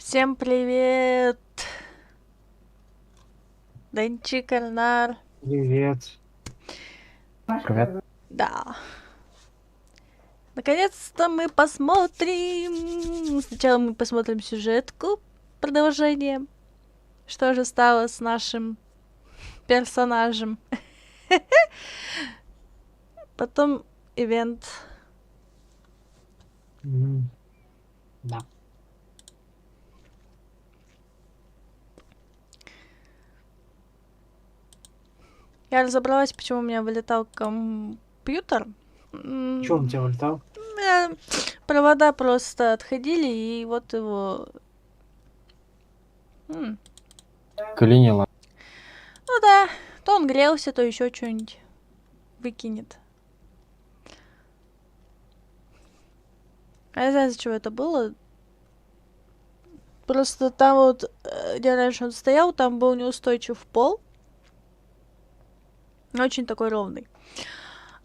Всем привет! Денчик, Эльнар. Привет. Привет. Да. Наконец-то мы посмотрим. Сначала мы посмотрим сюжетку, продолжение. Что же стало с нашим персонажем? Потом ивент. Да. Я разобралась, почему у меня вылетал компьютер. Че он тебя улетал? Провода просто отходили, и вот его... Клинила. Ну да, то он грелся, то еще что-нибудь выкинет. А я знаю, за чего это было. Просто там вот, где раньше он стоял, там был неустойчив пол. Очень такой ровный.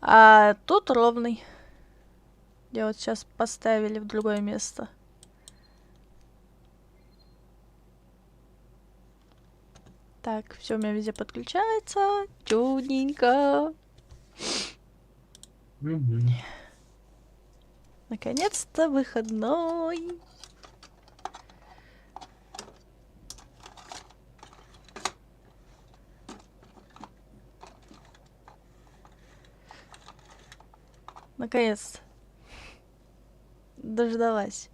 А тут ровный. Где вот сейчас поставили в другое место. Так, все у меня везде подключается. Чудненько. Наконец-то выходной. Наконец-то. Дождалась.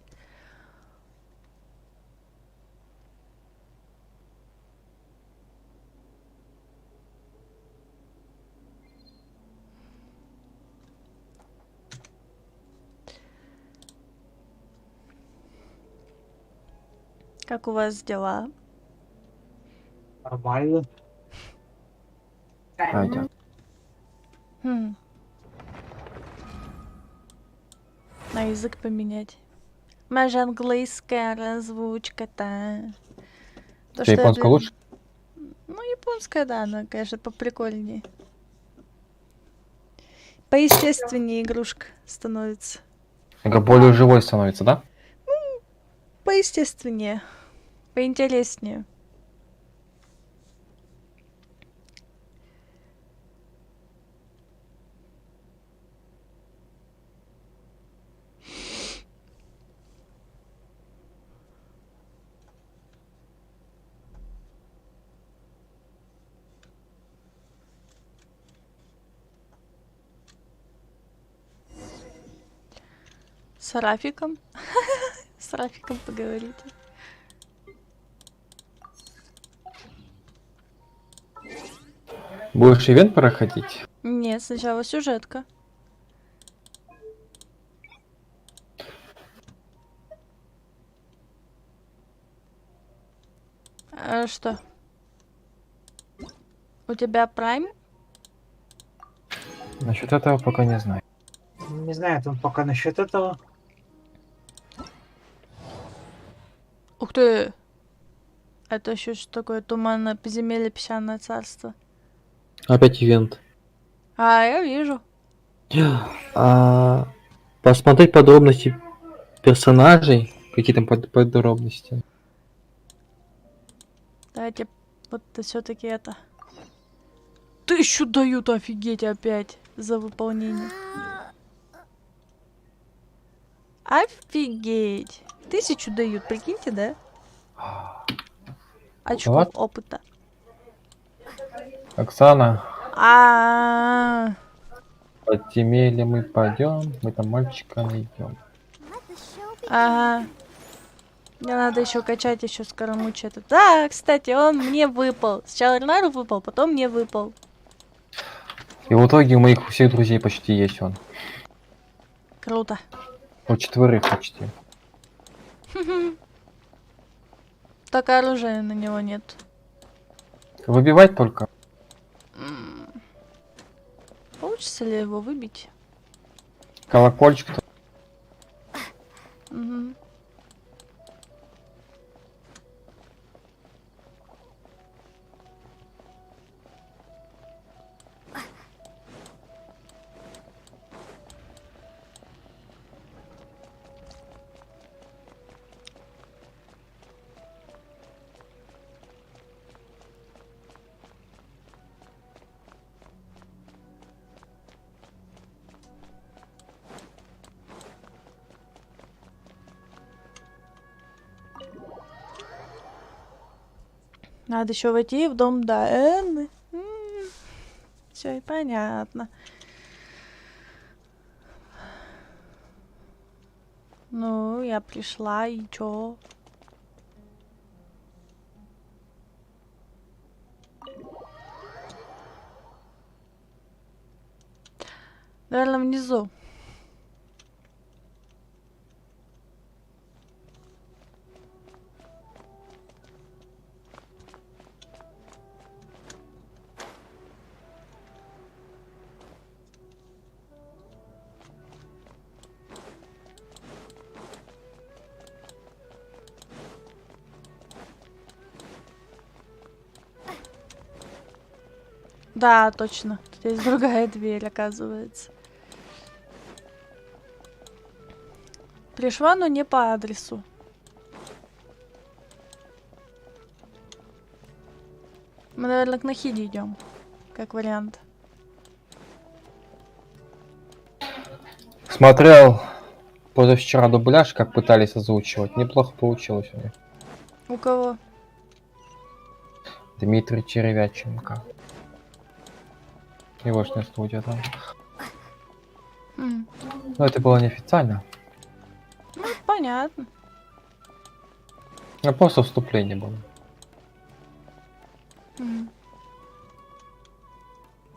Как у вас дела? Нормально. Пойдет. На язык поменять. Моя же английская озвучка-то. То, Что, что я, японская лучше? Ну, японская, да, она, конечно, поприкольнее. Поестественнее игрушка становится. Как более живой становится, да? Поестественнее. Поинтереснее. С Рафиком. С Рафиком поговорите. Будешь ивент проходить? Нет, сначала сюжетка. А что? У тебя прайм? Насчет этого пока не знаю. Не знаю, там пока насчет этого. Ух ты! Это еще что такое? Туманное подземелье, песчаное царство. Опять ивент. А, я вижу. Посмотреть подробности персонажей, какие там подробности. Давайте вот все-таки это. 1000 дают, офигеть, опять за выполнение. Офигеть. 1000 дают, прикиньте, да? Очков Вот. опыта. Оксана, А, в подземелье мы пойдем, мы там мальчика найдем. ага. Мне надо еще качать еще Скараммучи этот. Да, кстати, он мне выпал. Сначала Эльнару выпал, потом мне выпал. И в итоге у моих всех друзей почти есть он. Круто. У 4 почти. Только оружия на него нет. Выбивать только. Получится ли его выбить? Колокольчик. Угу. Надо еще войти в дом Дайаны. Все, и понятно. Ну, я пришла, и чё? Наверное, внизу. Да, точно. Тут есть другая дверь, оказывается. Пришла, но не по адресу. Мы, наверное, к Нахиде идем. Как вариант. Смотрел позавчера дубляж, как пытались озвучивать. Неплохо получилось у них. У кого? Дмитрий Черевяченко. Егошняя студия там. Но это было неофициально. Ну, понятно. А просто вступление было.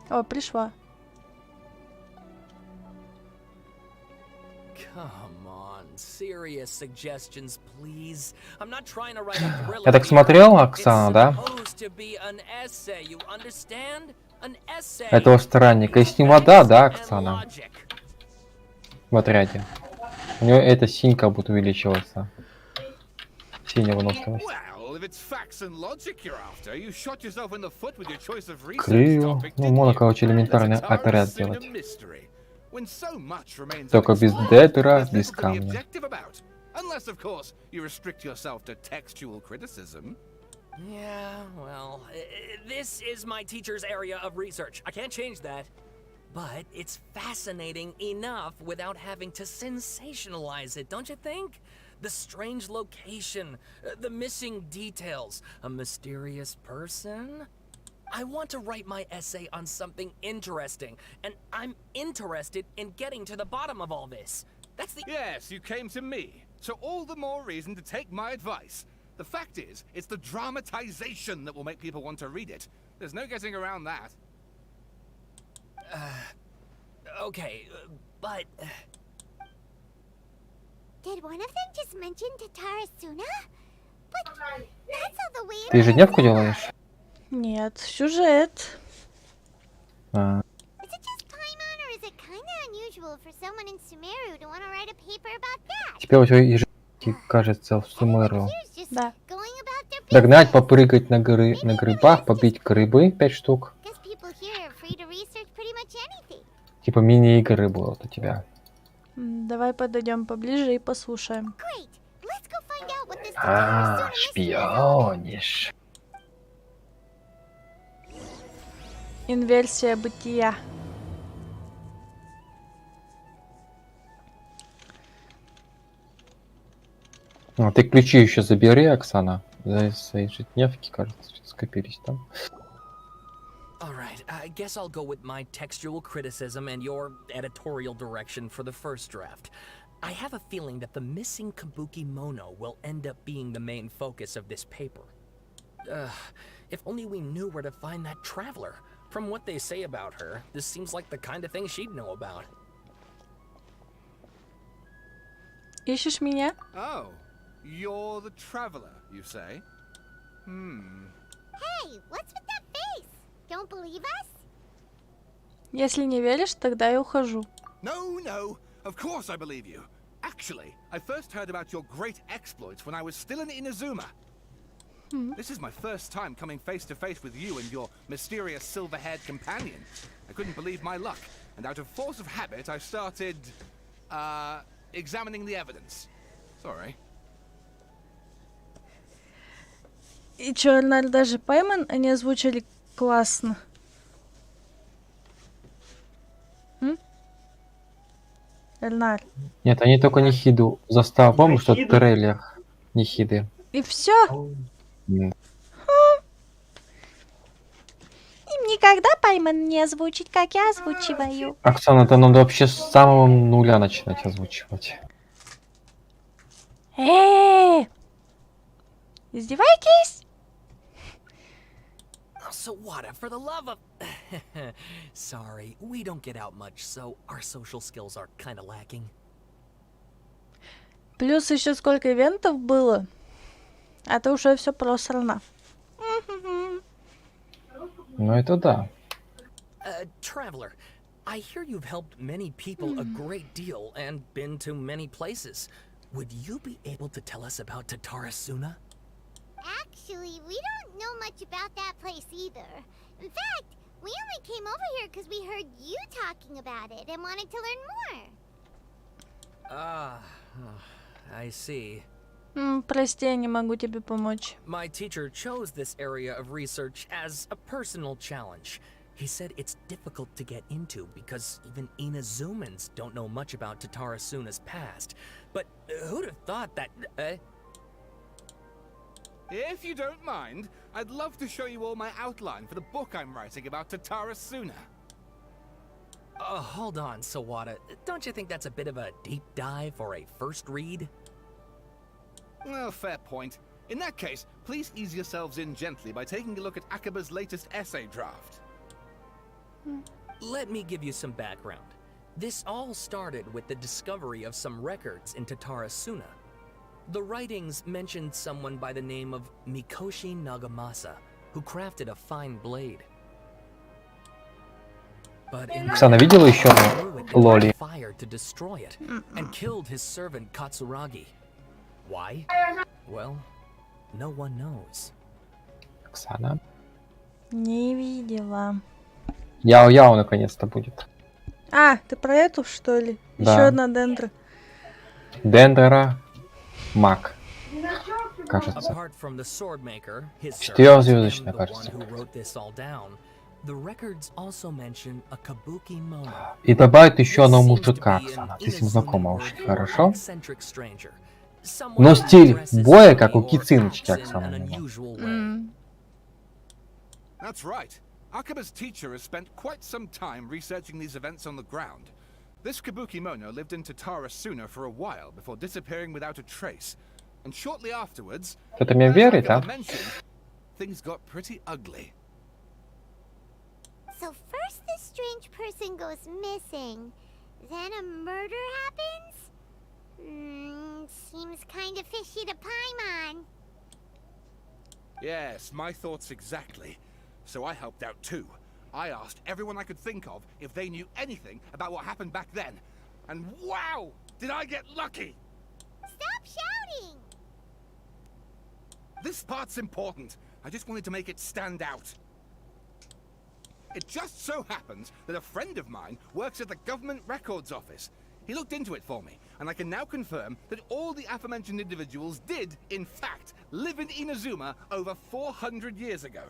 О, пришла. Come on, serious suggestions, please. I'm not trying to write a thriller. Я так смотрел, Оксана, да? Supposed to be an essay, you understand? An essay. Этого странника. И с ним вода, да, Оксана? В отряде. У него эта синька будет увеличиваться. Синяя выносливость. Крыло. Ну, можно, короче, элементарный отряд сделать. Только без дедра, без камня. Unless, of course, you restrict yourself to textual criticism. Yeah, well, this is my teacher's area of research. I can't change that. But it's fascinating enough without having to sensationalize it, don't you think? The strange location, the missing details, a mysterious person. I want to write my essay on something interesting, and I'm interested in getting to the bottom of all this. That's the— Yes, you came to me, so all the more reason to take my advice. The fact is, it's the dramatization that will make people want to read it. There's no getting around that. Okay, but... Did one of them just mention Tatarasuna? But that's all the way. Ты ежедневку делаешь? Нет, сюжет. А, Is it just Paimon, or is it kind of unusual for someone in Sumeru to want to write a paper about that? теперь у тебя ежедневки, кажется, в Сумеру. Here's just Да. going about their Догнать, business. попрыгать на грибах, побить грибы 5 штук. Guess people here are free to research pretty much anything. Типа мини-игры будут у тебя. Давай подойдем поближе и послушаем. Great. Let's go find out what this А, Tatarasuna mystery is all about. шпионишь. Инверсия бытия. А, ты ключи еще забери, Оксана. За ежедневки, кажется, скопились там. Alright, I guess I'll go with my textual criticism and your editorial direction for the first draft. I have a feeling that the missing Kabuki Mono will end up being the main focus of this paper. If only we knew where to find that traveler. From what they say about her, this seems like the kind of thing she'd know about. Ищешь меня? Oh, you're the traveler, you say? Hey, what's with that face? Don't believe us? Если не веришь, тогда я ухожу. No, no, of course I believe you. Actually, I first heard about your great exploits when I was still in Inazuma. This is my first time coming face to face with you and your mysterious silver-haired companion. I couldn't believe my luck, and out of force of habit, I started, examining the evidence. Sorry. И чё, Эльнар, даже Пайман они озвучили классно. Эльнар. Нет, они только Нихиду заставили. Помнишь, что Нихиду? трейлер Нихиды? И все? когда Пайман не озвучить, как я озвучиваю? Оксана, это надо вообще с самого нуля начинать озвучивать. Издеваетесь? So what? For the love of... Sorry, we don't get out much, so our social skills are kind of lacking. Плюс еще сколько ивентов было, а то уже все просрано. Ну это да. Traveler, I hear you've helped many people a great deal and been to many places. Would you be able to tell us about Tatarasuna? Actually, we don't know much about that place either. In fact, we only came over here because we heard you talking about it and wanted to learn more. I see. Прости, я не могу тебе помочь. My teacher chose this area of research as a personal challenge. He said it's difficult to get into because even Inazumans don't know much about Tatarasuna's past. But who'd have thought that... If you don't mind, I'd love to show you all my outline for the book I'm writing about Tatarasuna. Hold on, Sawada. Don't you think that's a bit of a deep dive for a first read? Well, fair point. In that case, please ease yourselves in gently by taking a look at Akaba's latest essay draft. Let me give you some background. This all started with the discovery of some records in Tatarasuna. The writings mentioned someone by the name of Mikoshi Nagamasa, who crafted a fine blade. But in Оксана, видела еще Лоли? fire to destroy it and killed his servant Katsuragi. Why? Well, no one knows. Оксана. Не видела. Яо-яо наконец-то будет. А, ты про эту, что ли? Да. Еще одна дендра. Дендера Мак. Кажется. Apart from the sword maker, his Четырехзвездочная, and the one кажется. who wrote this all down, the records also mention a kabuki mono. И добавить еще одного Seems to мужика, be an Оксана. Ты с ним Inazuman знакома уж, or хорошо? eccentric stranger. Someone Но who стиль dresses боя, как у funny or Кициночки, acts in Оксана, an у него. unusual way. That's right. Akaba's teacher has spent quite some time researching these events on the ground. This kabuki mono lived in Tatarasuna for a while before disappearing without a trace. And shortly afterwards, Кто-то мне as верит, Akaba а? mentioned, things got pretty ugly. So first this strange person goes missing, then a murder happens? Seems kind of fishy to Paimon. Yes, my thoughts exactly. So I helped out too. I asked everyone I could think of if they knew anything about what happened back then. And wow, did I get lucky! Stop shouting! This part's important. I just wanted to make it stand out. It just so happens that a friend of mine works at the government records office. He looked into it for me, and I can now confirm that all the aforementioned individuals did, in fact, live in Inazuma over 400 years ago.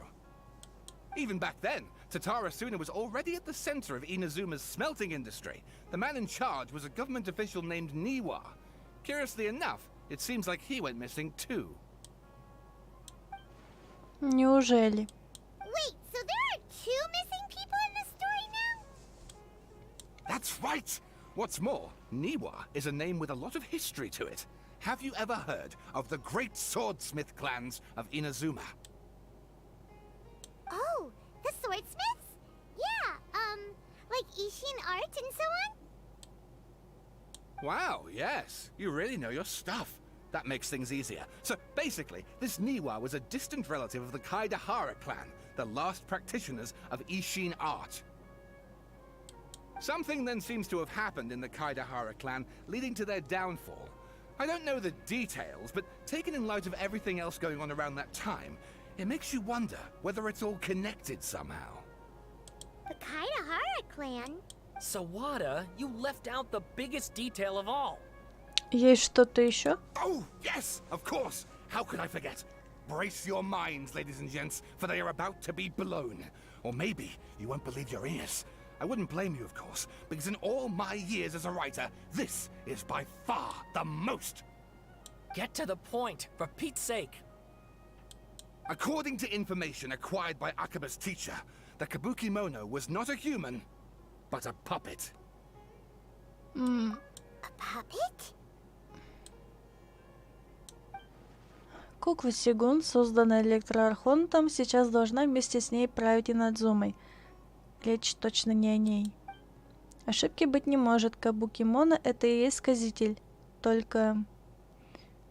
Even back then, Tatarasuna was already at the center of Inazuma's smelting industry. The man in charge was a government official named Niwa. Curiously enough, it seems like he went missing too. Неужели? Wait, so there are two missing people in the story now? That's right! What's more, Niwa is a name with a lot of history to it. Have you ever heard of the great swordsmith clans of Inazuma? Oh, the swordsmiths? Yeah, like Ishin art and so on? Wow, yes. You really know your stuff. That makes things easier. So basically, this Niwa was a distant relative of the Kaidahara clan, the last practitioners of Ishin art. Something then seems to have happened in the Kaidahara clan, leading to their downfall. I don't know the details, but taken in light of everything else going on around that time, it makes you wonder whether it's all connected somehow. The Kaidahara clan? Sawada, you left out the biggest detail of all. Есть что-то еще? Oh, yes, of course. How could I forget? Brace your minds, ladies and gents, for they are about to be blown. Or maybe you won't believe your ears. I wouldn't blame you, of course, because in all my years as a writer, this is by far the most. Get to the point, for Pete's sake. According to information acquired by Akaba's teacher, the Kabukimono was not a human, but a puppet. М, A puppet? Кукла Сигун, созданная электроархонтом, сейчас должна вместе с ней править Инадзумой. Речь точно не о ней. Ошибки быть не может. Кабукимона — это и есть сказитель. Только...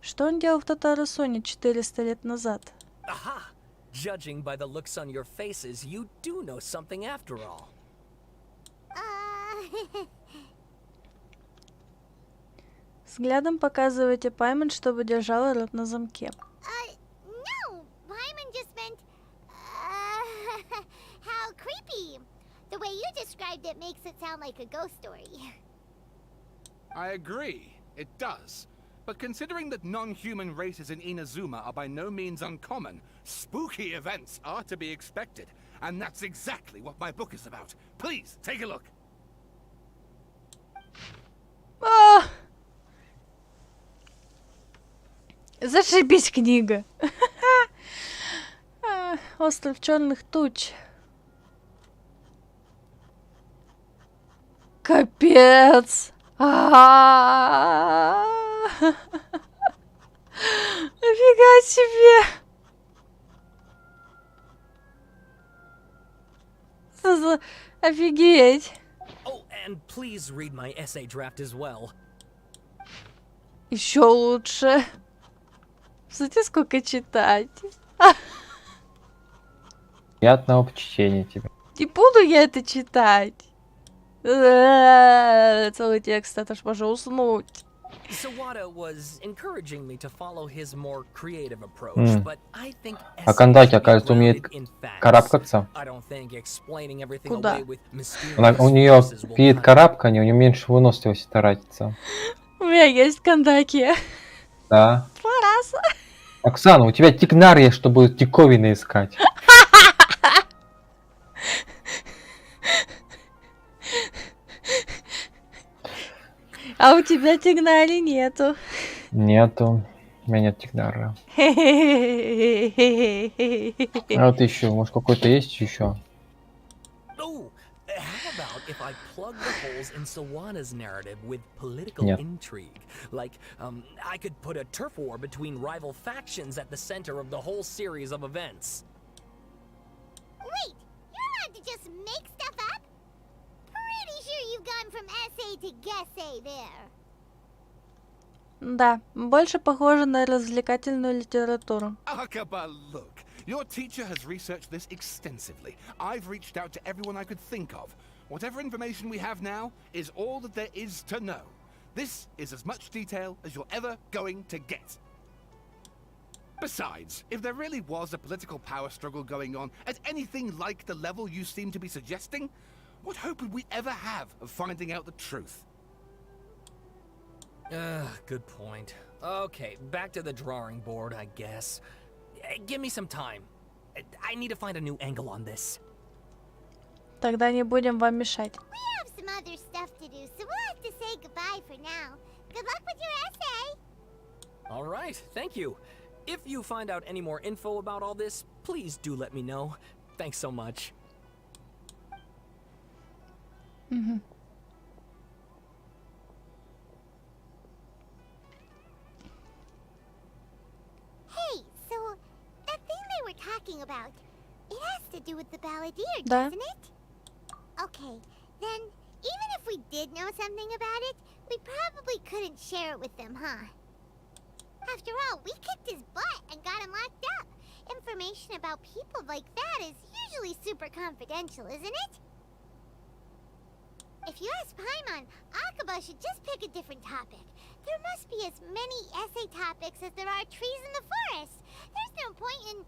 Что он делал в Татарасоне 400 лет назад? Aha! Judging by the looks on your faces, you do know something after all. Uh, Взглядом показывайте Паймон, чтобы держала рот на замке. no. Wyman just meant, how creepy. The way you described it makes it sound like a ghost story. I agree, it does. But considering that non-human races in Inazuma are by no means uncommon, spooky events are to be expected. And that's exactly what my book is about. Please, take a look. А! Зашибись, книга. А, Остров черных туч. Капец. Офига себе. Офигеть. Oh, and please read my essay draft as well. Еще лучше. Смотрите, сколько читать. Приятного чтения тебе. Не буду я это читать. Целый текст, это ж можно уснуть. Sawada was encouraging me to follow his more creative approach, but I think А Кандаки, essays should be оказывается, умеет grounded in facts. карабкаться. I don't think explaining everything Куда? away with mysterious У нее phrases will перед cut it. карабканием у нее меньше выносливости тратится. У меня есть Кандаки. Да. Два раза. Оксана, у тебя тигнар есть, чтобы тиковины искать. А у тебя тигнали нету. Нету. У меня нет тигнара. А вот еще, может какой-то есть еще? Oh, how about if I plug the holes in Sawada's narrative with political Нет. intrigue? Like, I could put a turf war between rival factions at the center of the whole series of events. Wait, you're allowed to just make stuff up? Pretty sure you've gone from essay to guessay there. Да, больше похоже на развлекательную литературу. Akaba, look. Your teacher has researched this extensively. I've reached out to everyone I could think of. Whatever information we have now is all that there is to know. This is as much detail as you're ever going to get. Besides, if there really was a political power struggle going on at anything like the level you seem to be suggesting, what hope would we ever have of finding out the truth? Good point. Okay, back to the drawing board, I guess. Give me some time. I need to find a new angle on this. Тогда не будем вам мешать. We have some other stuff to do, so we'll have to say goodbye for now. Good luck with your essay. All right, thank you. If you find out any more info about all this, please do let me know. Thanks so much. Hey, so that thing they were talking about, it has to do with the balladeer, Да. doesn't it? Okay, then even if we did know something about it, we probably couldn't share it with them, huh? After all, we kicked his butt and got him locked up. Information about people like that is usually super confidential, isn't it? If you ask Paimon, Akaba should just pick a different topic. There must be as many essay topics as there are trees in the forest. There's no point in...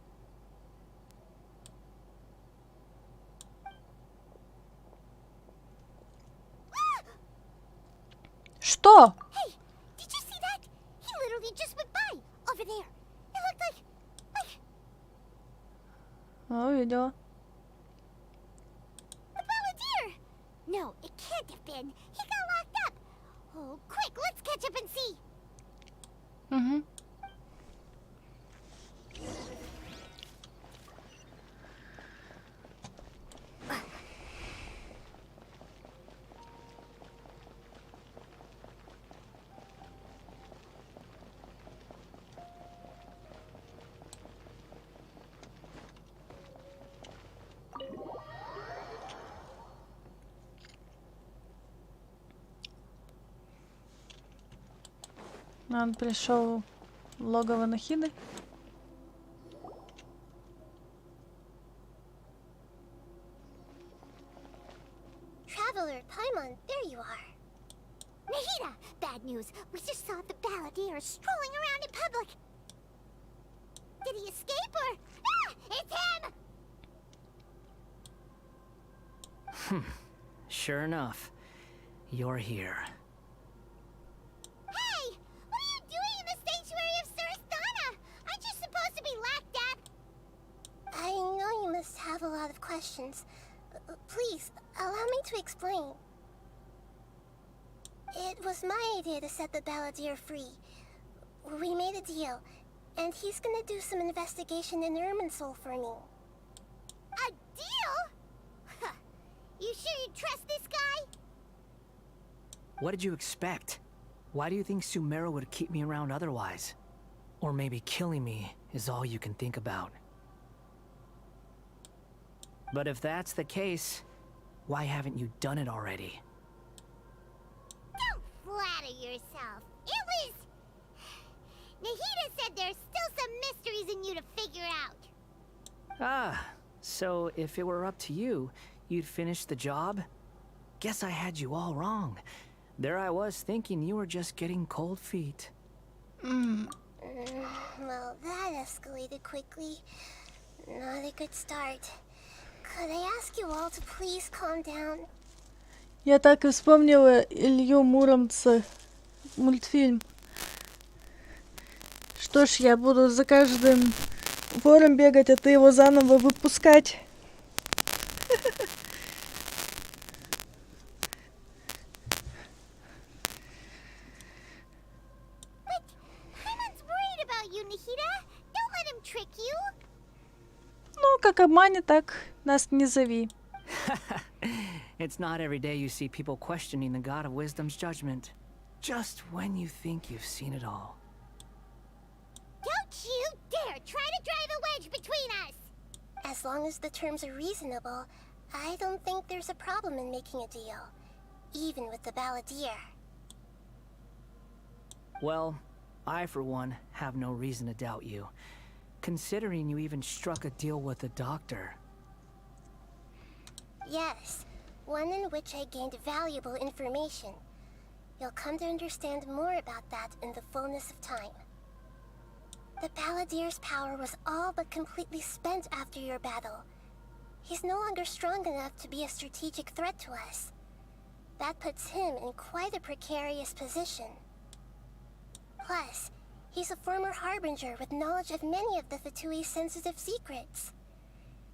Что? Hey, did you see that? He literally just went by, over there. It looked like... Увидела. The balladeer! No, it can't have been. He got locked up. Oh, quick, let's catch up and see. Угу. Он пришел в логово Нахиды. Traveler, Paimon, there you are. Nahida! Bad news. We just saw the balladeer strolling around in public. Did he escape or... Ah! It's him! Sure enough, you're here. Hey! What are you doing in the sanctuary of Surasthana? Aren't you supposed to be locked up? I know you must have a lot of questions. Please, allow me to explain. It was my idea to set the balladeer free. We made a deal, and he's gonna do some investigation in Irminsul for me. A deal? Huh. You sure you trust this guy? What did you expect? Why do you think Sumeru would keep me around otherwise? Or maybe killing me is all you can think about. But if that's the case, why haven't you done it already? Don't flatter yourself. It was... Nahida said there's still some mysteries in you to figure out. Ah, so if it were up to you, you'd finish the job? Guess I had you all wrong. There I was thinking you were just getting cold feet. Well, that escalated quickly. Not a good start. Could I ask you all to please calm down? Я так и вспомнила Илью Муромца, мультфильм. Что ж, я буду за каждым вором бегать, а ты его заново выпускать. But Paimon's worried about you, Nahida. Don't let him trick you. Ну, как обманет, так нас не зови. It's not every day you see people questioning the God of Wisdom's judgment. Just when you think you've seen it all. Don't you dare try to drive a wedge between us! As long as the terms are reasonable, I don't think there's a problem in making a deal. Even with the balladeer. Well, I for one have no reason to doubt you. Considering you even struck a deal with the doctor. Yes, one in which I gained valuable information. You'll come to understand more about that in the fullness of time. The balladeer's power was all but completely spent after your battle. He's no longer strong enough to be a strategic threat to us. That puts him in quite a precarious position. Plus, he's a former harbinger with knowledge of many of the Fatui's sensitive secrets.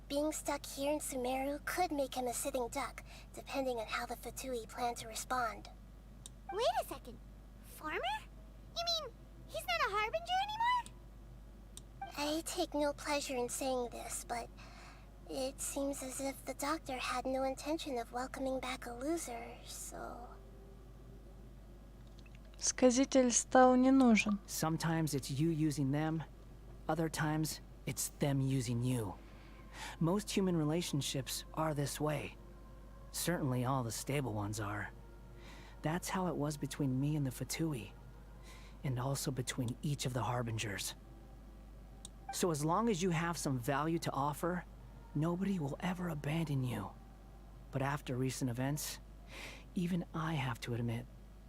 Being stuck here in Sumeru could make him a sitting duck, depending on how the Fatui plan to respond. Wait a second. Farmer? You mean he's not a harbinger anymore? I take no pleasure in saying this, but it seems as if the doctor had no intention of welcoming back a loser, so... Сказитель стал не нужен. Sometimes it's you using them, other times it's them using you. Most human relationships are this way. Certainly all the stable ones are. That's how it was between me and the Fatui, and also between each of the harbingers. So as long as you have some value to offer, nobody will ever abandon you. But after recent events, even I have to admit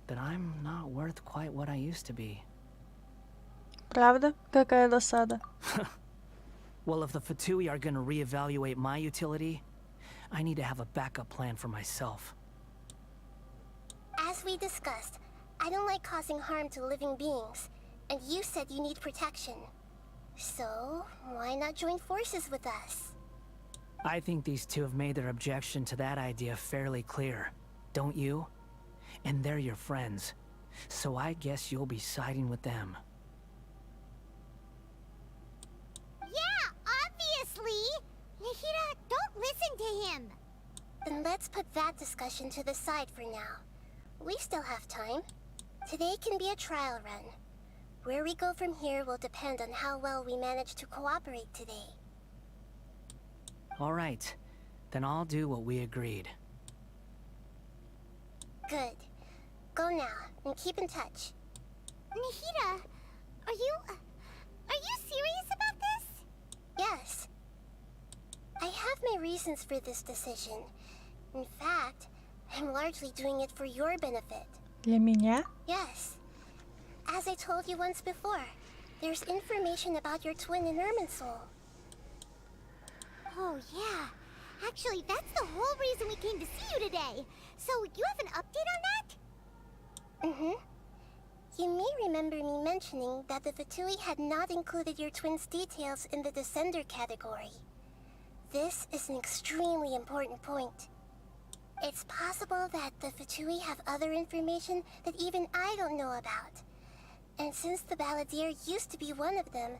that I'm not worth quite what I used to be. Правда? Какая досада. Well, if the Fatui are gonna reevaluate my utility, I need to have a backup plan for myself. As we discussed, I don't like causing harm to living beings, and you said you need protection. So, why not join forces with us? I think these two have made their objection to that idea fairly clear, don't you? And they're your friends, so I guess you'll be siding with them. Yeah, obviously! Nahida, don't listen to him! Then let's put that discussion to the side for now. We still have time. Today can be a trial run. Where we go from here will depend on how well we manage to cooperate today. All right, then I'll do what we agreed. Good. Go now, and keep in touch. Nahida, are you serious about this? Yes. I have my reasons for this decision. In fact, I'm largely doing it for your benefit. Для меня? Yes. As I told you once before, there's information about your twin in Irminsul. Oh, yeah. Actually, that's the whole reason we came to see you today. So, you have an update on that? Mm-hmm. You may remember me mentioning that the Fatui had not included your twin's details in the Descender category. This is an extremely important point. It's possible that the Fatui have other information that even I don't know about. And since the Balladeer used to be one of them,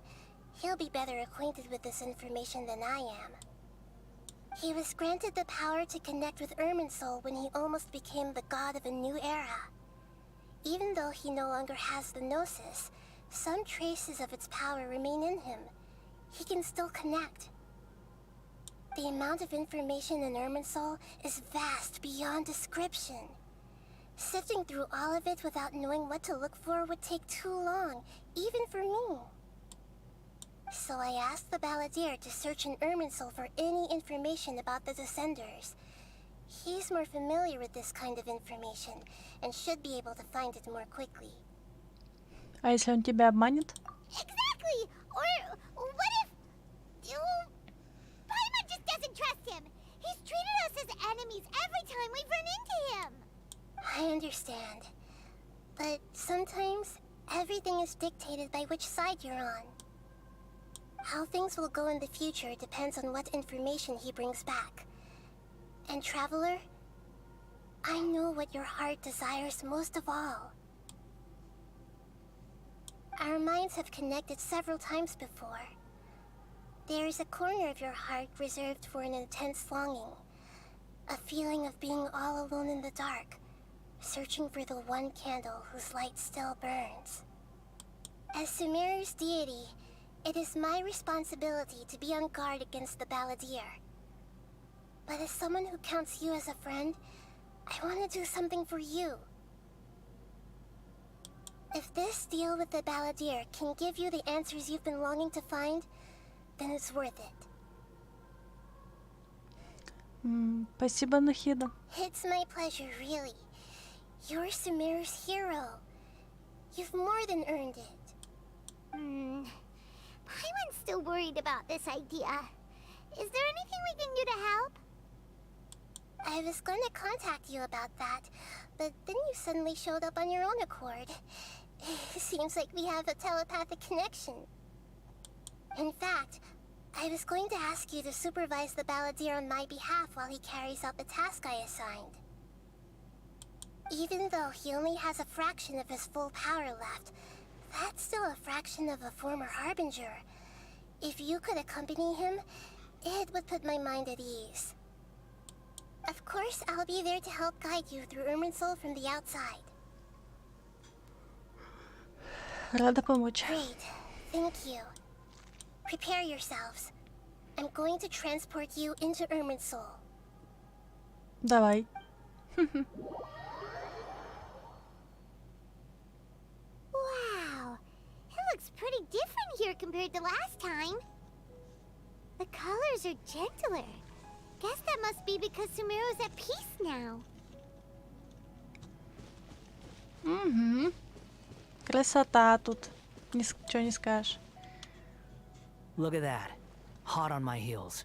he'll be better acquainted with this information than I am. He was granted the power to connect with Irminsul when he almost became the god of a new era. Even though he no longer has the Gnosis, some traces of its power remain in him. He can still connect. The amount of information in Irminsul is vast beyond description. Sifting through all of it without knowing what to look for would take too long, even for me. So I asked the Balladeer to search in Irminsul for any information about the Descenders. He's more familiar with this kind of information, and should be able to find it more quickly. А если он тебя обманет? Exactly! Or what if... Paimon just doesn't trust him! He's treated us as enemies every time we've run into him! I understand. But sometimes, everything is dictated by which side you're on. How things will go in the future depends on what information he brings back. And Traveler, I know what your heart desires most of all. Our minds have connected several times before. There is a corner of your heart reserved for an intense longing. A feeling of being all alone in the dark, searching for the one candle whose light still burns. As Sumeru's deity, it is my responsibility to be on guard against the Balladeer. But as someone who counts you as a friend, I want to do something for you. If this deal with the Balladeer can give you the answers you've been longing to find, then it's worth it. Спасибо, Нахида. It's my pleasure, really. You're Sumeru's hero. You've more than earned it. Paimon's still worried about this idea. Is there anything we can do to help? I was going to contact you about that, but then you suddenly showed up on your own accord. Seems like we have a telepathic connection. In fact, I was going to ask you to supervise the Balladeer on my behalf while he carries out the task I assigned. Even though he only has a fraction of his full power left, that's still a fraction of a former Harbinger. If you could accompany him, it would put my mind at ease. Of course, I'll be there to help guide you through Irminsul from the outside. Рада помочь. Great. Thank you. Prepare yourselves. I'm going to transport you into Irminsul. Давай. Wow. It looks pretty different here compared to last time. The colors are gentler. Guess that must be because Sumeru's at peace now. Угу. Красота тут. Ничего не скажешь. Look at that. Hot on my heels.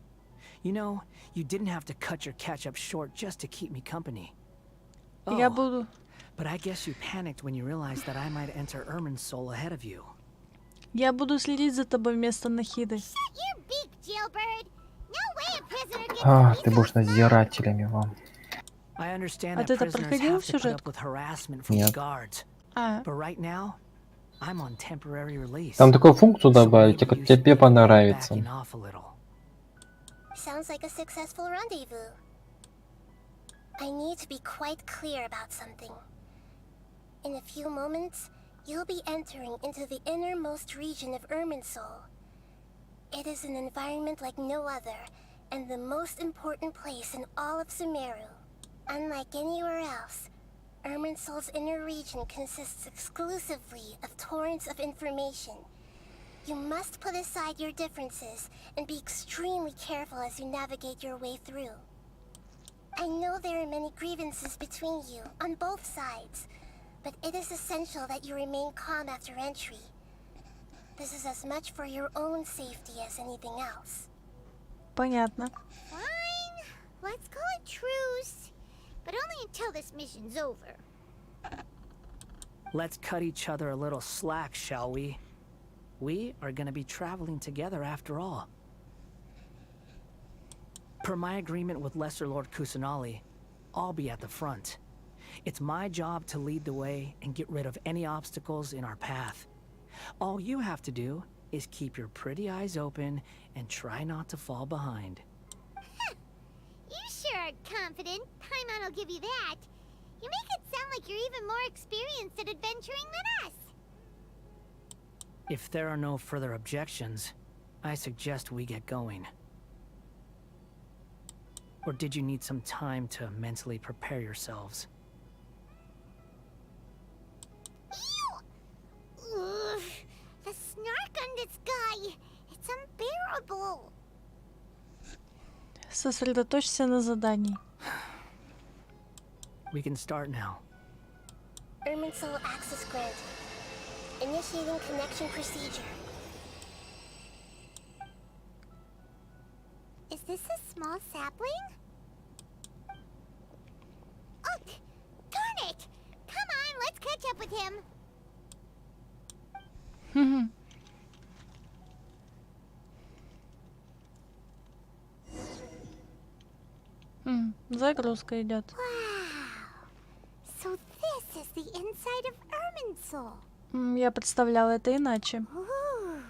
You know, you didn't have to cut your catch-up short just to keep me company. Я буду... But I guess you panicked when you realized that I might enter Irminsul ahead of you. Я буду следить за тобой вместо Нахиды. Shut your beak, jailbird. No way a prisoner gets Ах, ты peace будешь on his mind. надзирателями вам. I understand А that ты это prisoners проходил have to put сюжет? up with harassment from the Нет. guards. А, But right now, I'm on temporary release. Там такую функцию So добавить, maybe как you тебе should понравится. backing off a little. Sounds like a successful rendezvous. I need to be quite clear about something. In a few moments, you'll be entering into the innermost region of Irminsul. It is an environment like no other, and the most important place in all of Sumeru. Unlike anywhere else, Irminsul's inner region consists exclusively of torrents of information. You must put aside your differences and be extremely careful as you navigate your way through. I know there are many grievances between you, on both sides, but it is essential that you remain calm after entry. This is as much for your own safety as anything else. Понятно. Fine. Let's call it truce. But only until this mission's over. Let's cut each other a little slack, shall we? We are gonna be traveling together after all. Per my agreement with Lesser Lord Kusanali, I'll be at the front. It's my job to lead the way and get rid of any obstacles in our path. All you have to do is keep your pretty eyes open and try not to fall behind. You sure are confident. Paimon will give you that. You make it sound like you're even more experienced at adventuring than us. If there are no further objections, I suggest we get going. Or did you need some time to mentally prepare yourselves? Ew! Ugh, the snark on this guy. It's unbearable. Сосредоточься на задании. We can start now. Irminsul access granted. Initiating connection procedure. Is this a small sapling? Oh, darn it! Come on, let's catch up with him. Загрузка идет. Wow. So this is the inside of Irminsul. Я представляла это иначе. Ooh.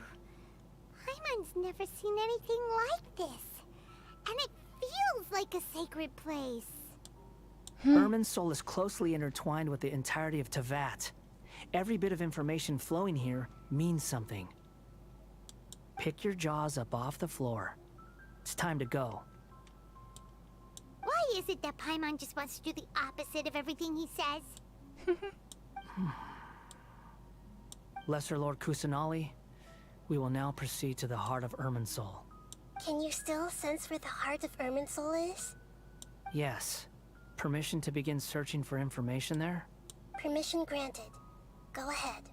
Paimon's never seen anything like this. And it feels like a sacred place. Irminsul is closely intertwined with the entirety of Tevat. Every bit of information flowing here means something. Pick your jaws up off the floor. It's time to go. Why is it that Paimon just wants to do the opposite of everything he says? Lesser Lord Kusanali, we will now proceed to the heart of Irminsul. Can you still sense where the heart of Irminsul is? Yes. Permission to begin searching for information there? Permission granted. Go ahead.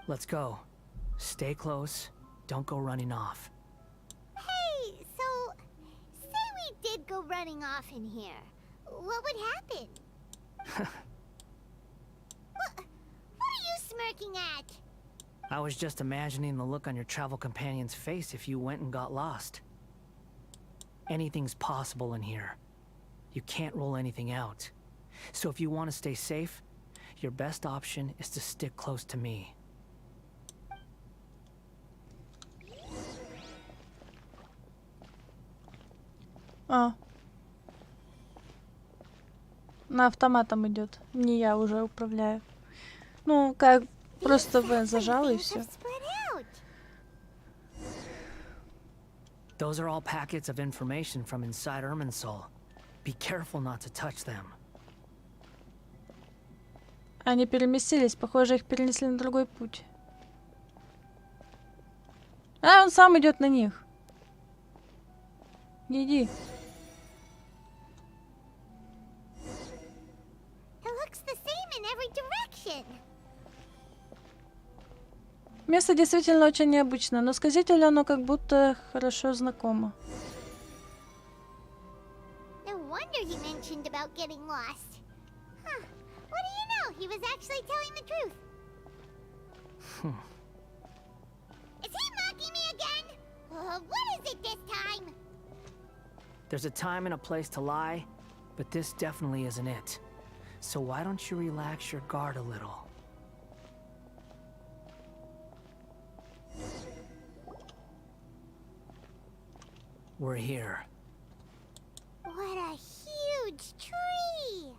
Let's go. Stay close. Don't go running off. Hey, so say we did go running off in here. What would happen? What are you smirking at? I was just imagining the look on your travel companion's face if you went and got lost. Anything's possible in here. You can't rule anything out. So if you want to stay safe, your best option is to stick close to me. На автоматом идет. Не я уже управляю. Ну, как просто В зажала и все. Those are all packets of information from inside Irminsul. Be careful not to touch them. Они переместились. Похоже, их перенесли на другой путь. А, он сам идет на них. Иди. Место действительно очень необычное, но сказителю оно как будто хорошо знакомо. No wonder he mentioned about getting lost. Huh. What do you know? He was actually telling the truth. Is he mocking me again? What is it this time? There's a time and a place to lie, but this definitely isn't it. So why don't you relax your guard a little? We're here. What a huge tree!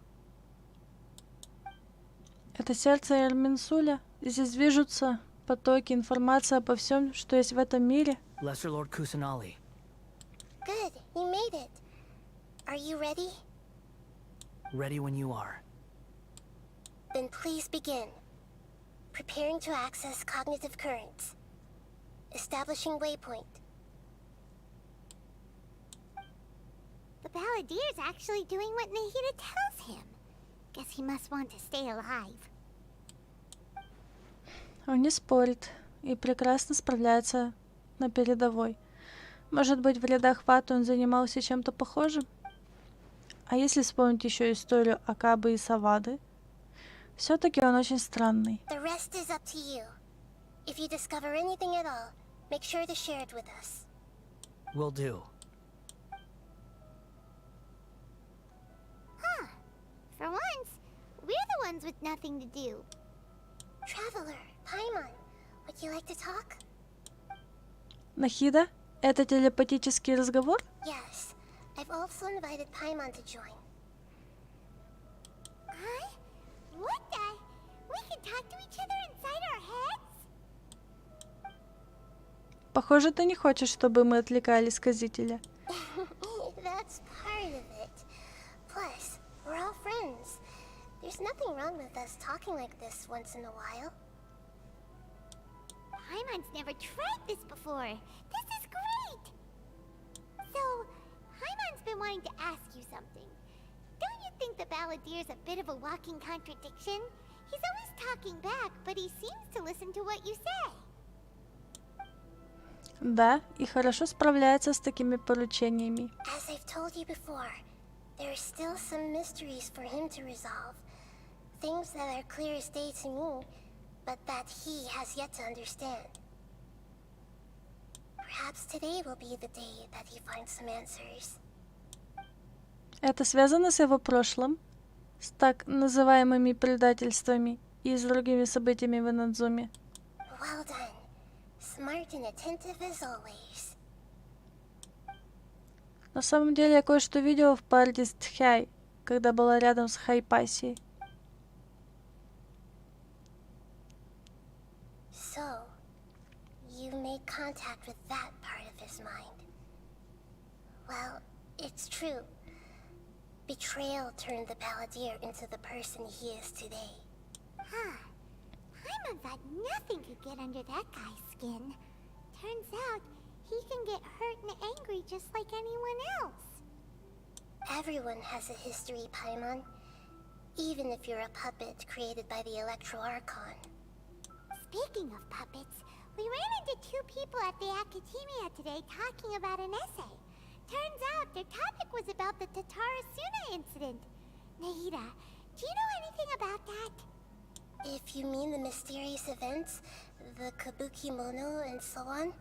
Это сердце Ирминсуля. Здесь движутся потоки, информация обо всем, что есть в этом мире. Lesser Lord Kusanali. Good, you made it. Are you ready? Ready when you are. Then please begin. Preparing to access cognitive currents. Establishing waypoint. The Balladeer's actually doing what Nahida tells him. Guess he must want to stay alive. Он не спорит и прекрасно справляется на передовой. Может быть, в рядах Фаты он занимался чем-то похожим? А если вспомнить еще историю Акабы и Савады? Все-таки он очень странный. The rest is up to you. If you discover anything at all, make sure to share it with us. Will do. Huh. For once, we're the ones with nothing to do. Traveler, Paimon, would you like to talk? Нахида? Это телепатический разговор? Yes. I've also invited Paimon to join. Huh? What the? We can talk to each other inside our heads? Похоже, ты не хочешь, чтобы мы отвлекали сказителя. That's part of it. Plus, we're all friends. There's nothing wrong with us talking like this once in a while. Paimon's never tried this before. This is great! So, Paimon's been wanting to ask you something. Don't you think the Balladeer's a bit of a walking contradiction? He's always talking back, but he seems to listen to what you say. Да, и хорошо справляется с такими поручениями. As I've told you before, there are still some mysteries for him to resolve. Things that are clear as day to me, but that he has yet to understand. Perhaps today will be the day that he finds some answers. Это связано с его прошлым, с так называемыми предательствами и с другими событиями в Инадзуме. Well done. Smart and attentive as always. На самом деле я кое-что видела в парке с Тхяй, когда была рядом с Хайпасией. So, you made contact with that part of his mind. Well, it's true. Betrayal turned the Balladeer into the person he is today. Huh. Paimon thought nothing could get under that guy's skin. Turns out, he can get hurt and angry just like anyone else. Everyone has a history, Paimon. Even if you're a puppet created by the Electro Archon. Speaking of puppets, we ran into two people at the Academia today talking about an essay. Turns out their topic was about the Tatarasuna incident. Nahida, do you know anything about that? If you mean the mysterious events, the Kabuki Mono and so on,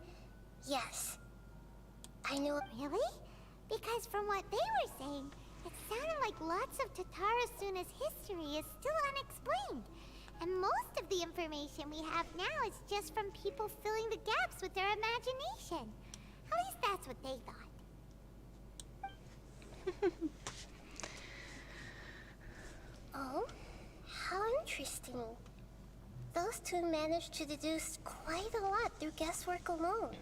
yes. I know. Really? Because from what they were saying, it sounded like lots of Tatarasuna's history is still unexplained. And most of the information we have now is just from people filling the gaps with their imagination. At least that's what they thought. Oh? How interesting. Those two managed to deduce quite a lot through guesswork alone.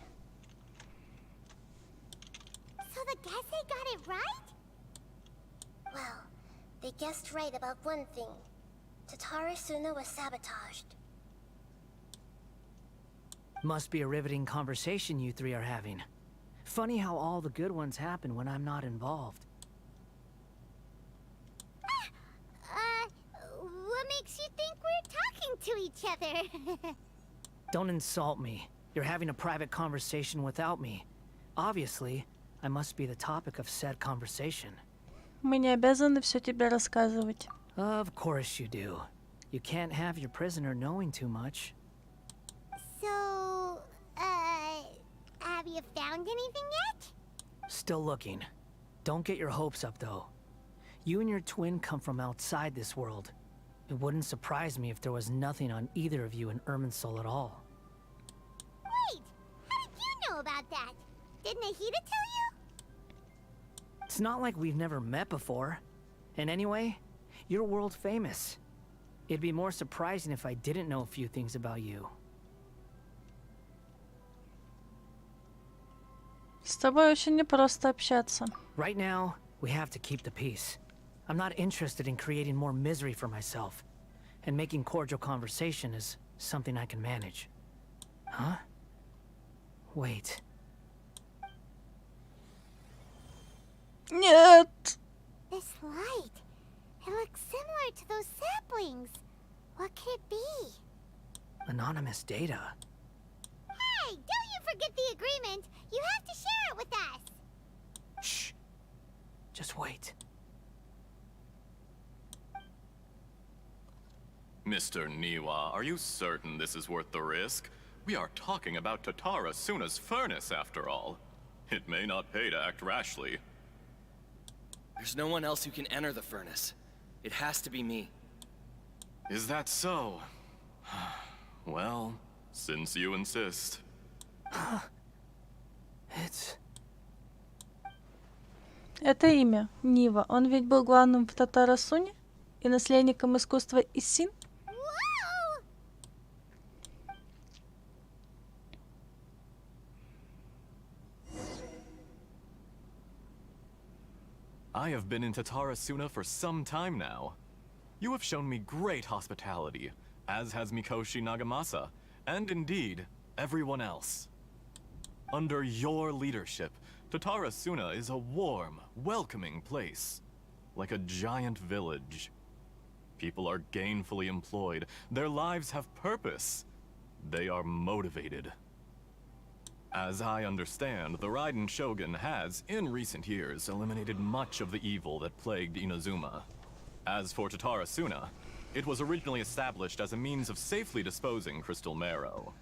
So the Gase got it right? Well, they guessed right about one thing. Tatarasuna was sabotaged. Must be a riveting conversation you three are having. Funny how all the good ones happen when I'm not involved. What makes you think we're talking to each other? Don't insult me. You're having a private conversation without me. Obviously, I must be the topic of said conversation. Мы не обязаны все тебе рассказывать. Of course you do. You can't have your prisoner knowing too much. So, have you found anything yet? Still looking. Don't get your hopes up, though. You and your twin come from outside this world. It wouldn't surprise me if there was nothing on either of you in Irminsul at all. Wait! How did you know about that? Did Nahida tell you? It's not like we've never met before. And anyway, you're world famous. It'd be more surprising if I didn't know a few things about you. С тобой очень непросто общаться. Right now, we have to keep the peace. I'm not interested in creating more misery for myself. And making cordial conversation is something I can manage. Huh? Wait. Нет! This light. It looks similar to those saplings. What could it be? Anonymous data. Hey, don't you forget the agreement. You have to share it with us. Shh. Just wait. Mr. Niwa, are you certain this is worth the risk? We are talking about Tatara Suna's furnace, after all. It may not pay to act rashly. There's no one else who can enter the furnace. It has to be me. Is that so? Well, since you insist. It's... Это имя, Нива. Он ведь был главным в Татарасуне и наследником искусства Иссин? Whoa! I have been in Tatara Suna for some time now. You have shown me great hospitality, as has Mikoshi Nagamasa, and indeed, everyone else. Under your leadership, Tatara Suna is a warm, welcoming place, like a giant village. People are gainfully employed, their lives have purpose, they are motivated. As I understand, the Raiden Shogun has, in recent years, eliminated much of the evil that plagued Inazuma. As for Tatara Suna, it was originally established as a means of safely disposing crystal marrow.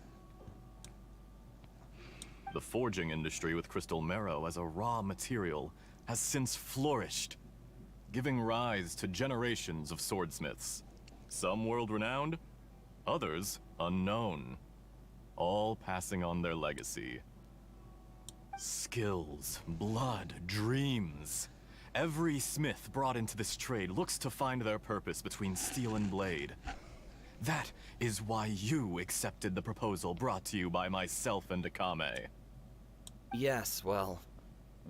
The forging industry with crystal marrow as a raw material has since flourished, giving rise to generations of swordsmiths. Some world-renowned, others unknown, all passing on their legacy. Skills, blood, dreams. Every smith brought into this trade looks to find their purpose between steel and blade. That is why you accepted the proposal brought to you by myself and Akame. Yes, well,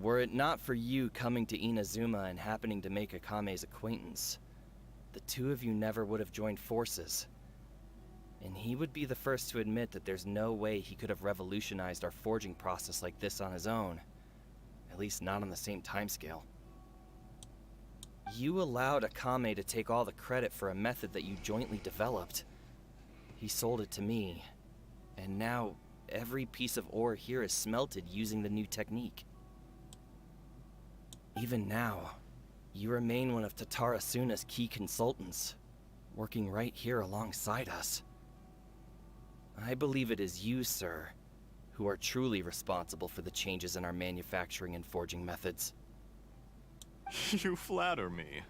were it not for you coming to Inazuma and happening to make Akame's acquaintance, the two of you never would have joined forces. And he would be the first to admit that there's no way he could have revolutionized our forging process like this on his own. At least not on the same timescale. You allowed Akame to take all the credit for a method that you jointly developed. He sold it to me, and now every piece of ore here is smelted using the new technique. Even now, you remain one of Tatara Suna's key consultants, working right here alongside us. I believe it is you, sir, who are truly responsible for the changes in our manufacturing and forging methods. You flatter me.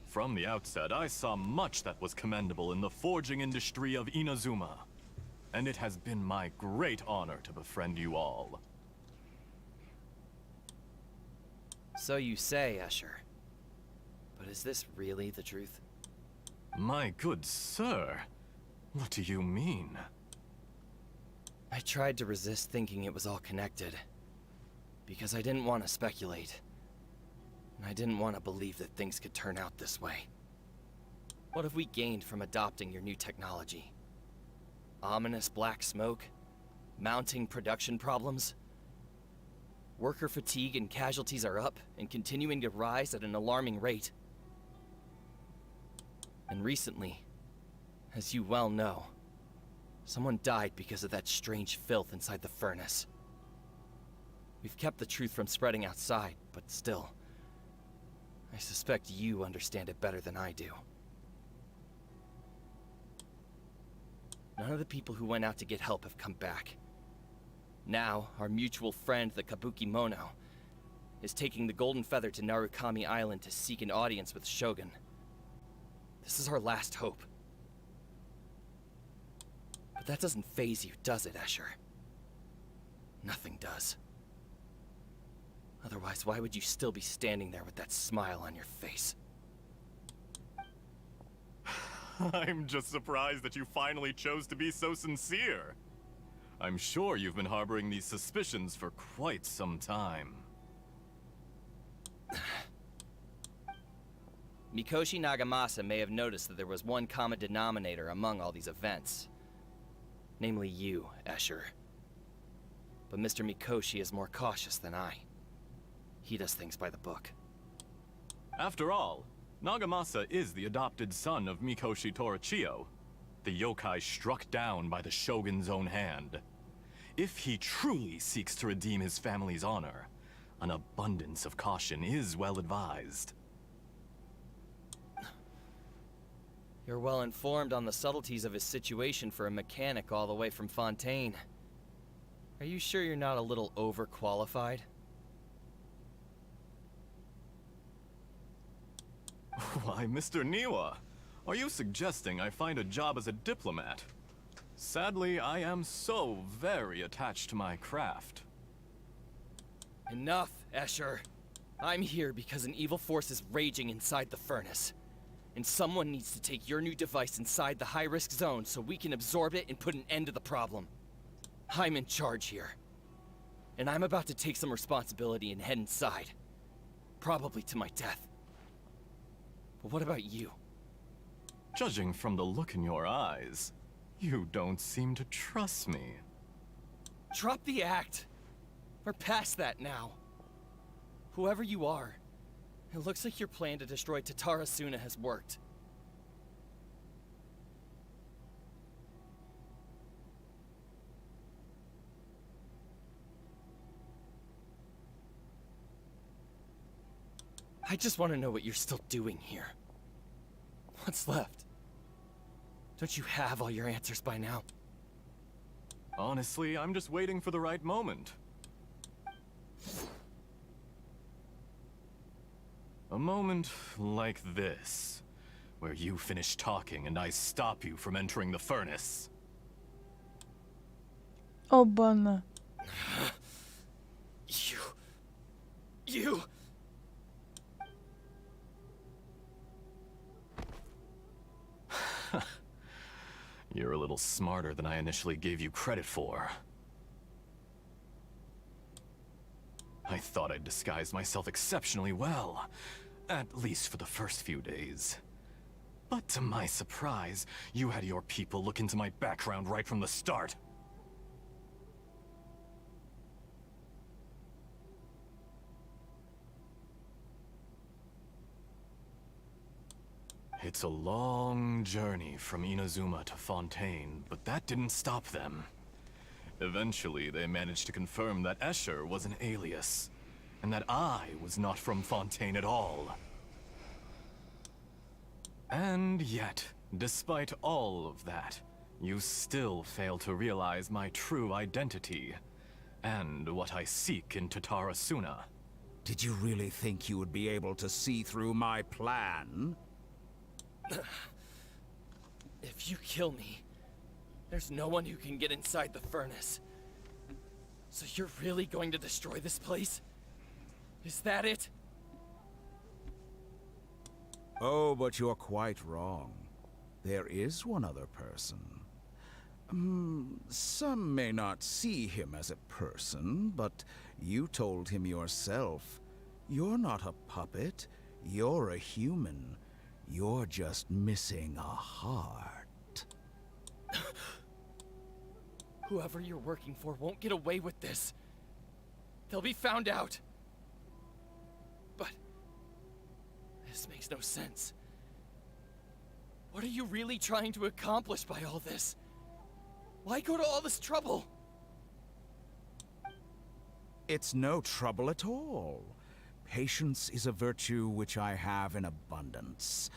From the outset, I saw much that was commendable in the forging industry of Inazuma. And it has been my great honor to befriend you all. So you say, Escher. But is this really the truth? My good sir, what do you mean? I tried to resist thinking it was all connected. Because I didn't want to speculate. And I didn't want to believe that things could turn out this way. What have we gained from adopting your new technology? Ominous black smoke? Mounting production problems? Worker fatigue and casualties are up and continuing to rise at an alarming rate. And recently, as you well know, someone died because of that strange filth inside the furnace. We've kept the truth from spreading outside, but still, I suspect you understand it better than I do. None of the people who went out to get help have come back. Now, our mutual friend, the Kabuki Mono, is taking the Golden Feather to Narukami Island to seek an audience with Shogun. This is our last hope. But that doesn't faze you, does it, Escher? Nothing does. Otherwise, why would you still be standing there with that smile on your face? I'm just surprised that you finally chose to be so sincere. I'm sure you've been harboring these suspicions for quite some time. Mikoshi Nagamasa may have noticed that there was one common denominator among all these events. Namely you, Escher. But Mr. Mikoshi is more cautious than I. He does things by the book. After all, Nagamasa is the adopted son of Mikoshi Torichio, the yokai struck down by the Shogun's own hand. If he truly seeks to redeem his family's honor, an abundance of caution is well advised. You're well informed on the subtleties of his situation for a mechanic all the way from Fontaine. Are you sure you're not a little overqualified? Why, Mr. Niwa, are you suggesting I find a job as a diplomat? Sadly, I am so very attached to my craft. Enough, Escher. I'm here because an evil force is raging inside the furnace. And someone needs to take your new device inside the high-risk zone so we can absorb it and put an end to the problem. I'm in charge here. And I'm about to take some responsibility and head inside. Probably to my death. But what about you? Judging from the look in your eyes, you don't seem to trust me. Drop the act! We're past that now. Whoever you are, it looks like your plan to destroy Tatarasuna has worked. I just want to know what you're still doing here. What's left? Don't you have all your answers by now? Honestly, I'm just waiting for the right moment. A moment like this, where you finish talking and I stop you from entering the furnace. Обана. You... You're a little smarter than I initially gave you credit for. I thought I'd disguised myself exceptionally well, at least for the first few days. But to my surprise, you had your people look into my background right from the start. It's a long journey from Inazuma to Fontaine, but that didn't stop them. Eventually, they managed to confirm that Escher was an alias, and that I was not from Fontaine at all. And yet, despite all of that, you still fail to realize my true identity, and what I seek in Tatarasuna. Did you really think you would be able to see through my plan? If you kill me, there's no one who can get inside the furnace. So you're really going to destroy this place? Is that it? Oh, but you're quite wrong. There is one other person. Some may not see him as a person, but you told him yourself. You're not a puppet. You're a human. You're just missing a heart. Whoever you're working for won't get away with this. They'll be found out. But this makes no sense. What are you really trying to accomplish by all this? Why go to all this trouble? It's no trouble at all. Patience is a virtue which I have in abundance.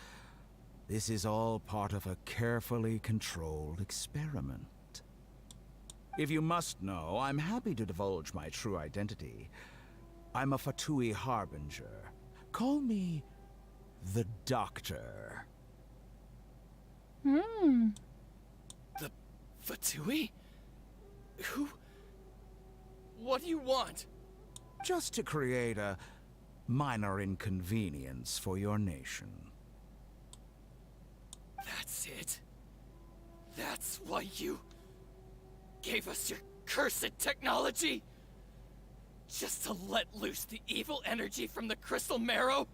This is all part of a carefully controlled experiment. If you must know, I'm happy to divulge my true identity. I'm a Fatui Harbinger. Call me the Doctor. The Fatui? Who? What do you want? Just to create a minor inconvenience for your nation. That's it? That's why you gave us your cursed technology? Just to let loose the evil energy from the crystal marrow?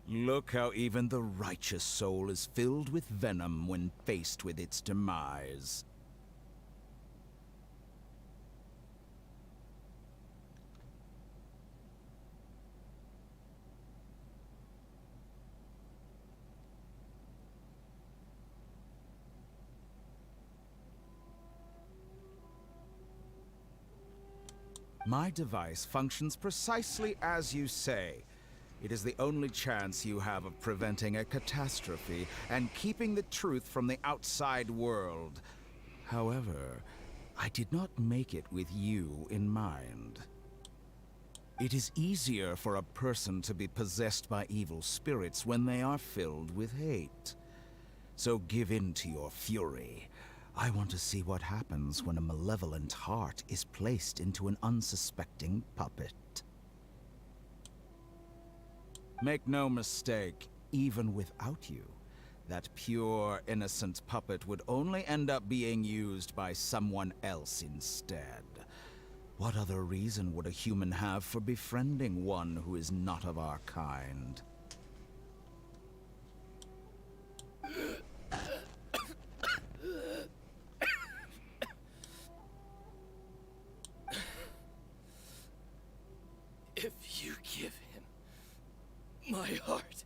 Look how even the righteous soul is filled with venom when faced with its demise. My device functions precisely as you say. It is the only chance you have of preventing a catastrophe and keeping the truth from the outside world. However, I did not make it with you in mind. It is easier for a person to be possessed by evil spirits when they are filled with hate. So give in to your fury. I want to see what happens when a malevolent heart is placed into an unsuspecting puppet. Make no mistake, even without you, that pure, innocent puppet would only end up being used by someone else instead. What other reason would a human have for befriending one who is not of our kind? If you give him my heart,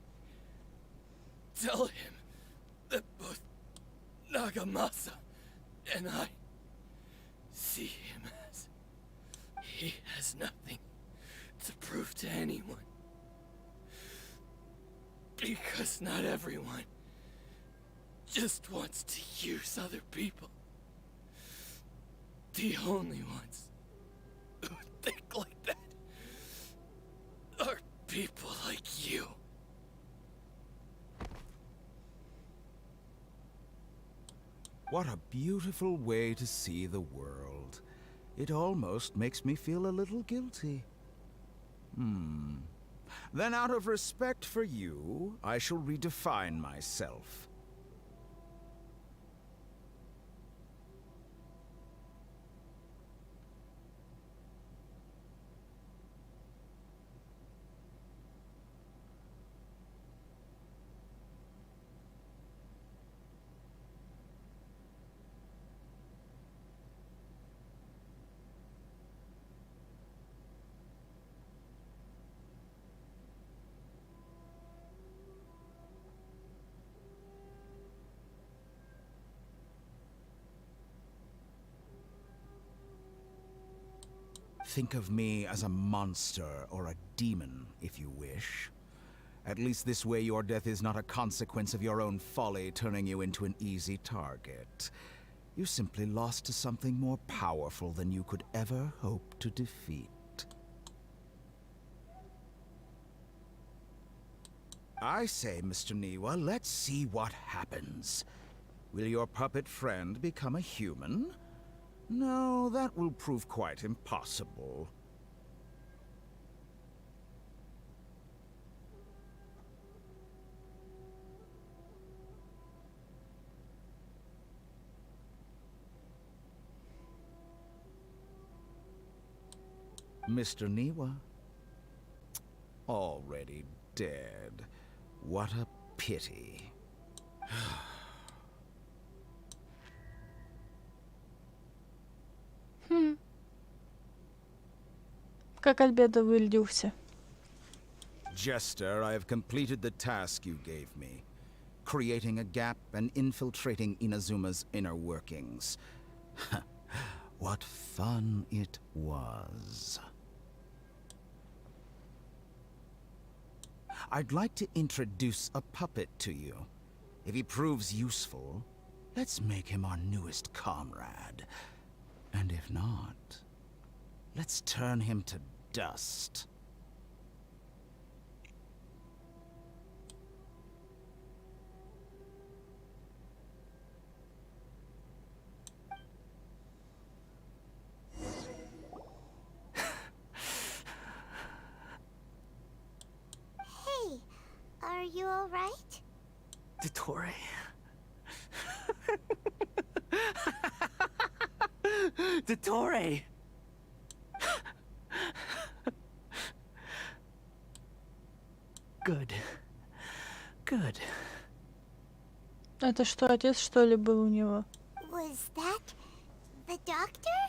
tell him that both Nagamasa and I see him as he has nothing to prove to anyone. Because not everyone just wants to use other people. The only ones who think like that are people like you. What a beautiful way to see the world. It almost makes me feel a little guilty. Then out of respect for you, I shall redefine myself. Think of me as a monster or a demon, if you wish. At least this way your death is not a consequence of your own folly turning you into an easy target. You simply lost to something more powerful than you could ever hope to defeat. I say, Mr. Niwa, let's see what happens. Will your puppet friend become a human? No, that will prove quite impossible. Mr. Niwa? Already dead. What a pity. Как от беда вылился. Jester, I have completed the task you gave me. Creating a gap and infiltrating Inazuma's inner workings. What fun it was. I'd like to introduce a puppet to you. If he proves useful, let's make him our newest comrade. And if not, let's turn him to dust. Hey, are you alright? Dottore. Dottore! Good. Good. Это что, отец, что ли, был у него? Was that the doctor?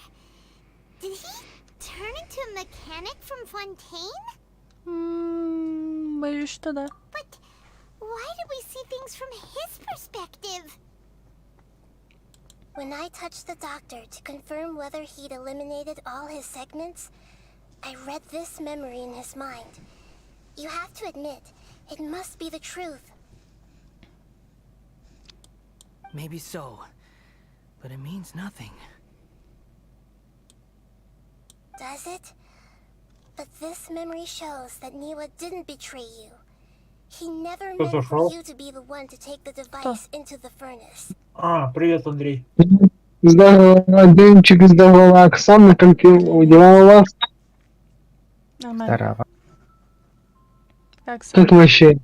Did he turn into a mechanic from Fontaine? Боюсь, что да. But why do we see things from his perspective? When I touched the doctor to confirm whether he'd eliminated all his segments, I read this memory in his mind. You have to admit, it must be the truth. Maybe so, but it means nothing. Does it? But this memory shows that Neela didn't betray you. He never meant for you to be the one to take the device into the furnace. А, привет, Андрей. Здорово, Денчик, здорово, Оксана, как дела у вас? Нормально. Здорово. Как Как вообще?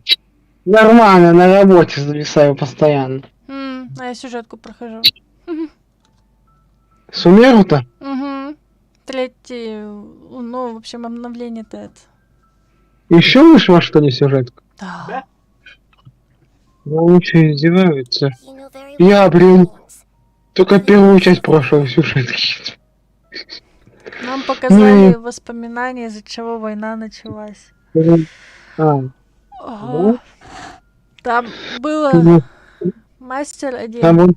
Нормально, на работе зависаю постоянно. А я сюжетку прохожу. Сумеру-то? Угу. Третий, ну, в общем, обновление-то это. Еще вышла, что ли, сюжетка? Да. Ну, что, издеваются? Я, блин, только первую часть прошел сюжетки. Нам показали воспоминания, из-за чего война началась. Ого. Там было мастер один,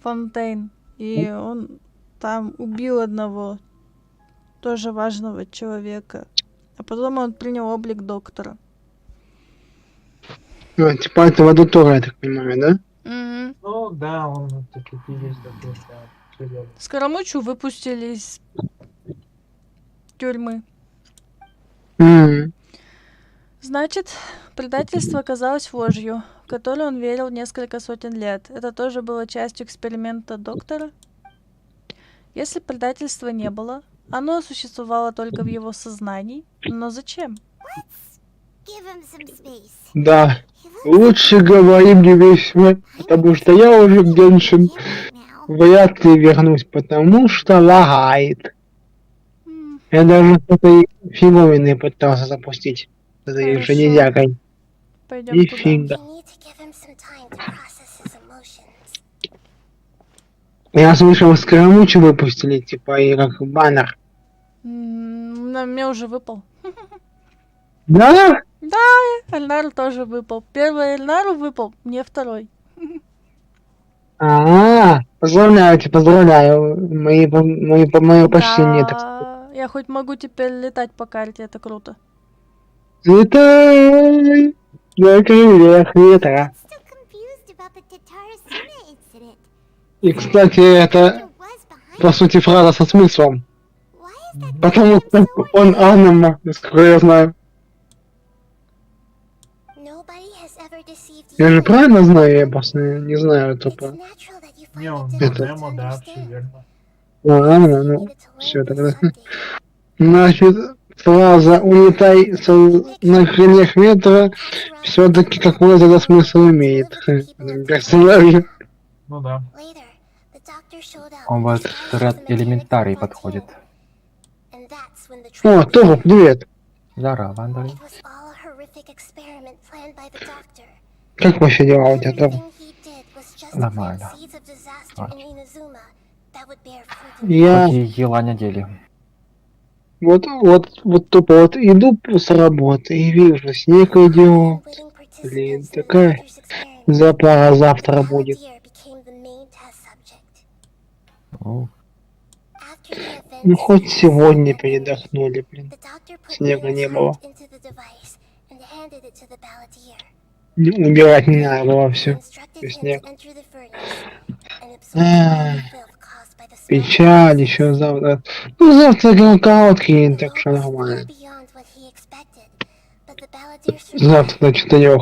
Фонтейн, и он там убил одного тоже важного человека, а потом он принял облик доктора. Типа это водотора, я так понимаю, да? Ну да, он таки пиздец такой, да. Скараммучу выпустили из тюрьмы. Значит, предательство оказалось ложью, в которую он верил несколько сотен лет. Это тоже было частью эксперимента доктора. Если предательства не было, оно существовало только в его сознании. Но зачем? Да. Лучше говори мне весь мир, потому что я уже в Геншин вряд ли вернусь, потому что лагает. Я даже с этой фиговиной пытался запустить. Это еще железякой. Пойдем Нифига. Я слышал, Скараммучи выпустили, типа, и как баннер. На мне уже выпал. Да? Да, Эльнару тоже выпал. Первый Эльнару выпал, мне второй. Поздравляю, поздравляю. Мои почти нет. Я хоть могу теперь летать по карте, это круто. Летай на крыльях ветра. И, кстати, это, по сути, фраза со смыслом. Потому что он аниме, насколько я знаю. Я же правильно знаю, я просто не знаю, тупо. Не, он Это... демо, да, все верно. Ладно, ну, все тогда. Значит, фраза «улетай на крыльях ветра» все-таки какой-то смысл имеет. Персонажи. Ну да. Он вот ряд элементарий подходит. О, Тору, привет. Здорово, Андрей. Как вообще дела у тебя, Тору? Нормально. Я... Какие дела недели? Вот тупо вот иду с работы и вижу, снег идет. Блин, такая запара завтра будет. Ну хоть сегодня передохнули, блин. Снега не было. Убирать не надо было все. Снег. Печаль еще завтра. Ну завтра короткий, так что нормально. Завтра до 4.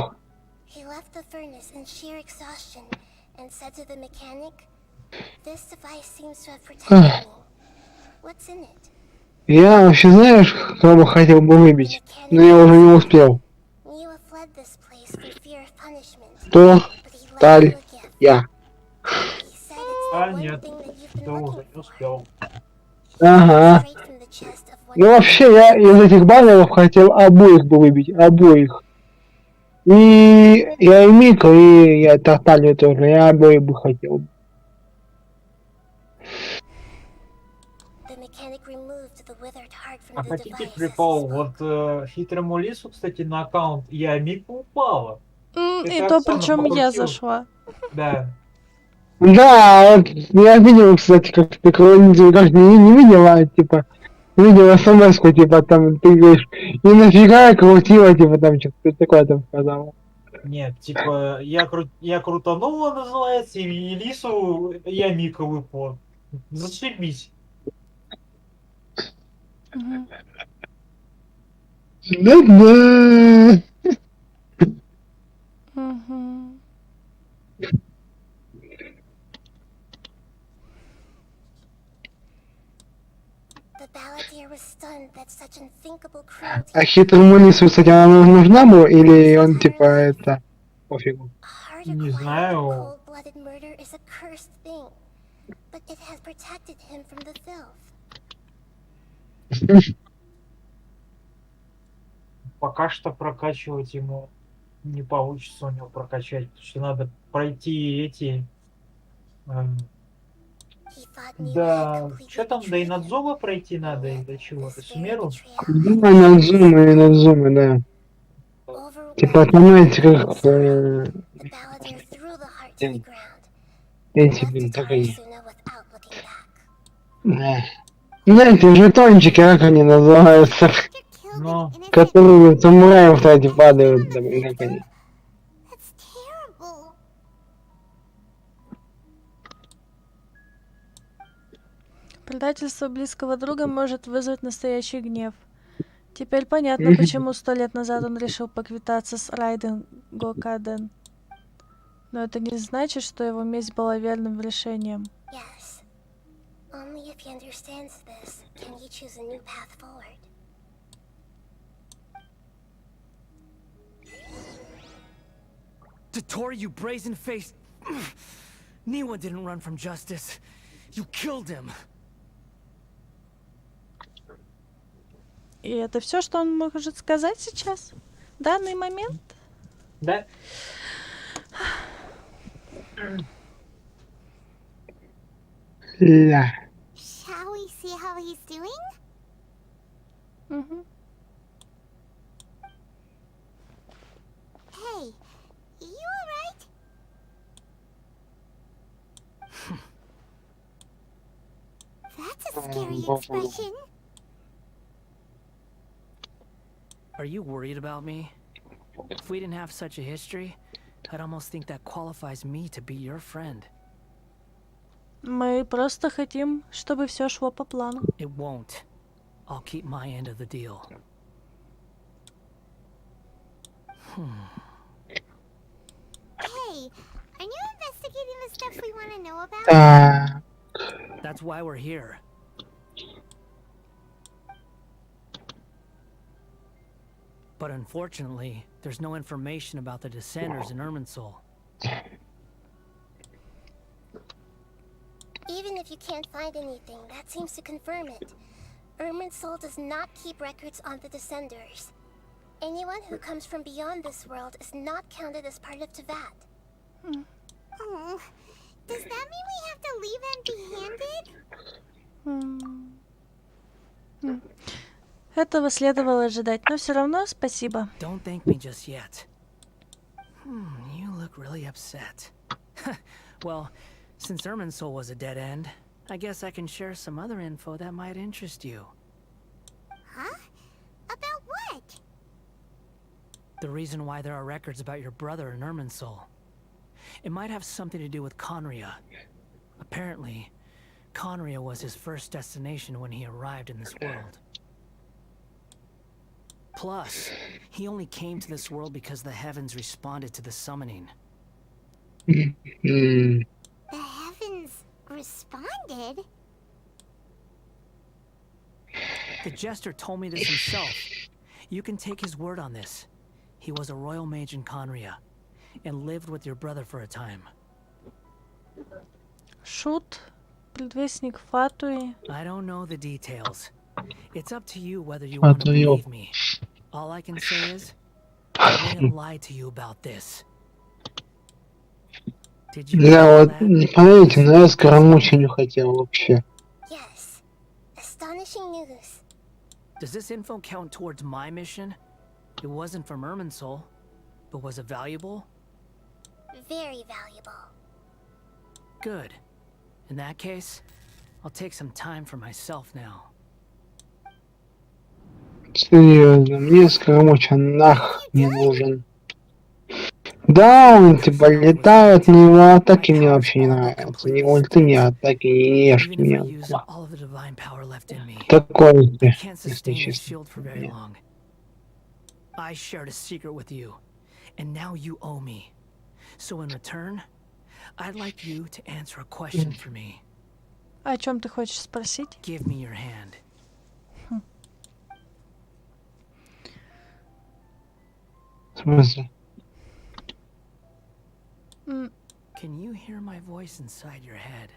Я вообще знаешь, кого хотел бы выбить, но я уже не успел. Кто? Таль. Я. А, нет, ты уже не успел. Ага. Ну вообще, я из этих баннеров хотел обоих бы выбить, обоих. И Мика, и я Тарталью тоже, я обоих бы хотел. The mechanic removed the withered heart from А the хотите device as прикол? Вот хитрому лису, кстати, на аккаунт Ямика упала. И Это то Оксана причем я покрутила. зашла. Да. Да, вот я видел, кстати, как ты колонизируешь, как не видела, типа, видела смс-ку, типа, там, ты говоришь, и нафига я крутила, типа, там, что-то такое там сказала. Нет, типа, я крутанула, называется, и лису Ямика выпала. Зашибись. Мгм. Да-да. Мгм. the balladeer was stunned that such unthinkable cruelty. А хитрому лису, кстати, она нужна была, или он, типа, это, пофигу. Heart Не acquired знаю. through cold-blooded murder is a cursed thing, but it has protected him from the filth. Пока что прокачивать ему не получится у него прокачать, потому что надо пройти эти... He thought Niwa had Да, completely что там, до betrayed him. Инадзума пройти надо Yet, или до чего? До this very Сумеру? betrayal Ну, had Надзумы, да. Типа, overwhelmed знаете, как the balladeer threw the heart to the ground and эти, left блин, to как Tara они. Suna without looking back. Знаете, жетончики, как они называются? Ну, Которые у самураев, кстати, падают, там, или как они. That's terrible. Предательство близкого друга может вызвать настоящий гнев. Теперь понятно, почему 100 лет назад он решил поквитаться с Райден Гокаден. Но это не значит, что его месть была верным решением. Yes. Only if he understands this can he choose a new path forward. Tori, you brazen-faced... Niwa didn't run from justice. You killed him. И это все, что он может сказать сейчас? В данный момент? да? Да. Shall we see how he's doing? Мгм. Hey, you alright? That's a scary expression. Are you worried about me? If we didn't have such a history, I'd almost think that qualifies me to be your friend. Мы просто хотим, чтобы все шло по плану. It won't. I'll keep my end of the deal. Hey, are you investigating the stuff we want to know about? Так. That's why we're here. But unfortunately, there's no information about the Descenders in Irminsul. Even if you can't find anything, that seems to confirm it. Irminsul does not keep records on the Descenders. Anyone who comes from beyond this world is not counted as part of Tevat. Oh, does that mean we have to leave empty-handed? Этого следовало ожидать, но все равно спасибо. Don't thank me just yet. You look really upset. Well, since Irminsul was a dead end, I guess I can share some other info that might interest you. Huh? About what? The reason why there are records about your brother in Irminsul. It might have something to do with Conria. Apparently, Conria was his first destination when he arrived in this world. Plus, he only came to this world because the heavens responded to the summoning. The heavens responded? The Jester told me this himself. You can take his word on this. He was a royal mage in Conria, and lived with your brother for a time. Шут, предвестник Фатуи. I don't know the details, It's up to you whether you А want to то ёп. believe me. All I can say is, I wouldn't lie to you about this. Did you Я know вот, that? не поверите, но я Скараммучи не хотел вообще. Yes. Astonishing news. Does this info count towards my mission? It wasn't from Irminsul, but was it valuable? Very valuable. Good. In that case, I'll take some time for myself now. Серьезно, мне Скараммучи нах не нужен. Да, он типа летает, но его атаки мне вообще не нравятся. Ни ульты, ни атаки, ни ешки, Even if I ни use all of the divine power left in me, такой, I can't если sustain this честно. shield for very Нет. long. I shared a secret with you, and now you owe me. So in return, I'd like you to answer a question for me. О чем ты хочешь спросить? Give me your hand. В смысле? Can you hear my voice inside your head?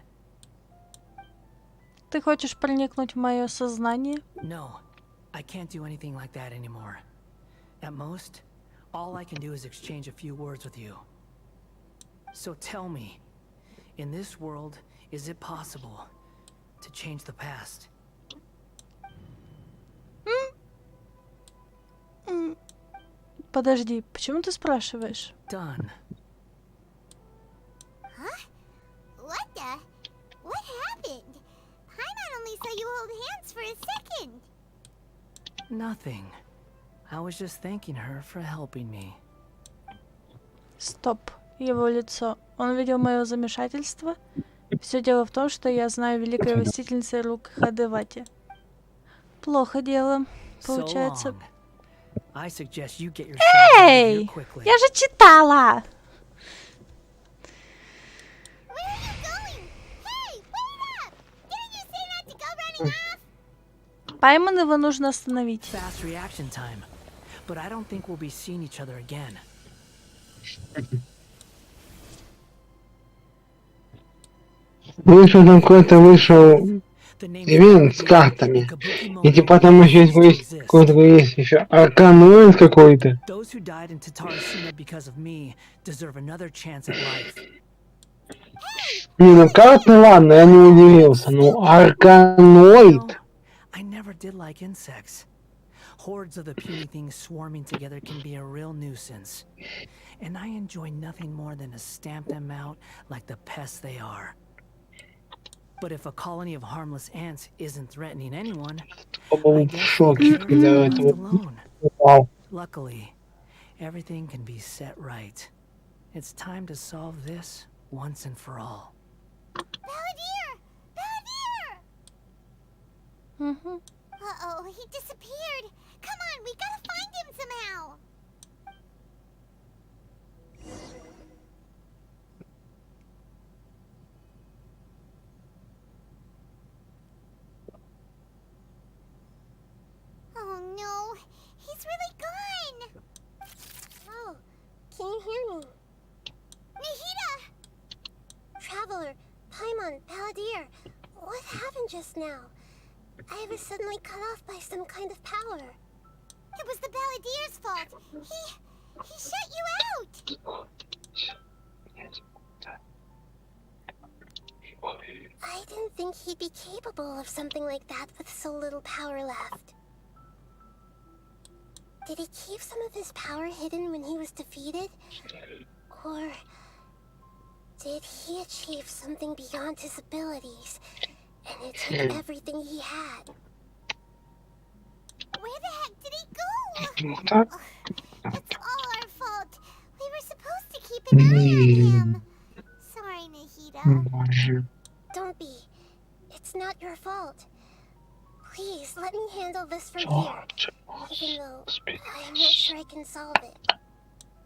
Ты хочешь проникнуть в мое сознание? No, I can't do anything like that anymore. At most, all I can do is exchange a few words with you. So tell me, in this world, is it possible to change the past? Подожди, почему ты спрашиваешь? Done. Huh? What the? What happened? Paimon only saw you hold hands for a second. Nothing. I was just thanking her for helping me. Стоп. Его лицо. Он видел мое замешательство? Все дело в том, что я знаю великой властительницы рук Хадевати. Плохо дело. Получается... So long. I suggest you get yourself out of here Эй! quickly. Я же читала! Where are you going? Hey, wait up! Didn't you say not to go running off? Пайман, его нужно остановить. Fast reaction time. But I don't think we'll be seeing each other again. Вышел там какой-то ивент с картами. И типа там еще есть какой-то есть еще арканоид какой-то. Those who died in Tatarasuna because of me deserve another chance at life. Не, ну карты ладно, я не удивился. Ну арканоид. I never did like insects. Hordes of the puny things swarming together can be a real nuisance. And I enjoy nothing more than to stamp them out like the pests they are. But if a colony of harmless ants isn't threatening anyone, I guess they deserve to be left alone. Luckily, everything can be set right. It's time to solve this once and for all. Balladeer! Balladeer! Uh-oh, he disappeared. Come on, we gotta find him somehow. Oh no, he's really gone. Oh, can you hear me? Nahida! Traveler, Paimon, Balladeer, what happened just now? I was suddenly cut off by some kind of power. It was the Balladeer's fault. He shut you out. I didn't think he'd be capable of something like that with so little power left. Did he keep some of his power hidden when he was defeated? Or did he achieve something beyond his abilities, and it took everything he had? Where the heck did he go? Так. It's all our fault. We were supposed to keep an eye on him. Sorry, Nahida. Боже. Don't be. It's not your fault. Please, let me handle this from here. Even though I'm not sure I can solve it.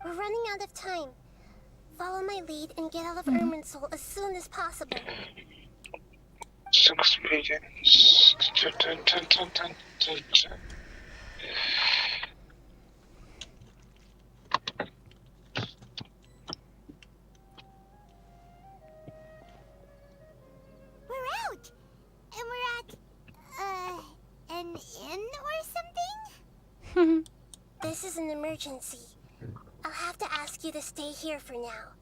We're running out of time. Follow my lead and get out of Irminsul as soon as possible. We're out! And we're at, an emergency. I'll have to ask you to stay here for now.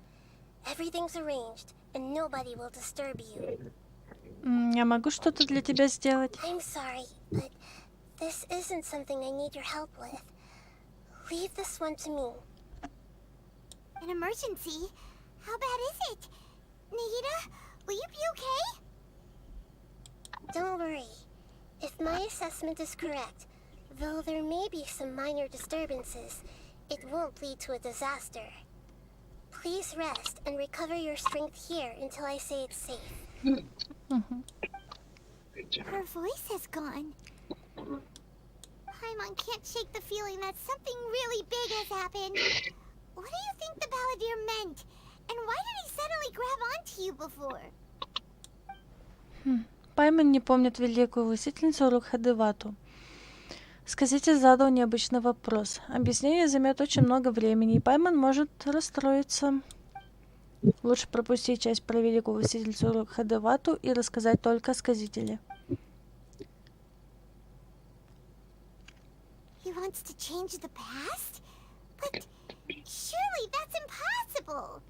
Everything's arranged, and nobody will disturb you. Я могу что-то для тебя сделать? I'm sorry, but this isn't something I need your help with. Leave this one to me. An emergency? How bad is it? Nahida, will you be okay? Don't worry. If my assessment is correct, though there may be some minor disturbances, it won't lead to a disaster. Please rest and recover your strength here until I say it's safe. Her voice has gone. Paimon can't shake the feeling that something really big has happened. What do you think the balladeer meant? And why did he suddenly grab onto you before? Пайман не помнит великую властительницу Рукхадевату. Сказитель задал необычный вопрос. Объяснение займет очень много времени, и Пайман может расстроиться. Лучше пропустить часть про великую властительницу Рукхадевату и рассказать только о сказителе. He wants to change the past? But surely that's impossible.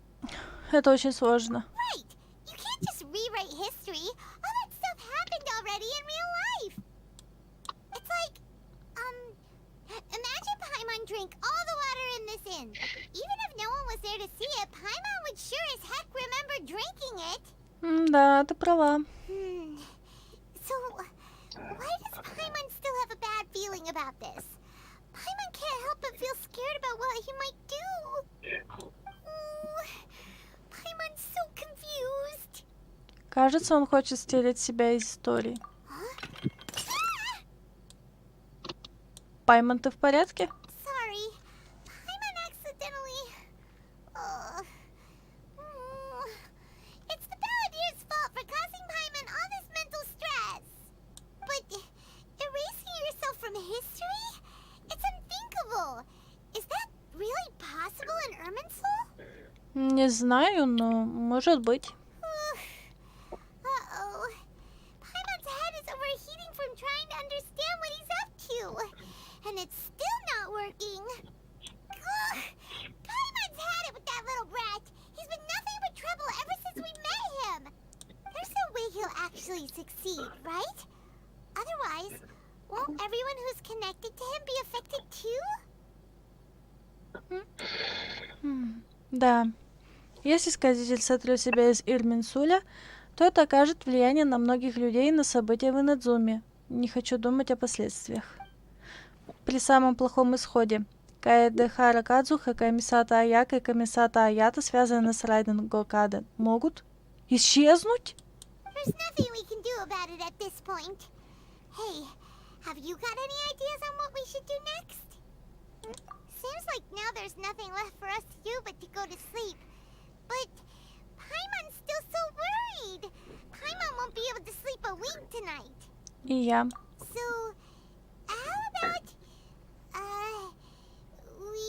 Это очень сложно. Right. You can't just rewrite history. All that stuff happened already in real life. It's like, imagine Paimon drank all the water in this inn. Even if no one was there to see it, Paimon would sure as heck remember drinking it. Да, ты права. So, why does Paimon still have a bad feeling about this? Paimon can't help but feel scared about what he might do. Paimon's so confused. Кажется, он хочет стереть себя из истории. Пайман, ты в порядке? Sorry, Paimon accidentally. It's the balladeer's fault for causing Paimon all this mental stress. But erasing yourself from history? It's unthinkable. Is that really possible in Irminsul? Не знаю, но может быть. Uh-oh. Paimon's head is overheating from trying to understand what he's up to. And it's still not working. Ugh. Paimon's had it with that little brat. He's been nothing but trouble ever since we met him. There's no way he'll actually succeed, right? Otherwise, won't everyone who's connected to him be affected too? Да. Если сказитель сотрет себя из Ирминсуля, то это окажет влияние на многих людей и на события в Инадзуме. Не хочу думать о последствиях. При самом плохом исходе Каэдехара Кадзуха, Камисата Аяка и Камисата Аята, связанные с Райден Гокаде, могут исчезнуть? There's nothing we can do about it at this point. Hey, have you got any ideas on what we should do next? Seems like now there's nothing left for us to do but to go to sleep. But Paimon's still so worried. Paimon won't be able to sleep a wink tonight. И я. So, how about we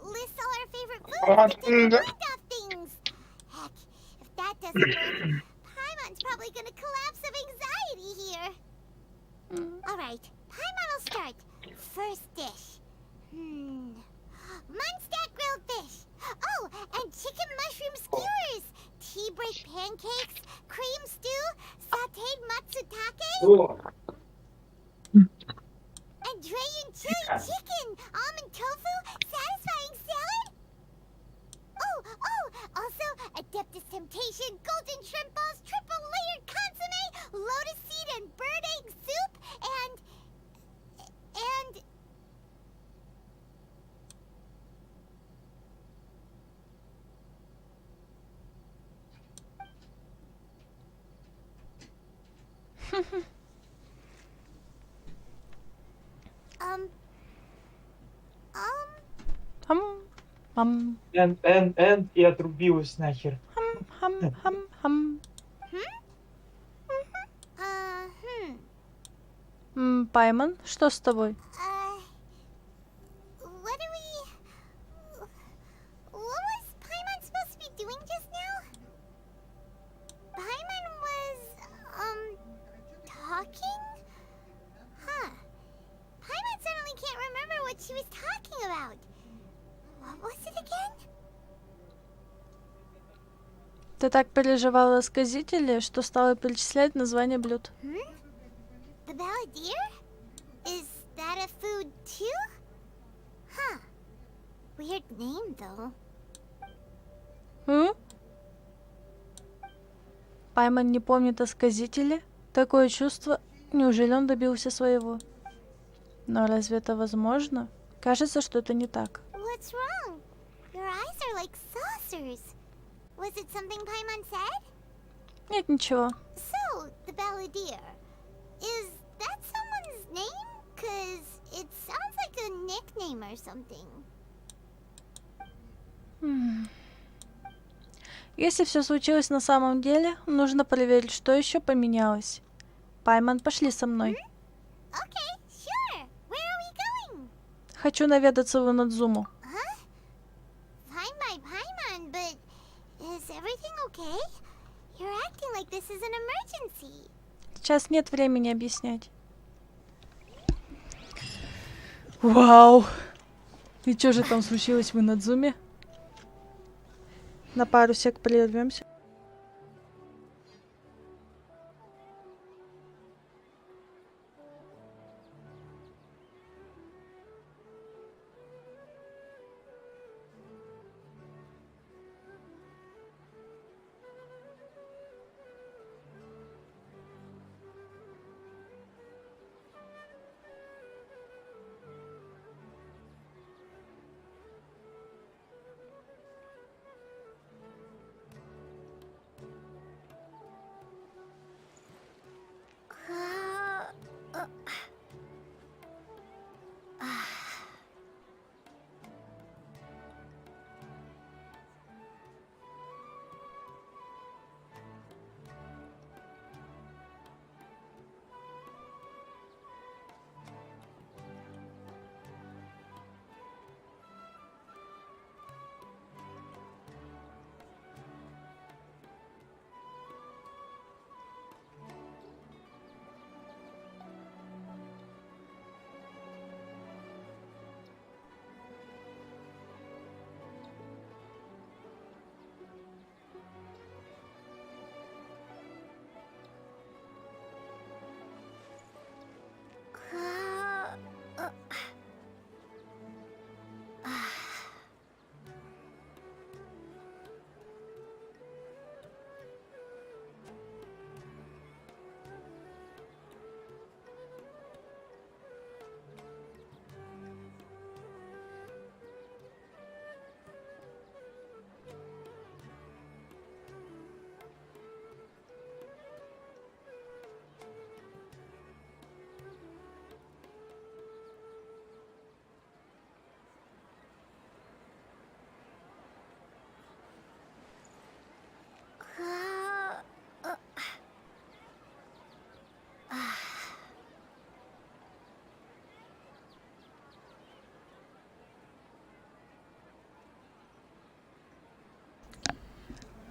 list all our favorite foods to take our mind off things? Heck, if that doesn't work, Paimon's probably gonna collapse of anxiety here. Alright, Paimon will start. First dish. Munstack grilled fish. Oh, and chicken mushroom skewers. Tea break pancakes. Cream stew. Sauteed matsutake. And Dragon chili chicken. Almond tofu. Satisfying salad. Oh, also Adeptus Temptation. Golden shrimp balls. Triple layered consomme. Lotus seed and bird egg soup. And... И отрубилась нахер. Пайман, что с тобой? What was Paimon supposed to be doing just now? Paimon was, talking? Huh. Paimon suddenly can't remember what she was talking about. Ты так переживала о сказителе, что стала перечислять названия блюд. The balladeer? Is that a food too? Huh. Weird name though. Пайман не помнит о сказителе? Такое чувство, неужели он добился своего? Но разве это возможно? Кажется, что это не так. What's wrong? Your eyes are like saucers. Was it something Paimon said? Нет, ничего. So, the balladeer. Is that someone's name? 'Cause it sounds like a nickname or something. Если все случилось на самом деле, нужно проверить, что еще поменялось. Пайман, пошли со мной. Okay, sure. Where are we going? Хочу наведаться в Инадзуму. Fine by Paimon, but is everything okay? You're acting like this is an emergency. Сейчас нет времени объяснять. Вау! И что же там случилось в Инадзуме? На пару сек прервемся.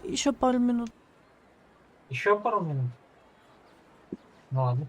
Еще пару минут. Еще пару минут? Ну ладно.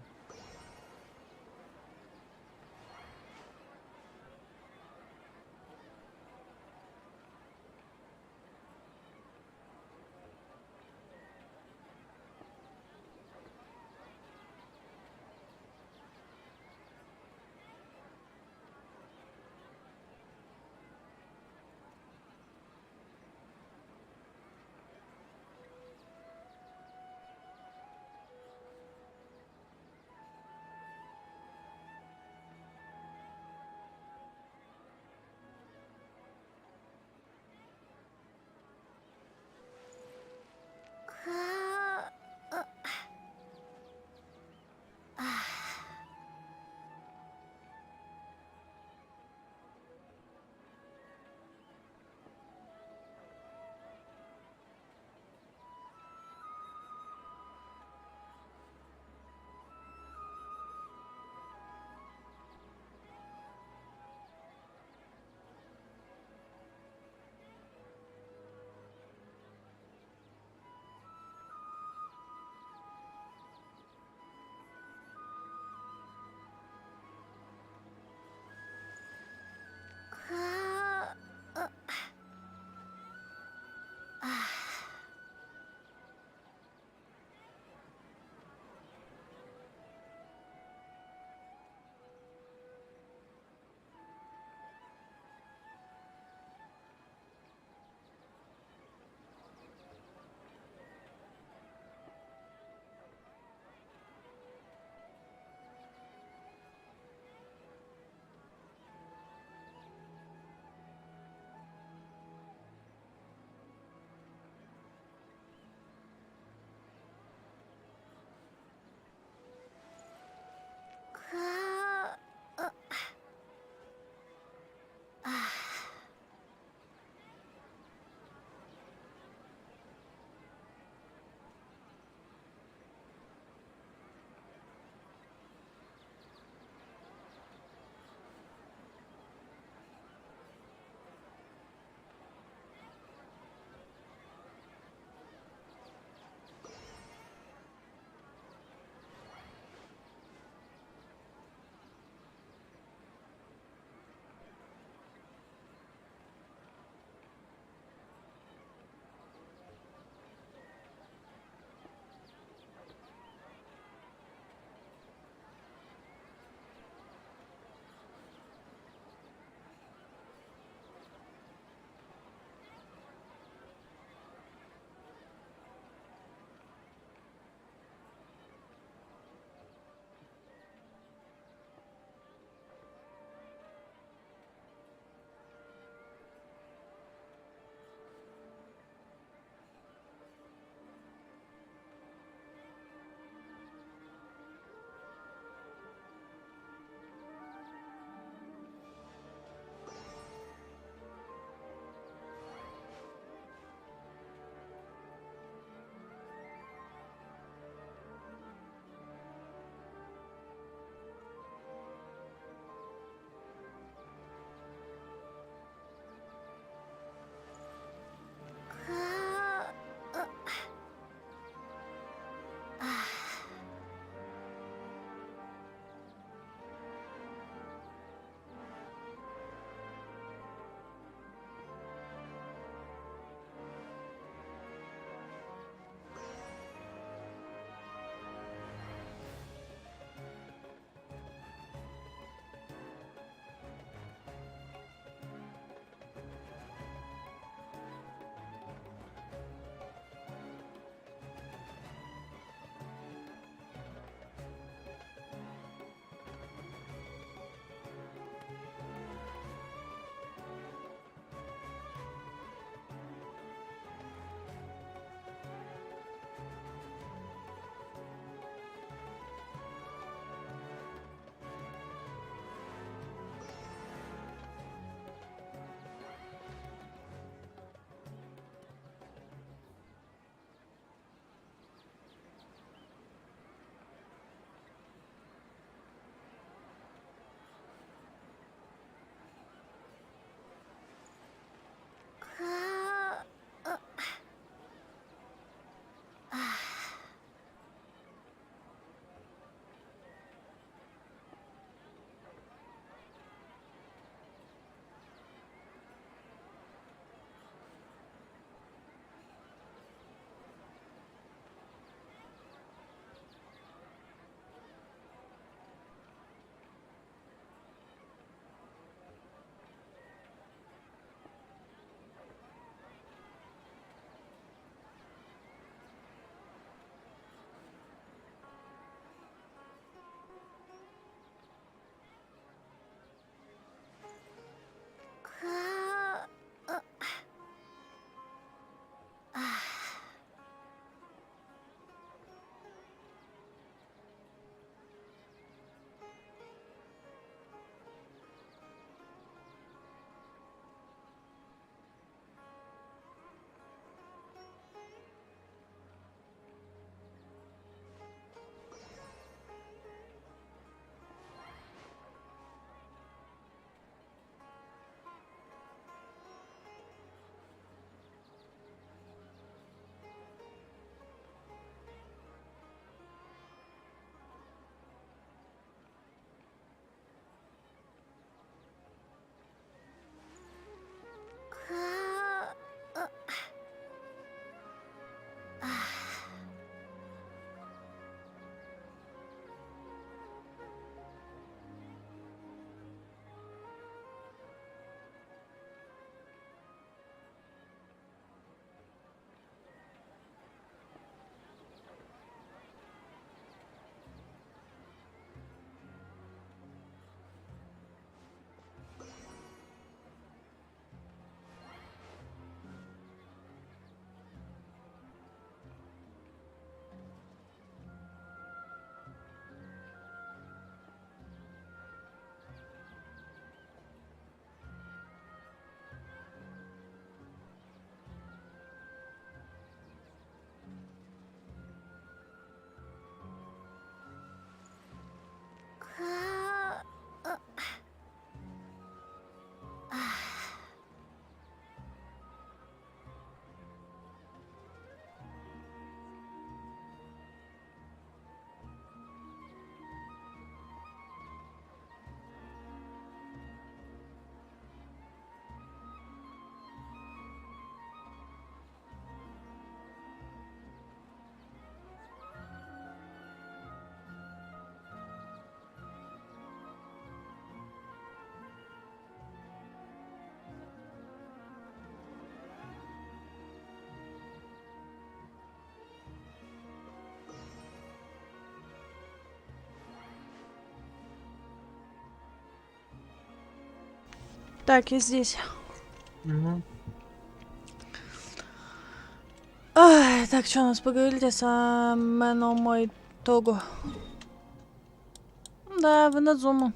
Так, я здесь. Мгм. Ай, так, что у нас поговорили с мой Того? Да, в Инадзуму.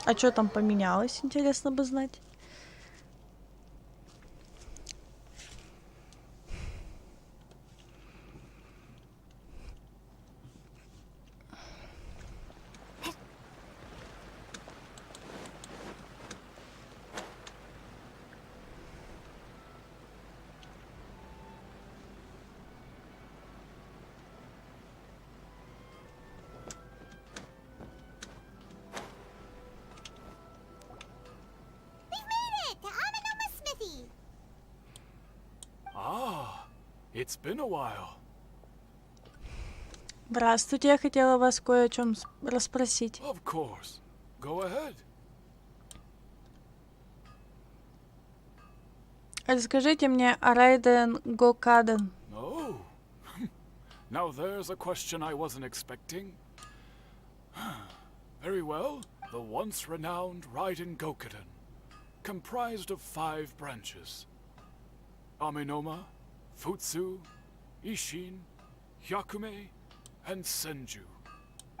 А что там поменялось, интересно бы знать. Ah, it's been a while. Здравствуйте, я хотела вас кое о чем расспросить. Of course. Go ahead. Расскажите мне о Райден Гокаден. Oh. Now there's a question I wasn't expecting. Very well. The once renowned Raiden Gokuden, comprised of 5 branches. Aminoma, Futsu, Ishin, Hyakume, and Senju.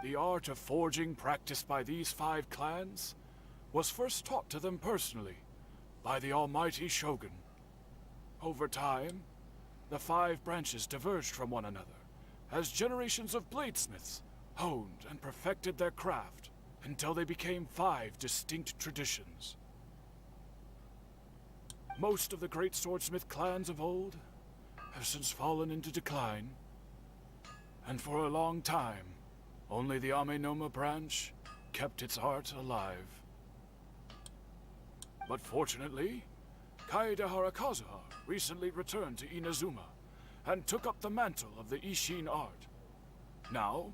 The art of forging practiced by these 5 clans was first taught to them personally by the almighty Shogun. Over time, the 5 branches diverged from one another as generations of bladesmiths honed and perfected their craft until they became 5 distinct traditions. Most of the great swordsmith clans of old have since fallen into decline, and for a long time, only the Amenoma branch kept its art alive. But fortunately, Kaedehara Kazuha recently returned to Inazuma and took up the mantle of the Ishin art. Now,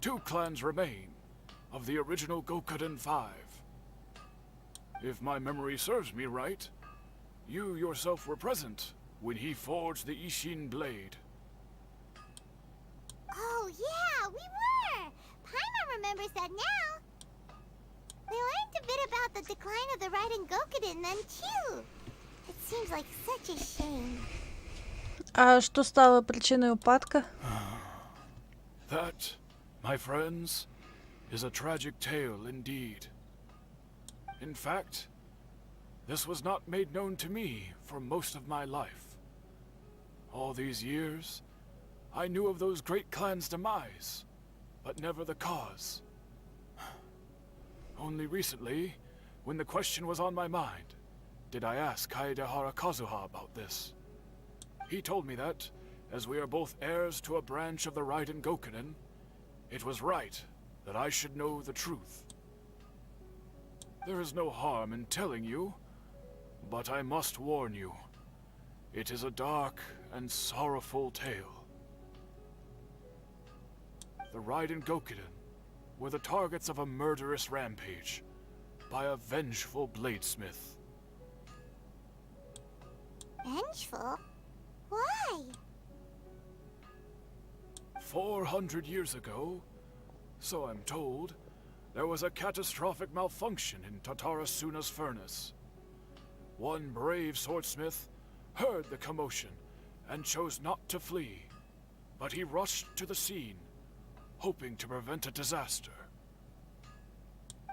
2 clans remain of the original Gokuden 5. If my memory serves me right, you yourself were present when he forged the Ishin blade. Oh yeah, we were! Paimon remembers that now. We learned a bit about the decline of the Raiden Gokuden then too. It seems like such a shame. А что стало причиной упадка? That, my friends, is a tragic tale indeed. In fact, this was not made known to me for most of my life. All these years, I knew of those great clans' demise, but never the cause. Only recently, when the question was on my mind, did I ask Kaedehara Kazuha about this. He told me that, as we are both heirs to a branch of the Raiden Gokunen, it was right that I should know the truth. There is no harm in telling you, but I must warn you. It is a dark and sorrowful tale. The Raiden Gokuden were the targets of a murderous rampage by a vengeful bladesmith. Vengeful? Why? 400 years ago, so I'm told, there was a catastrophic malfunction in Tatarasuna's furnace. One brave swordsmith heard the commotion and chose not to flee, but he rushed to the scene, hoping to prevent a disaster.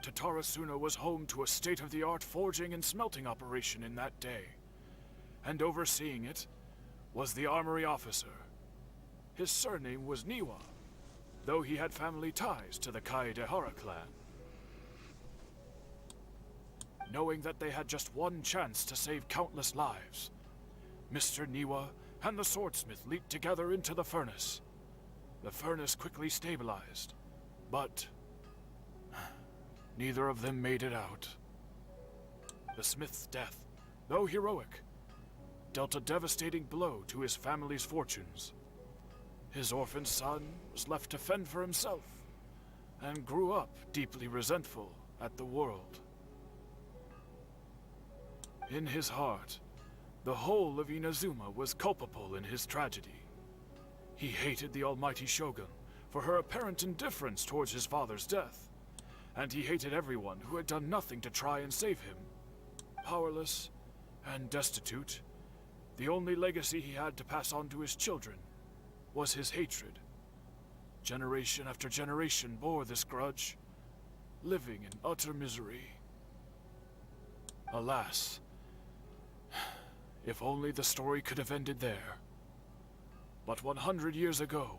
Tatarasuna was home to a state-of-the-art forging and smelting operation in that day, and overseeing it was the armory officer. His surname was Niwa, though he had family ties to the Kaedehara clan. Knowing that they had just one chance to save countless lives, Mr. Niwa and the swordsmith leaped together into the furnace. The furnace quickly stabilized, but neither of them made it out. The smith's death, though heroic, dealt a devastating blow to his family's fortunes. His orphaned son was left to fend for himself, and grew up deeply resentful at the world. In his heart, the whole of Inazuma was culpable in his tragedy. He hated the almighty Shogun for her apparent indifference towards his father's death, and he hated everyone who had done nothing to try and save him. Powerless and destitute, the only legacy he had to pass on to his children was his hatred. Generation after generation bore this grudge, living in utter misery. Alas, if only the story could have ended there. But 100 years ago,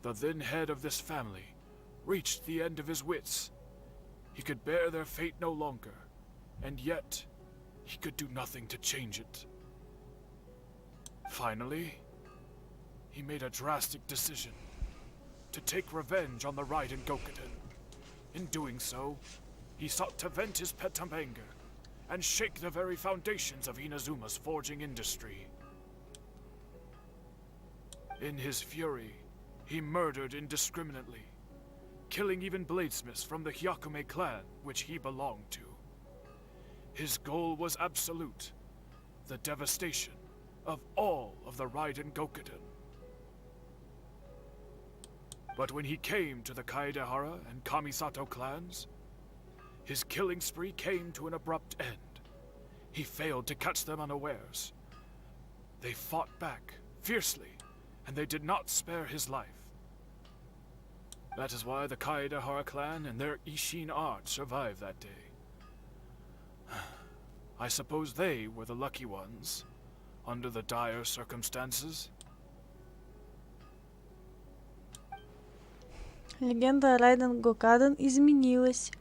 the then head of this family reached the end of his wits. He could bear their fate no longer, and yet he could do nothing to change it. Finally, he made a drastic decision to take revenge on the Raiden Gokuden. In doing so, he sought to vent his pent anger and shake the very foundations of Inazuma's forging industry. In his fury, he murdered indiscriminately, killing even bladesmiths from the Hyakume clan which he belonged to. His goal was absolute, the devastation of all of the Raiden Gokuden. But when he came to the Kaedehara and Kamisato clans, his killing spree came to an abrupt end. He failed to catch them unawares. They fought back fiercely, and they did not spare his life. That is why the Kaedehara clan and their Ishin art survived that day. I suppose they were the lucky ones, under the dire circumstances. Легенда Райден Гокаден изменилась.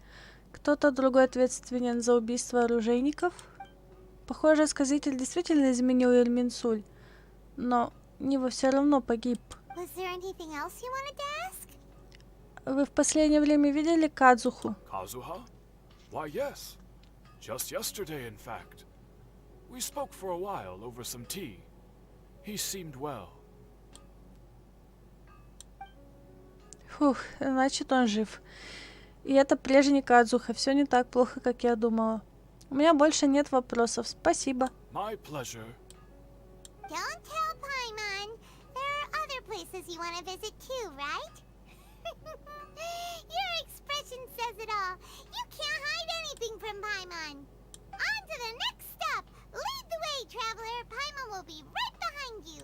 Кто-то другой ответственен за убийство оружейников? Похоже, сказитель действительно изменил Ирминсуль, но Нива все равно погиб. Was there anything else you wanted to ask? Вы в последнее время видели Кадзуху? Kazuha? Why, yes. Just yesterday, in fact. We spoke for a while over some tea. He seemed well. Фух, значит он жив. И это прежний Кадзуха, все не так плохо, как я думала. У меня больше нет вопросов, спасибо. My pleasure. Don't tell Paimon. There are other places you want to visit too, right? Your expression says it all. You can't hide anything from Paimon. On to the next stop. Lead the way, traveler. Paimon will be right behind you.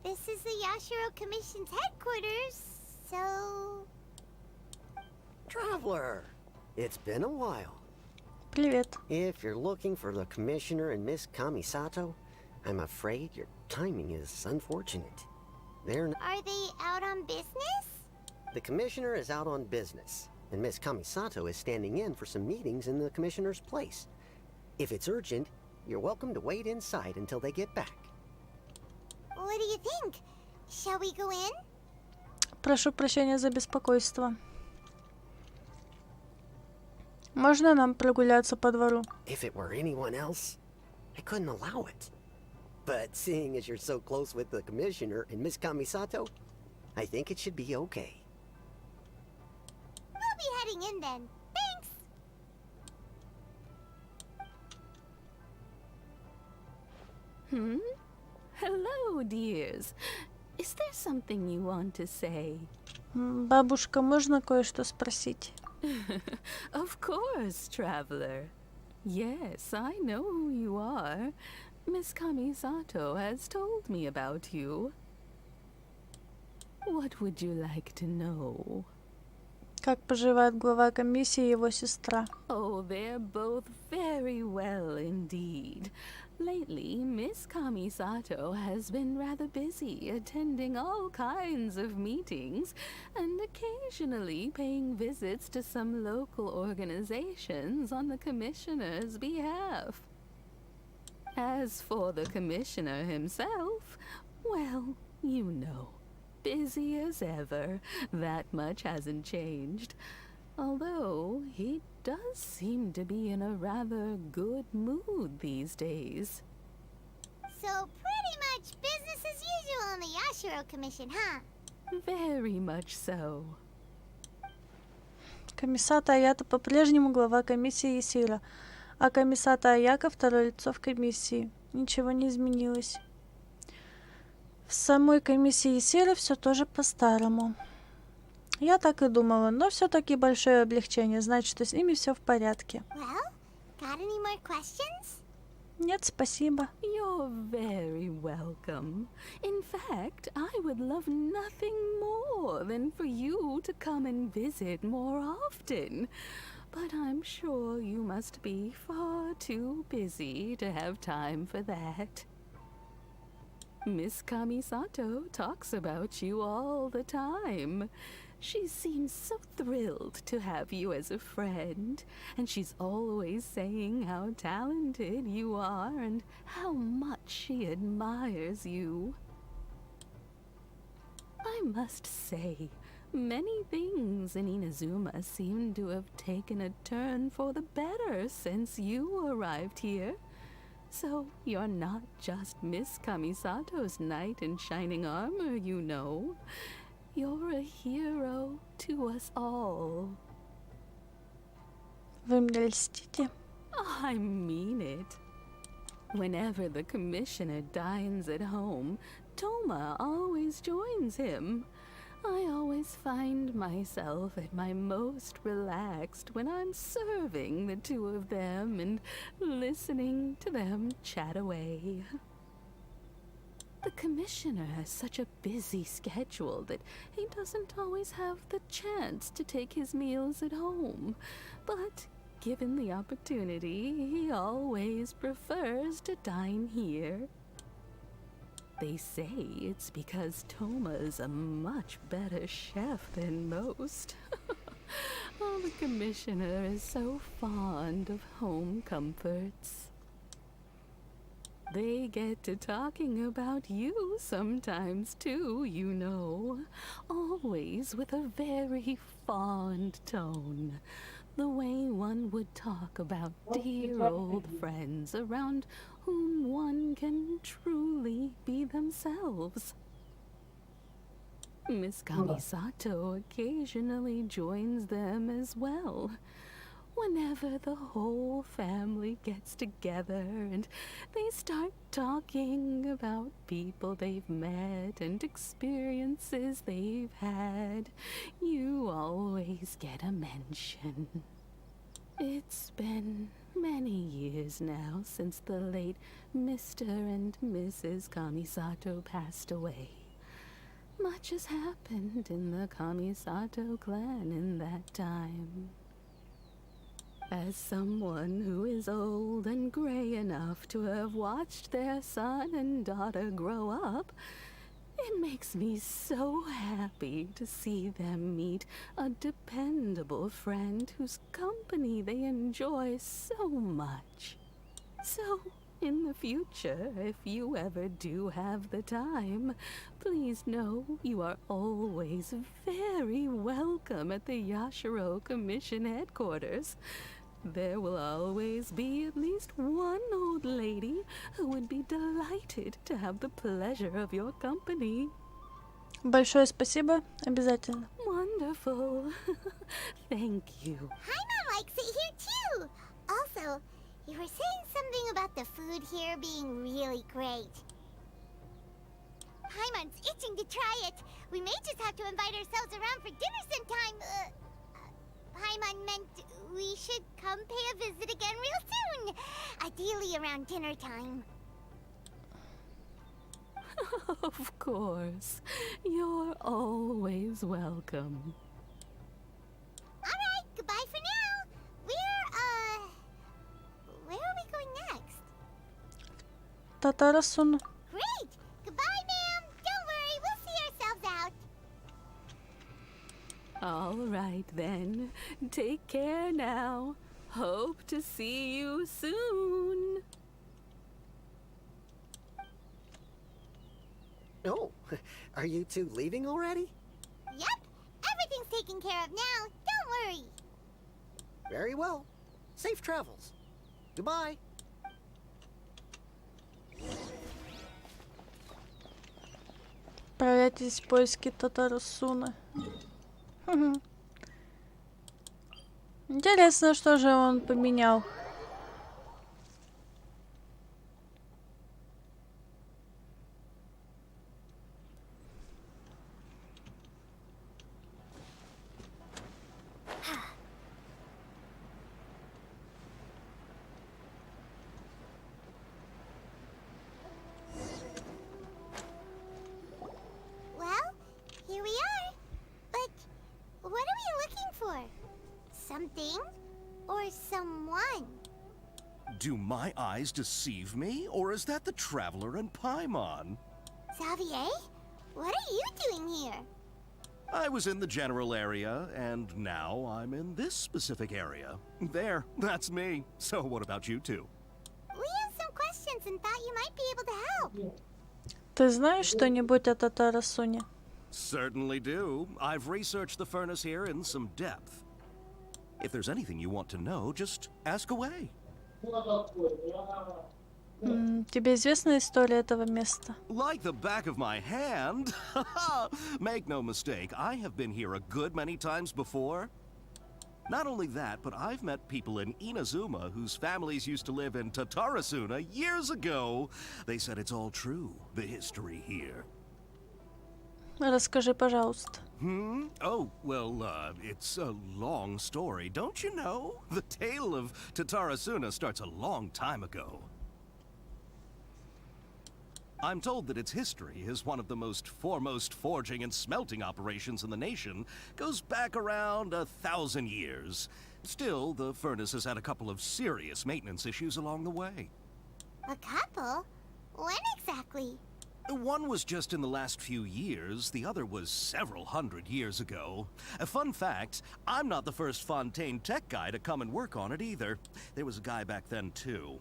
This is the Yashiro Commission's headquarters, so... Traveler, it's been a while. Привет. If you're looking for the Commissioner and Miss Kamisato, I'm afraid your timing is unfortunate. Are they out on business? The Commissioner is out on business, and Miss Kamisato is standing in for some meetings in the Commissioner's place. If it's urgent, you're welcome to wait inside until they get back. What do you think? Shall we go in? Прошу прощения за беспокойство. Можно нам прогуляться по двору? If it were anyone else, I couldn't allow it. But seeing as you're so close with the Commissioner and Miss Kamisato, I think it should be okay. We'll be heading in then. Thanks! Hello, dears. Is there something you want to say? Бабушка, можно кое-что спросить? Of course, traveler. Yes, I know who you are. Miss Kamisato has told me about you. What would you like to know? Как поживает глава комиссии и его сестра? Oh, they're both very well indeed. Lately, Miss Kamisato has been rather busy attending all kinds of meetings and occasionally paying visits to some local organizations on the Commissioner's behalf. As for the Commissioner himself, well, you know, busy as ever. That much hasn't changed. Although he does seem to be in a rather good mood these days. So pretty much business as usual in the Yashiro Commission, huh? Very much so. Комиссата Аята по-прежнему глава комиссии Исира, а комиссата Аяка второе лицо в комиссии. Ничего не изменилось. В самой комиссии Исира все тоже по-старому. Я так и думала, но все-таки большое облегчение, значит, что с ними все в порядке. Well, got any more questions? Нет, спасибо. You're very welcome. In fact, I would love nothing more than for you to come and visit more often. But I'm sure you must be far too busy to have time for that. Miss Kamisato talks about you all the time. She seems so thrilled to have you as a friend, and she's always saying how talented you are and how much she admires you. I must say, many things in Inazuma seem to have taken a turn for the better since you arrived here. So you're not just Miss Kamisato's knight in shining armor, you know. You're a hero to us all. Вы мне льстите? I mean it. Whenever the Commissioner dines at home, Toma always joins him. I always find myself at my most relaxed when I'm serving the two of them and listening to them chat away. The commissioner has such a busy schedule that he doesn't always have the chance to take his meals at home, but given the opportunity, he always prefers to dine here. They say it's because Toma's a much better chef than most. Oh, the commissioner is so fond of home comforts. They get to talking about you sometimes too, you know. Always with a very fond tone. The way one would talk about dear old friends around whom one can truly be themselves. Miss Kamisato occasionally joins them as well. Whenever the whole family gets together and they start talking about people they've met and experiences they've had, you always get a mention. It's been many years now since the late Mr. and Mrs. Kamisato passed away. Much has happened in the Kamisato clan in that time. As someone who is old and gray enough to have watched their son and daughter grow up, it makes me so happy to see them meet a dependable friend whose company they enjoy so much. So, in the future, if you ever do have the time, please know you are always very welcome at the Yashiro Commission headquarters. There will always be at least one old lady who would be delighted to have the pleasure of your company. Большое спасибо, обязательно. Wonderful. Thank you. Paimon likes it here too. Also, you were saying something about the food here being really great. Paimon's itching to try it. We may just have to invite ourselves around for dinner sometime. Paimon meant we should come pay a visit again real soon. Ideally around dinner time. Of course. You're always welcome. Alright, goodbye for now. Where are we going next? Татарасун. Great! Goodbye, ma'am. Don't worry, we'll see ourselves out. All right then. Take care now. Hope to see you soon. Oh, are you two leaving already? Yep, everything's taken care of now. Don't worry. Very well. Safe travels. Goodbye. Отправляйтесь в поиски Татарасуна. Интересно, что же он поменял. Well, here we are. But what are we looking for? Something or someone? Do my eyes deceive me, or is that the Traveler and Paimon? Xavier? What are you doing here? I was in the general area, and now I'm in this specific area. There, that's me. So what about you two? We have some questions and thought you might be able to help. Ты знаешь что-нибудь о Татарасуне? Certainly do. I've researched the furnace here in some depth. If there's anything you want to know, just ask away. Тебе известна история этого места? Like the back of my hand. Make no mistake, I have been here a good many times before. Not only that, but I've met people in Inazuma whose families used to live in Tatarasuna years ago. They said it's all true, the history here. Расскажи, пожалуйста. Oh, well, it's a long story, don't you know? The tale of Tatarasuna starts a long time ago. I'm told that its history as one of the most foremost forging and smelting operations in the nation goes back around 1,000 years. Still, the furnace has had a couple of serious maintenance issues along the way. A couple? When exactly? One was just in the last few years, the other was several hundred years ago. A fun fact, I'm not the first Fontaine tech guy to come and work on it either. There was a guy back then too.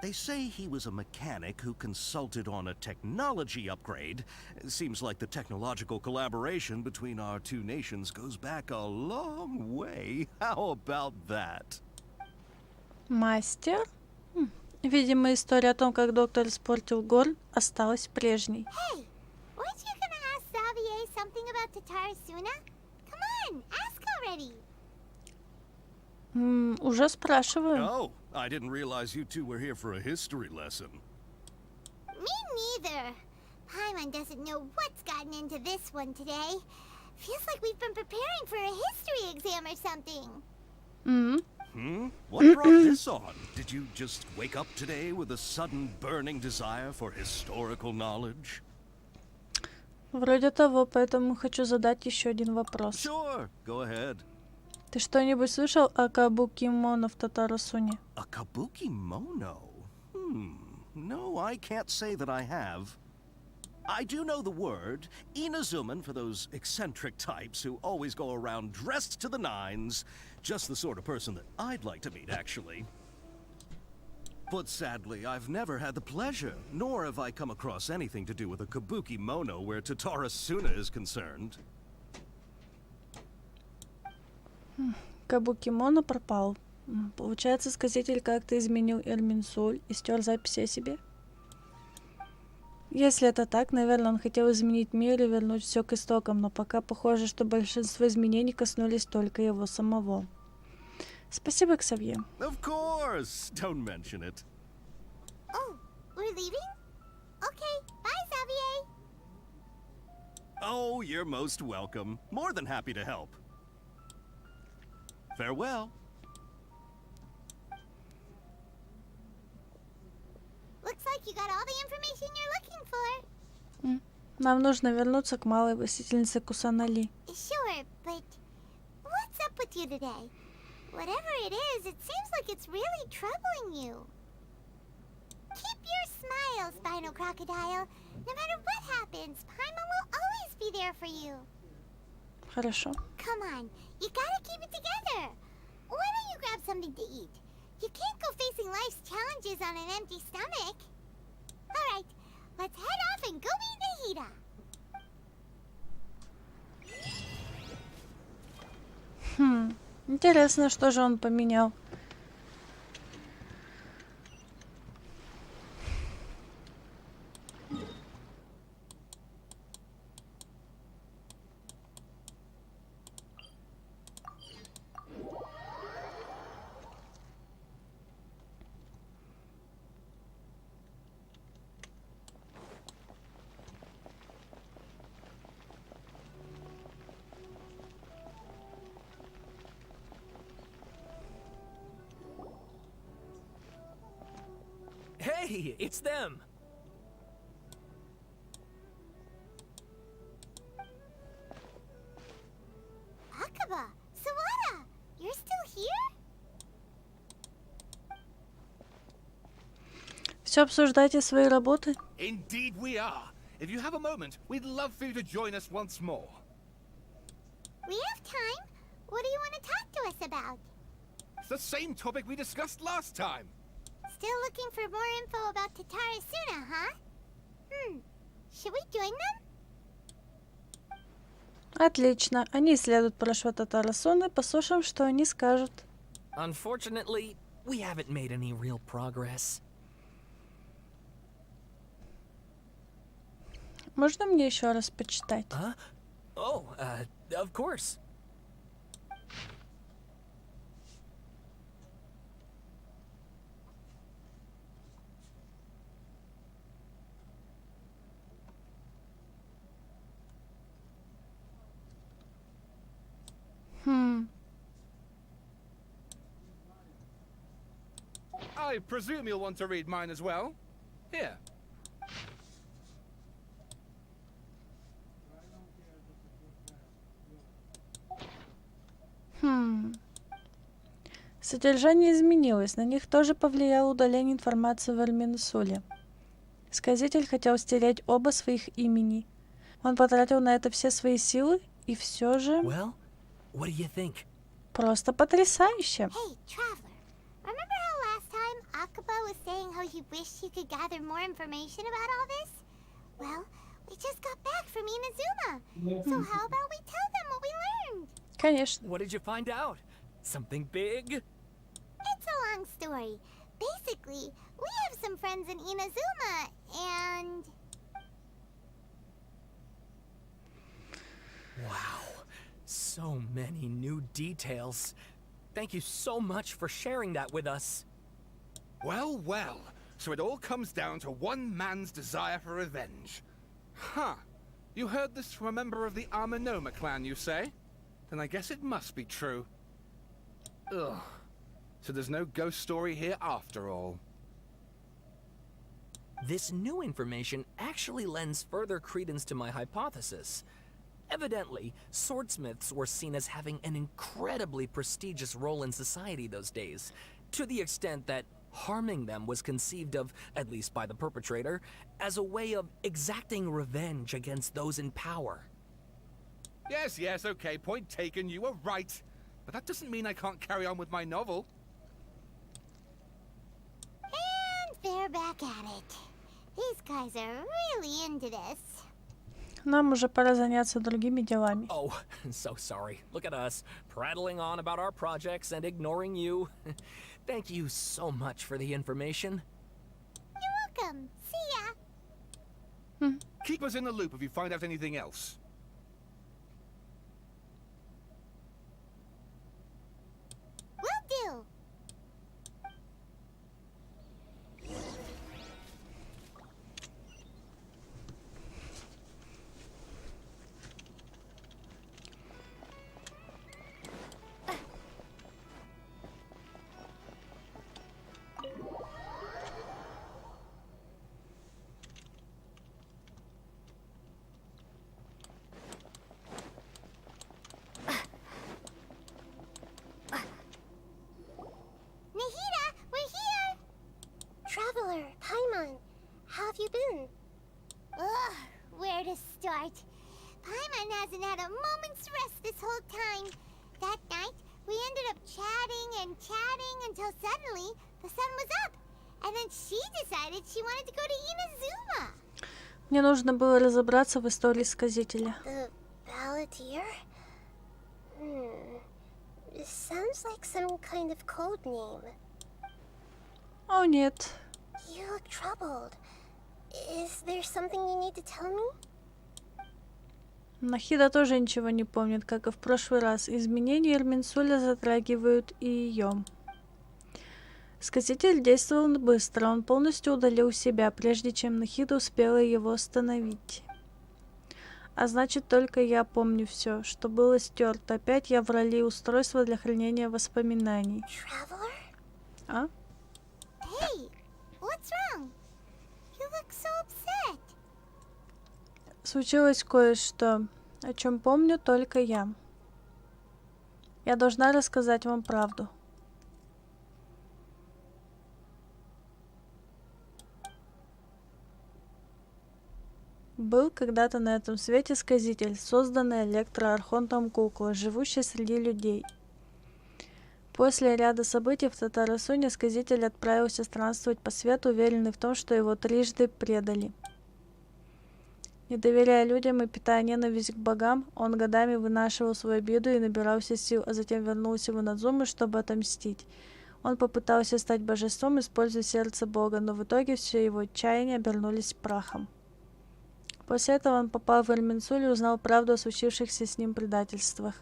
They say he was a mechanic who consulted on a technology upgrade. It seems like the technological collaboration between our two nations goes back a long way. How about that? Мастер? Видимо, история о том, как доктор испортил горн, осталась прежней. Hey, weren't you gonna ask Xavier something about Tatarasuna? Come on, ask already. Уже спрашиваю. Oh, I didn't realize you two were here for a history lesson. Me neither. Paimon doesn't know what's gotten into this one today. Feels like we've been preparing for a history exam or something. What brought this on? Did you just wake up today with a sudden burning desire for historical knowledge? Вроде того, поэтому хочу задать еще один вопрос. Sure, go ahead. Ты что-нибудь слышал о кабукимоно в Татарасуне? A kabuki mono? No, I can't say that I have. I do know the word, Inazuman for those eccentric types who always go around dressed to the nines. Just the sort of person that I'd like to meet, actually. But sadly, I've never had the pleasure, nor have I come across anything to do with a kabuki mono where Tatarasuna is concerned. Кабукимоно пропал. Получается, сказитель как-то изменил Эрминсуль и стер записи о себе? Если это так, наверное, он хотел изменить мир и вернуть все к истокам, но пока похоже, что большинство изменений коснулись только его самого. Спасибо, Ксавье. Of course! Don't mention it. Oh, we're leaving? Okay, bye, Xavier. Oh, you're most welcome. More than happy to help. Farewell. Looks like you got all the information you're looking for. Нам нужно вернуться к малой властительнице Кусанали. Sure, but what's up with you today? Whatever it is, it seems like it's really troubling you. Keep your smile, Spinal Crocodile. No matter what happens, Paimon will always be there for you. Хорошо. Come on, you gotta keep it together. Why don't you grab something to eat? You can't go facing life's challenges on an empty stomach. All right, let's head off and go meet Nahida. Интересно, что же он поменял. Hey, it's them! Akaba, Sawada, you're still here? Все обсуждаете свои работы? Indeed we are. If you have a moment, we'd love for you to join us once more. We have time. What do you want to talk to us about? It's the same topic we discussed last time. Still looking for more info about Tatarasuna, huh? Should we join them? Отлично. Они исследуют прошлое Татарасуны, послушаем, что они скажут. Unfortunately, we haven't made any real progress. Можно мне еще раз почитать? Oh, of course. I presume you'll want to read mine as well. Here. Содержание изменилось, на них тоже повлияло удаление информации в Эрминсуле. Сказитель хотел стереть оба своих имени. Он потратил на это все свои силы, и все же... Well, what do you think? Просто потрясающе. Hey, Traveler, remember how last time Akaba was saying how he wished he could gather more information about all this? Well, we just got back from Inazuma, so how about we tell them what we learned? Конечно. What did you find out? Something big? It's a long story. Basically, we have some friends in Inazuma, and... Wow, so many new details. Thank you so much for sharing that with us. Well, well. So it all comes down to one man's desire for revenge. Huh. You heard this from a member of the Amanoma clan, you say? Then I guess it must be true. Ugh. So there's no ghost story here after all. This new information actually lends further credence to my hypothesis. Evidently, swordsmiths were seen as having an incredibly prestigious role in society those days, to the extent that harming them was conceived of, at least by the perpetrator, as a way of exacting revenge against those in power. Yes, okay, point taken, you were right. But that doesn't mean I can't carry on with my novel. And they're back at it. These guys are really into this. Нам уже пора заняться другими делами. Oh, so sorry. Look at us, prattling on about our projects and ignoring you. Thank you so much for the information. You're welcome. See ya. Keep us in the loop if you find out anything else. Will do. Traveler, Paimon, how have you been? Ugh, where to start? Paimon hasn't had a moment's rest this whole time. That night, we ended up chatting and chatting until suddenly the sun was up. And then she decided she wanted to go to Inazuma. Мне нужно было разобраться в истории сказителя. The Balladeer? It sounds like some kind of code name. О, нет. You look troubled. Is there something you need to tell me? Нахида тоже ничего не помнит, как и в прошлый раз. Изменения Эрминсуля затрагивают и ее. Сказитель действовал быстро, он полностью удалил себя, прежде чем Нахида успела его остановить. А значит, только я помню все, что было стерто. Опять я в роли устройства для хранения воспоминаний. А? Hey, what's wrong? You look so upset. Случилось кое-что, о чем помню только я. Я должна рассказать вам правду. Был когда-то на этом свете сказитель, созданный электроархонтом кукла, живущая среди людей. После ряда событий в Татарасуне сказитель отправился странствовать по свету, уверенный в том, что его трижды предали. Не доверяя людям и питая ненависть к богам, он годами вынашивал свою обиду и набирался сил, а затем вернулся в Инадзуму, чтобы отомстить. Он попытался стать божеством, используя сердце бога, но в итоге все его чаяния обернулись прахом. После этого он попал в Эрминсуль и узнал правду о случившихся с ним предательствах.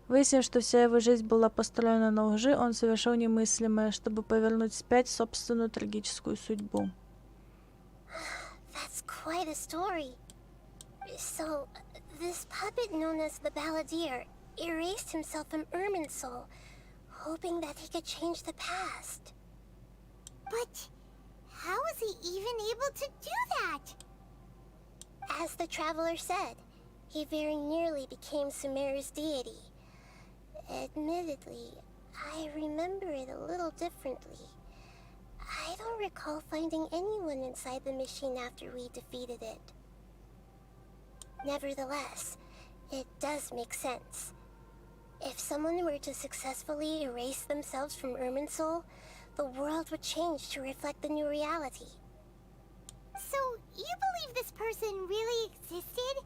Выяснив, что вся его жизнь была построена на лжи, он совершил немыслимое, чтобы повернуть вспять собственную трагическую судьбу. That's quite a story. So, this puppet known as the Balladeer erased himself from Irminsul, hoping that he could change the past. But how was he even able to do that? As the traveler said, he very nearly became Sumeru's deity. Admittedly, I remember it a little differently. I don't recall finding anyone inside the machine after we defeated it. Nevertheless, it does make sense. If someone were to successfully erase themselves from Irminsul, the world would change to reflect the new reality. So, you believe this person really existed,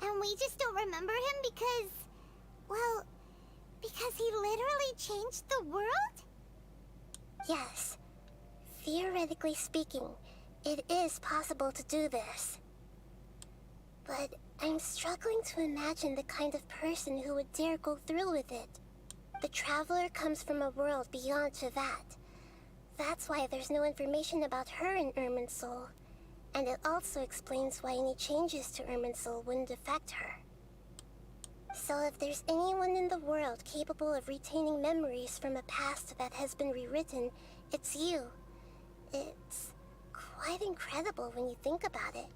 and we just don't remember him because... well, because he literally changed the world? Yes. Theoretically speaking, it is possible to do this. But I'm struggling to imagine the kind of person who would dare go through with it. The traveler comes from a world beyond to that. That's why there's no information about her in Irminsul. And it also explains why any changes to Irminsul wouldn't affect her. So if there's anyone in the world capable of retaining memories from a past that has been rewritten, it's you. It's quite incredible when you think about it.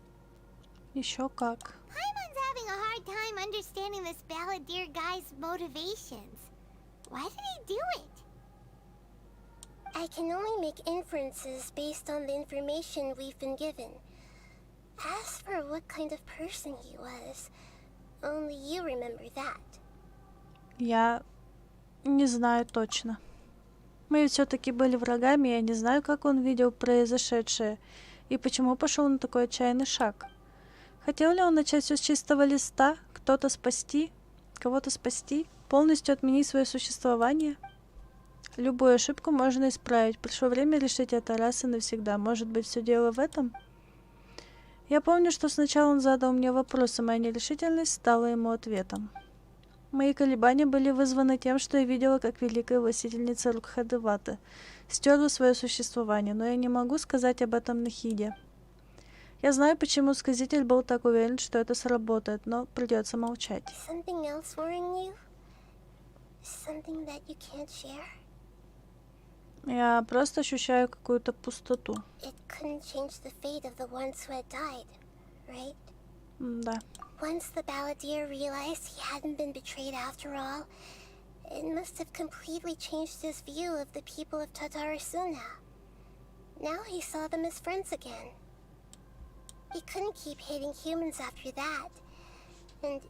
Еще как. Paimon's having a hard time understanding this balladeer guy's motivations. Why did he do it? I can only make inferences based on the information we've been given. As for what kind of person he was, only you remember that. Я не знаю точно. Мы все-таки были врагами, и я не знаю, как он видел произошедшее, и почему пошел на такой отчаянный шаг. Хотел ли он начать все с чистого листа, кого-то спасти, полностью отменить свое существование? Любую ошибку можно исправить. Пришло время решить это раз и навсегда. Может быть, все дело в этом? Я помню, что сначала он задал мне вопрос, и моя нерешительность стала ему ответом. Мои колебания были вызваны тем, что я видела, как великая властительница Рукхадеваты стерла свое существование, но я не могу сказать об этом Нахиде. Я знаю, почему сказитель был так уверен, что это сработает, но придется молчать. Something else worrying you? Something that you can't share? Я просто ощущаю какую-то пустоту. It couldn't change the fate of the ones who had died, right? Да. Once the balladeer realized he hadn't been betrayed after all, it must have completely changed his view of the people of Tatarasuna. Now he saw them as friends again. He couldn't keep hating humans after that. And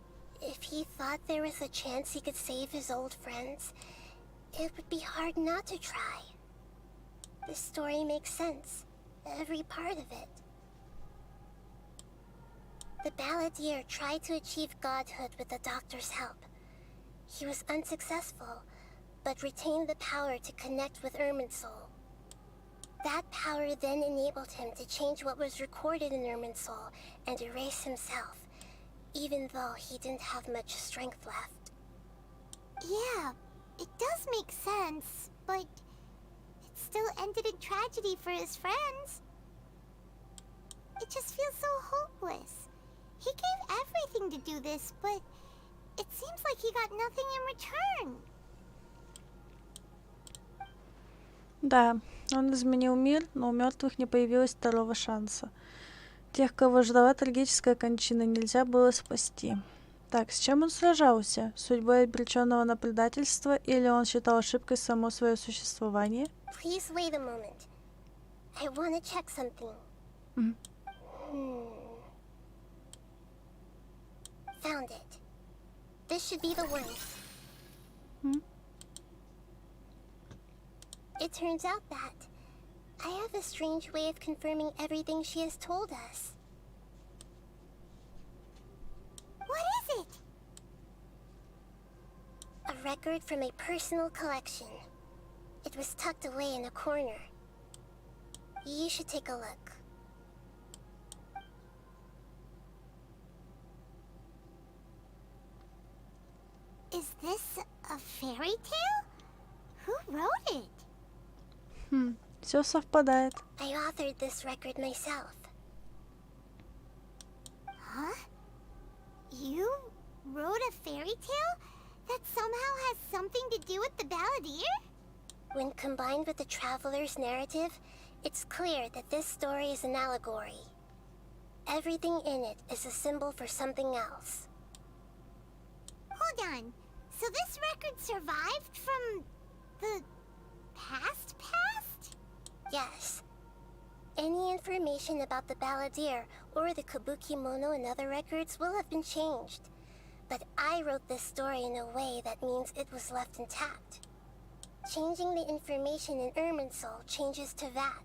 if he thought there was a chance he could save his old friends, it would be hard not to try. This story makes sense, every part of it. The balladeer tried to achieve godhood with the doctor's help. He was unsuccessful, but retained the power to connect with Irminsul. That power then enabled him to change what was recorded in Irminsul and erase himself, even though he didn't have much strength left. Yeah, it does make sense, but it still ended in tragedy for his friends. It just feels so hopeless. He gave everything to do this, but it seems like he got nothing in return. Да, он изменил мир, но у мертвых не появилось второго шанса. Тех, кого ждала трагическая кончина, нельзя было спасти. Так, с чем он сражался? Судьбой обреченного на предательство, или он считал ошибкой само свое существование? Please wait a moment. I want to check something. Found it. This should be the one. It turns out that I have a strange way of confirming everything she has told us. What is it? A record from a personal collection. It was tucked away in a corner. You should take a look. Is this a fairy tale? Who wrote it? Все совпадает. I authored this record myself. Huh? You wrote a fairy tale that somehow has something to do with the balladeer? When combined with the traveler's narrative, It's clear that this story is an allegory. Everything in it is a symbol for something else. Hold on. So this record survived from the past? Yes. Any information about the balladeer or the kabuki-mono in other records will have been changed. But I wrote this story in a way that means it was left intact. Changing the information in Irminsul changes to that.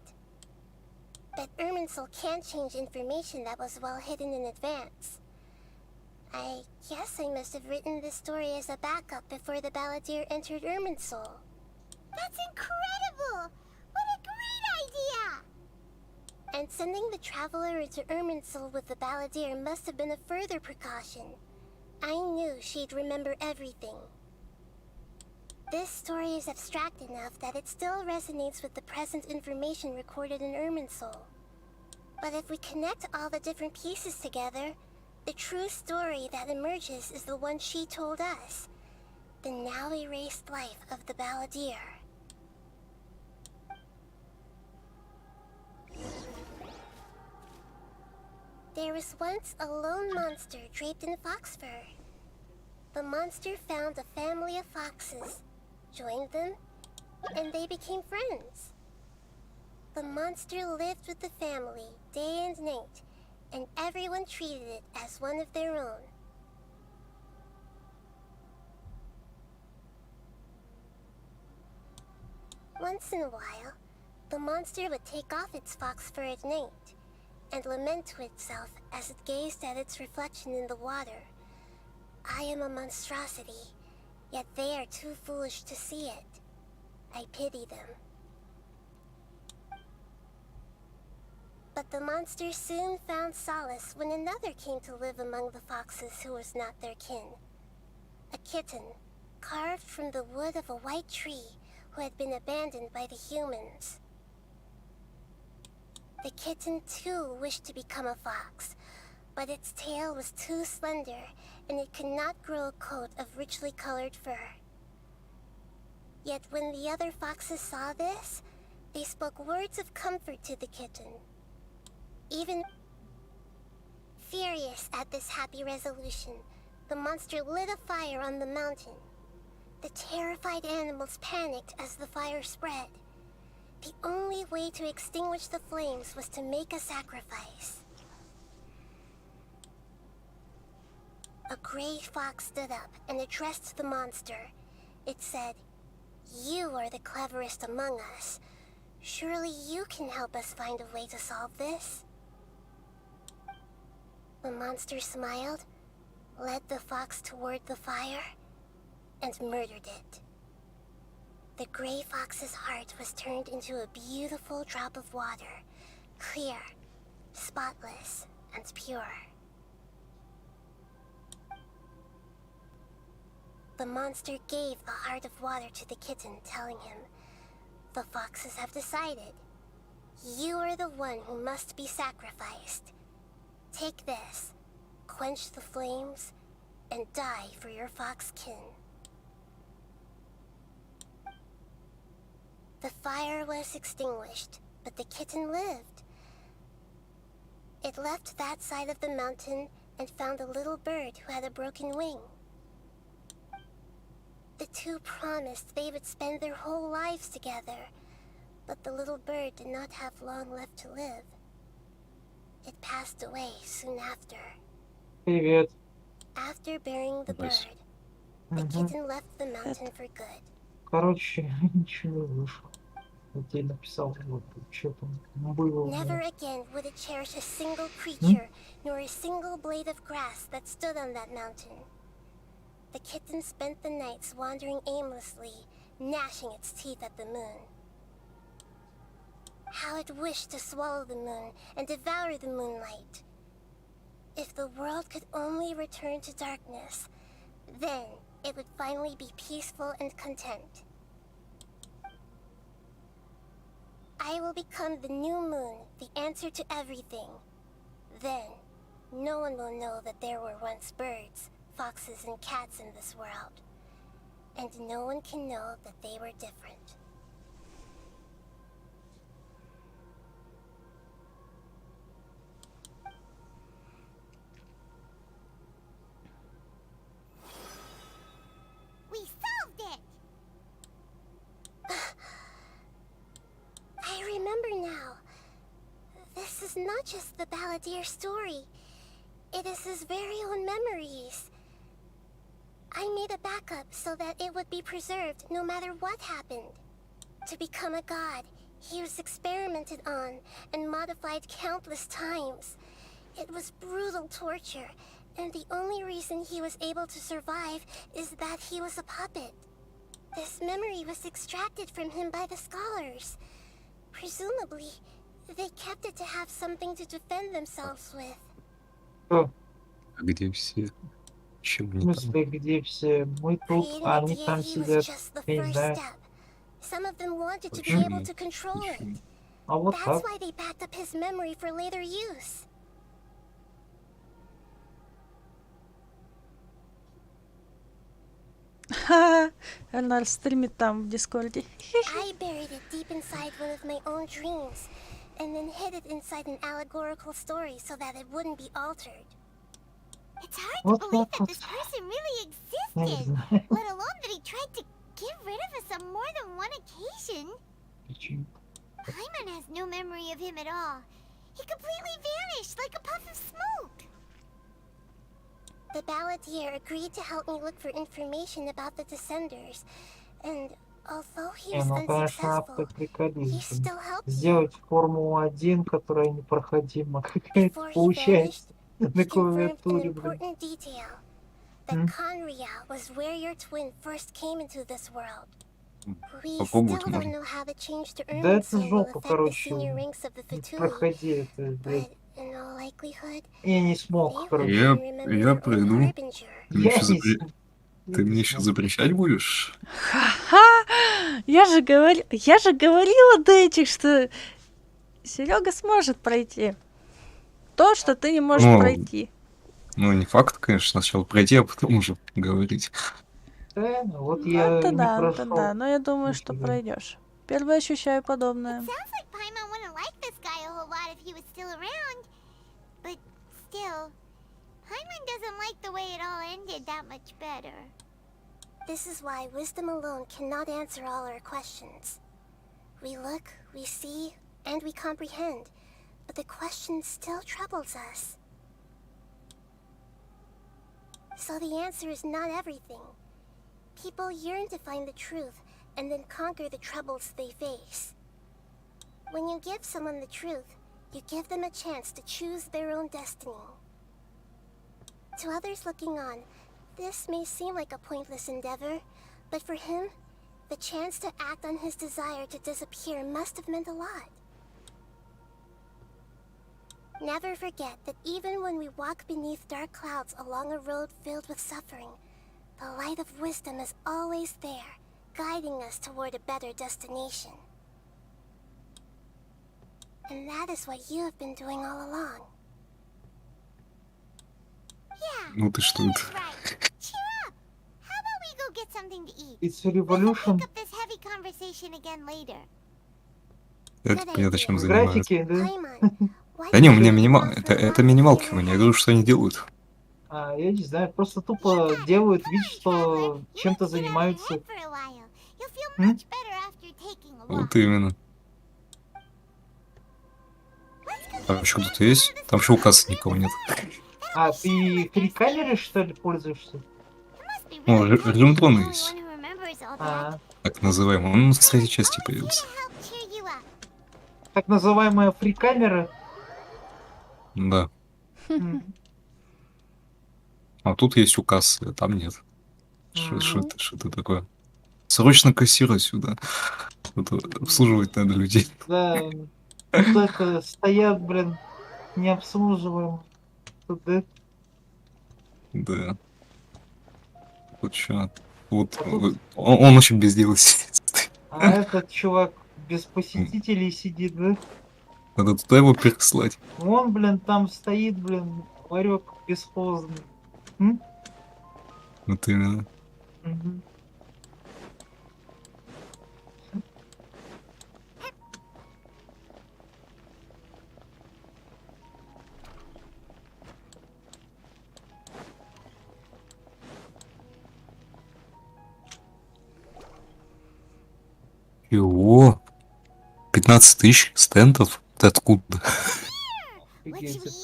But Irminsul can't change information that was well hidden in advance. I guess I must have written this story as a backup before the balladeer entered Irminsul. That's incredible! What a great idea! And sending the traveler into Irminsul with the balladeer must have been a further precaution. I knew she'd remember everything. This story is abstract enough that it still resonates with the present information recorded in Irminsul. But if we connect all the different pieces together, the true story that emerges is the one she told us. The now erased life of the balladeer. There was once a lone monster draped in fox fur. The monster found a family of foxes, joined them, and they became friends. The monster lived with the family day and night, and everyone treated it as one of their own. Once in a while, the monster would take off its fox fur at night and lament to itself as it gazed at its reflection in the water. I am a monstrosity, yet they are too foolish to see it. I pity them. But the monster soon found solace when another came to live among the foxes who was not their kin. A kitten, carved from the wood of a white tree who had been abandoned by the humans. The kitten too wished to become a fox, but its tail was too slender and it could not grow a coat of richly colored fur. Yet when the other foxes saw this, they spoke words of comfort to the kitten. Even furious at this happy resolution, the monster lit a fire on the mountain. The terrified animals panicked as the fire spread. The only way to extinguish the flames was to make a sacrifice. A gray fox stood up and addressed the monster. It said, "You are the cleverest among us. Surely you can help us find a way to solve this." The monster smiled, led the fox toward the fire, and murdered it. The gray fox's heart was turned into a beautiful drop of water, clear, spotless, and pure. The monster gave the heart of water to the kitten, telling him, "The foxes have decided. You are the one who must be sacrificed. Take this, quench the flames, and die for your fox kin." The fire was extinguished, but the kitten lived. It left that side of the mountain and found a little bird who had a broken wing. The two promised they would spend their whole lives together, but the little bird did not have long left to live. It passed away soon after. Привет. After burying the bird, the kitten left the mountain for good. Короче, ничего не вышло. Я тебе написал, вот, что там было. Never again would it cherish a single creature, nor a single blade of grass that stood on that mountain. The kitten spent the nights wandering aimlessly, gnashing its teeth at the moon. How it wished to swallow the moon and devour the moonlight. If the world could only return to darkness, then it would finally be peaceful and content. I will become the new moon, the answer to everything. Then, no one will know that there were once birds, foxes, and cats in this world. And no one can know that they were different. not just the Balladeer story. It is his very own memories. I made a backup so that it would be preserved no matter what happened. To become a god, he was experimented on and modified countless times. It was brutal torture, and the only reason he was able to survive is that he was a puppet. This memory was extracted from him by the scholars. Presumably, they kept it to have something to defend themselves with. Что? А где все? Чего В они там? смысле, где все? Мы тут, Creating а the они там deity was сидят. just the Я не first знаю. step. Some of them wanted to be Почему? able to control it. А вот That's так. why they backed up his memory for later use. Ха-ха. Эльнар стримит там в Дискорде. I buried it deep inside one of my own dreams, and then hid it inside an allegorical story so that it wouldn't be altered. It's hard Вот to believe так that вот. this person really Не existed, знаю. let alone that he tried to get rid of us on more than one occasion. Почему? Paimon has no memory of him at all. He completely vanished like a puff of smoke. The Balladeer agreed to help me look for information about the Descenders, and although he Не, was ну, конечно, unsuccessful, автор he приколись. still helped me. Сделать Формулу-1, которая непроходима какая-то Before he получается vanished, на he confirmed an клавиатуре, блин. important detail. That Conria was where your twin first came into this world. We still Попробовать don't можно. know how the change to Да Ermin это Soul will жопа, affect the короче. senior ranks of the Не Fatui, проходи это, but блядь. in all likelihood, Я не they смог, won't короче. even remember Я their own пройду. harbinger. Ты мне Я еще не смог. Ты мне еще запрещать будешь? Ха-ха! Я же говорила до этих, что Серега сможет пройти. То, что ты не можешь Ну, пройти. Ну, не факт, конечно, сначала пройти, а потом уже говорить. Да, ну вот Ну, я это не да, прошел. но я думаю, что Нифига. пройдешь. Первое ощущаю подобное. Sounds like Paimon wouldn't like this guy a whole lot if he was still around. But still, Paimon doesn't like the way it all ended that much better. This is why wisdom alone cannot answer all our questions. We look, we see, and we comprehend, but the question still troubles us. So the answer is not everything. People yearn to find the truth and then conquer the troubles they face. When you give someone the truth, you give them a chance to choose their own destiny. To others looking on, this may seem like a pointless endeavor, but for him, the chance to act on his desire to disappear must have meant a lot. Never forget that even when we walk beneath dark clouds along a road filled with suffering, the light of wisdom is always there, guiding us toward a better destination. And that is what you have been doing all along. Yeah, Ну ты что это? that's right. Cheer up. How about we go get something to eat? It's We can Revolution. pick up this heavy conversation again later. Это понятно, чем В занимаются. графике, да? Paimon, why Да не, у меня did you минимал... go for это a минималки walk у меня. Я говорю, что они делают. А, я не знаю, просто тупо делают вид, что чем-то занимаются. For a while. You'll feel М? much better after taking a walk. Вот именно. Там еще кто-то есть? Там еще у кассы никого нет. А, ты фрикамерой, что ли, пользуешься? О, режим дрона есть. One who remembers all that. А, Так называемый. Он в третьей части появился. Help cheer you up. так называемая фрикамера. Да. М. А тут есть у кассы, а там нет. Что это такое? Срочно кассир сюда. Это обслуживать надо людей. Да, тут это стоят, блин, необслуживаемые. Тут, да? Да. Вот что. Вот он очень без дела сидит. А этот чувак без посетителей сидит, да? Надо туда его переслать. Вон, блин, там стоит, блин, ларек бесхозный. М? Вот именно. Мгм. Чего? 15 тысяч стентов? Ты откуда? Офигеть,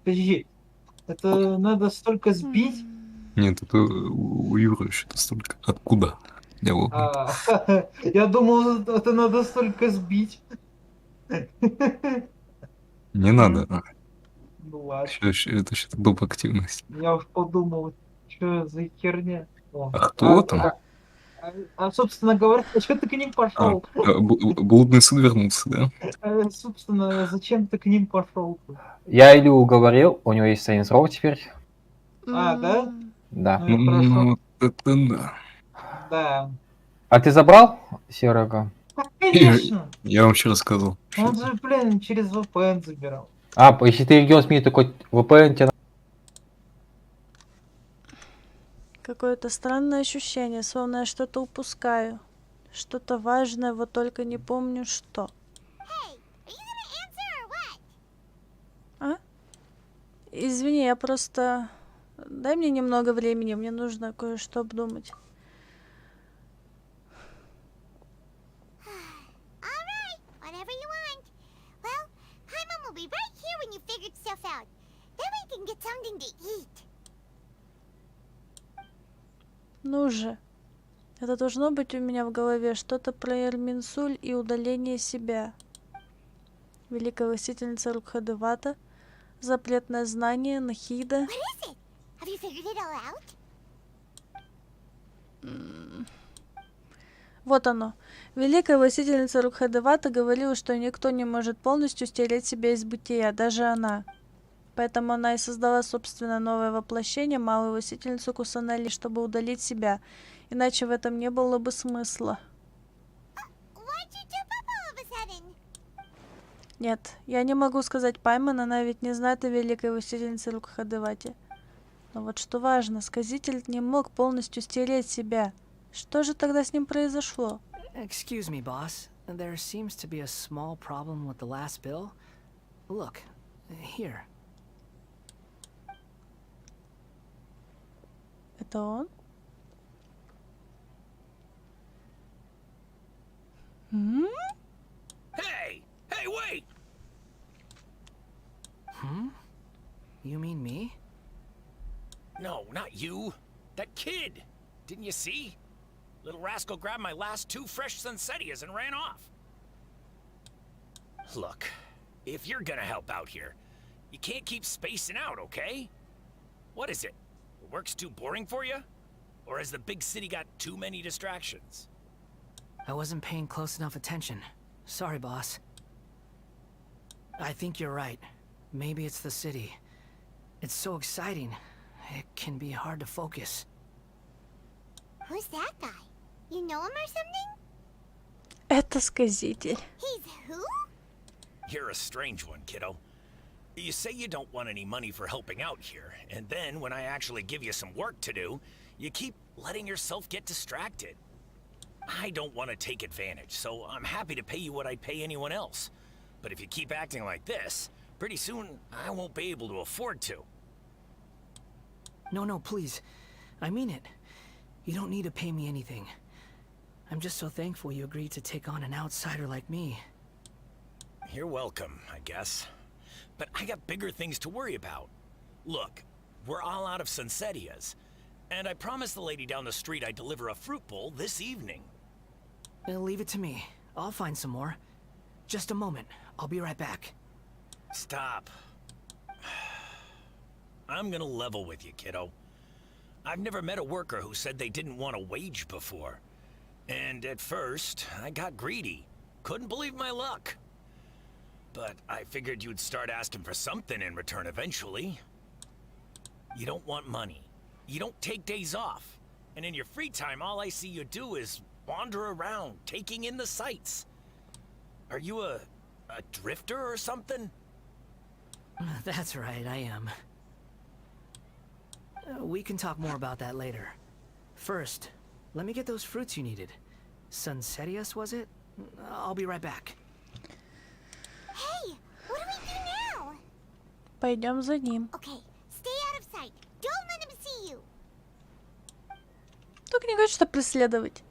подожди, это надо столько сбить? Нет, это у Юры что-то столько. Откуда? Я вот. Я думал, это надо столько сбить. Не надо. Ну ладно. Это что-то доп. Активность. Я уж подумал, что за херня. О, А кто там? собственно говоря, что ты к ним пошел? Блудный сын вернулся, да? Собственно, зачем ты к ним пошел? Я Илью уговорил, у него есть Saints Row теперь. Да? Да. Ну и хорошо. Это да. Да. А ты забрал Серого? Конечно. Я вам еще рассказывал. Он же, блин, через VPN забирал. А, если ты регион сменит такой VPN, тебе... Какое-то странное ощущение, словно я что-то упускаю. Что-то важное, вот только не помню что. А? Извини, я просто... Дай мне немного времени, мне нужно кое-что обдумать. Whatever you want. Well, Paimon will be right here when you figured stuff out. Then we can get something to eat. Ну же. Это должно быть у меня в голове что-то про Эрминсуль и удаление себя. Великая властительница Рукхадевата, запретное знание, Нахида. What is it? Have you figured it all out? Вот оно. Великая властительница Рукхадевата говорила, что никто не может полностью стереть себя из бытия, даже она. Поэтому она и создала собственное новое воплощение, малую властительницу Кусанелли, чтобы удалить себя. Иначе в этом не было бы смысла. Нет, я не могу сказать Пайман, она ведь не знает о великой властительнице Рукхадевате. Но вот что важно, сказитель не мог полностью стереть себя. Что же тогда с ним произошло? Excuse me, boss. There seems to be a small problem with the last bill. Look, here. Это он? Hey! Hey, wait! You mean me? No, not you. That kid. Didn't you see? Little rascal grabbed my last 2 fresh Sunsettias and ran off. Look, if you're gonna help out here, you can't keep spacing out, okay? What is it? Work's too boring for you? Or has the big city got too many distractions? I wasn't paying close enough attention. Sorry, boss. I think you're right. Maybe it's the city. It's so exciting. It can be hard to focus. Who's that guy? You know him or something? Это сказитель. He's who? You're a strange one, kiddo. You say you don't want any money for helping out here, and then when I actually give you some work to do, you keep letting yourself get distracted. I don't want to take advantage, so I'm happy to pay you what I'd pay anyone else. But if you keep acting like this, pretty soon I won't be able to afford to. No, please. I mean it. You don't need to pay me anything. I'm just so thankful you agreed to take on an outsider like me. You're welcome, I guess. But I got bigger things to worry about. Look, we're all out of Sunsettias, and I promised the lady down the street I'd deliver a fruit bowl this evening. Leave it to me. I'll find some more. Just a moment. I'll be right back. Stop. I'm gonna level with you, kiddo. I've never met a worker who said they didn't want a wage before. And at first, I got greedy. Couldn't believe my luck. But I figured you'd start asking for something in return eventually. You don't want money. You don't take days off. And in your free time, all I see you do is wander around, taking in the sights. Are you a drifter or something? That's right, I am. We can talk more about that later. First, let me get those fruits you needed. Sunsettias, was it? I'll be right back. Hey, what do we do now? Пойдем за ним. Okay, stay out of sight. Don't let him see you. Только не говори, что преследовать.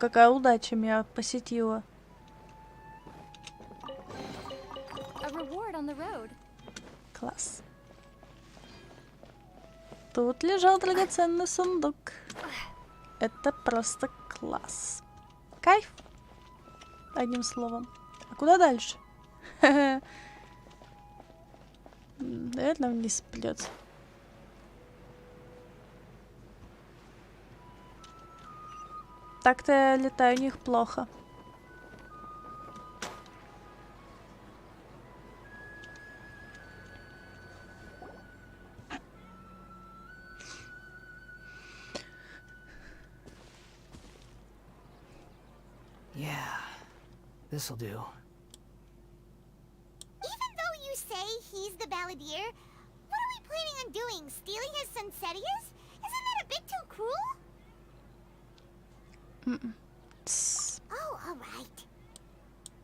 какая удача меня посетила. Класс. Тут лежал драгоценный сундук. Это просто класс. Кайф. Одним словом. А куда дальше? Наверное, вниз придется. Так-то я летаю у них плохо. Yeah, this'll do. Even though you say he's the balladeer, what are we planning on doing? Stealing his Sunsetias? Isn't that a bit too cruel? Oh, alright.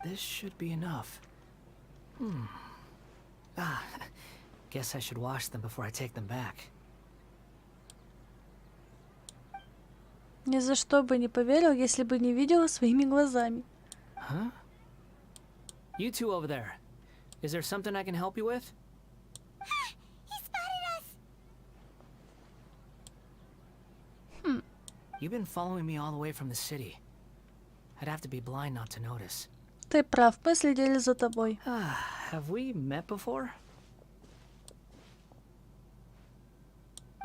This should be enough. Guess I should wash them before I take them back. Ни за что бы не поверил, если бы не видела своими глазами. Huh? You two over there. Is there something I can help you with? He spotted us! You've been following me all the way from the city. I'd have to be blind not to notice. Ты прав, мы следили за тобой. Have we met before?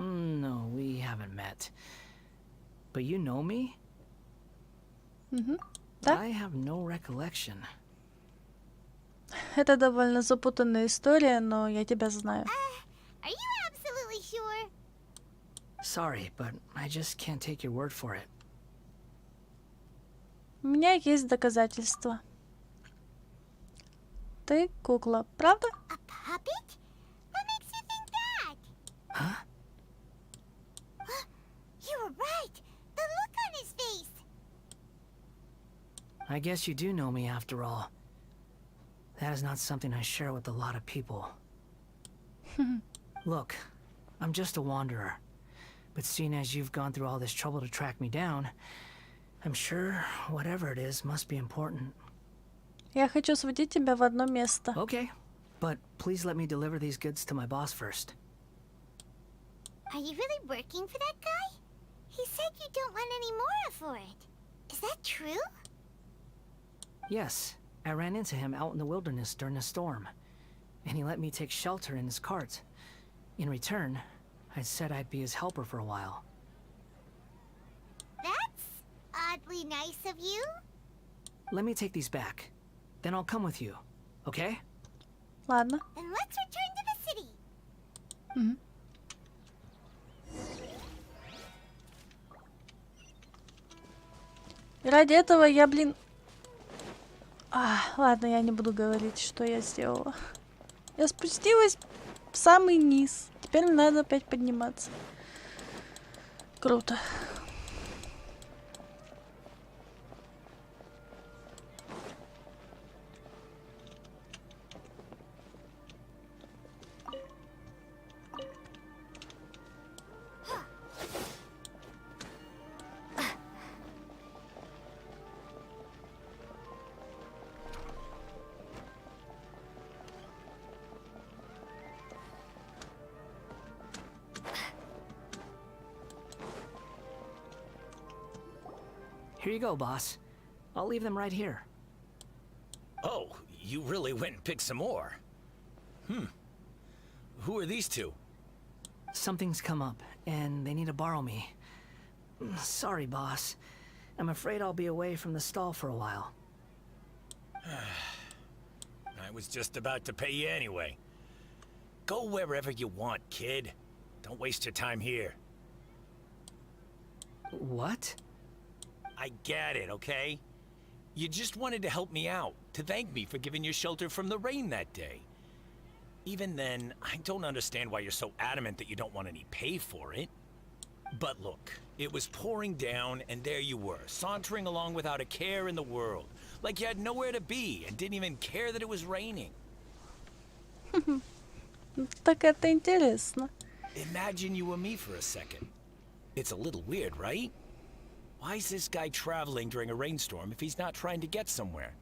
No, we haven't met. But you know me? Да? I have no recollection. Это довольно запутанная история, но я тебя знаю. Are you absolutely sure? Sorry, but I just can't take your word for it. У меня есть доказательства. Ты кукла, правда? A puppet? What makes you think that? Huh? You were right. The look on his face. I guess you do know me after all. That is not something I share with a lot of people. Look, I'm just a wanderer. But seeing as you've gone through all this trouble to track me down, I'm sure whatever it is must be important. Я хочу сводить тебя в одно место. Okay, but please let me deliver these goods to my boss first. Are you really working for that guy? He said you don't want any more for it. Is that true? Yes, I ran into him out in the wilderness during a storm, and he let me take shelter in his cart. In return, I said I'd be his helper for a while. That's oddly nice of you. Let me take these back. Then I'll come with you, okay? Ладно. Then let's return to the city. И ради этого я, ладно, я не буду говорить, что я сделала. Я спустилась в самый низ. Теперь мне надо опять подниматься. Круто. Here you go, boss. I'll leave them right here. Oh, you really went and picked some more. Who are these two? Something's come up, and they need to borrow me. Sorry, boss. I'm afraid I'll be away from the stall for a while. I was just about to pay you anyway. Go wherever you want, kid. Don't waste your time here. What? I get it, okay? You just wanted to help me out, to thank me for giving you shelter from the rain that day. Even then, I don't understand why you're so adamant that you don't want any pay for it. But look, it was pouring down, and there you were, sauntering along without a care in the world, like you had nowhere to be and didn't even care that it was raining. Так это интересно. Imagine you were me for a second. It's a little weird, right? Why is this guy traveling during a rainstorm if he's not trying to get somewhere?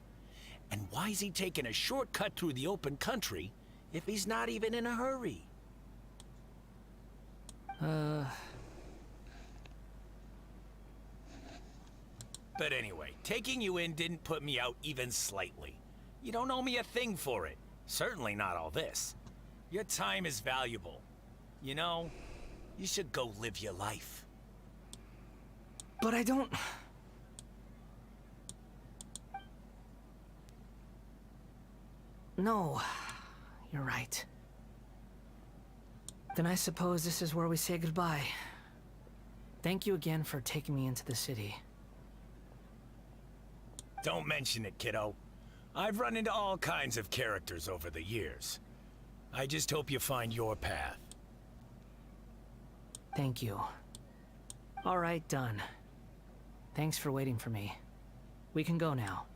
And why is he taking a shortcut through the open country if he's not even in a hurry? But anyway, taking you in didn't put me out even slightly. You don't owe me a thing for it. Certainly not all this. Your time is valuable. You know, you should go live your life. But I don't... No, you're right. Then I suppose this is where we say goodbye. Thank you again for taking me into the city. Don't mention it, kiddo. I've run into all kinds of characters over the years. I just hope you find your path. Thank you. All right, done. Thanks for waiting for me. We can go now.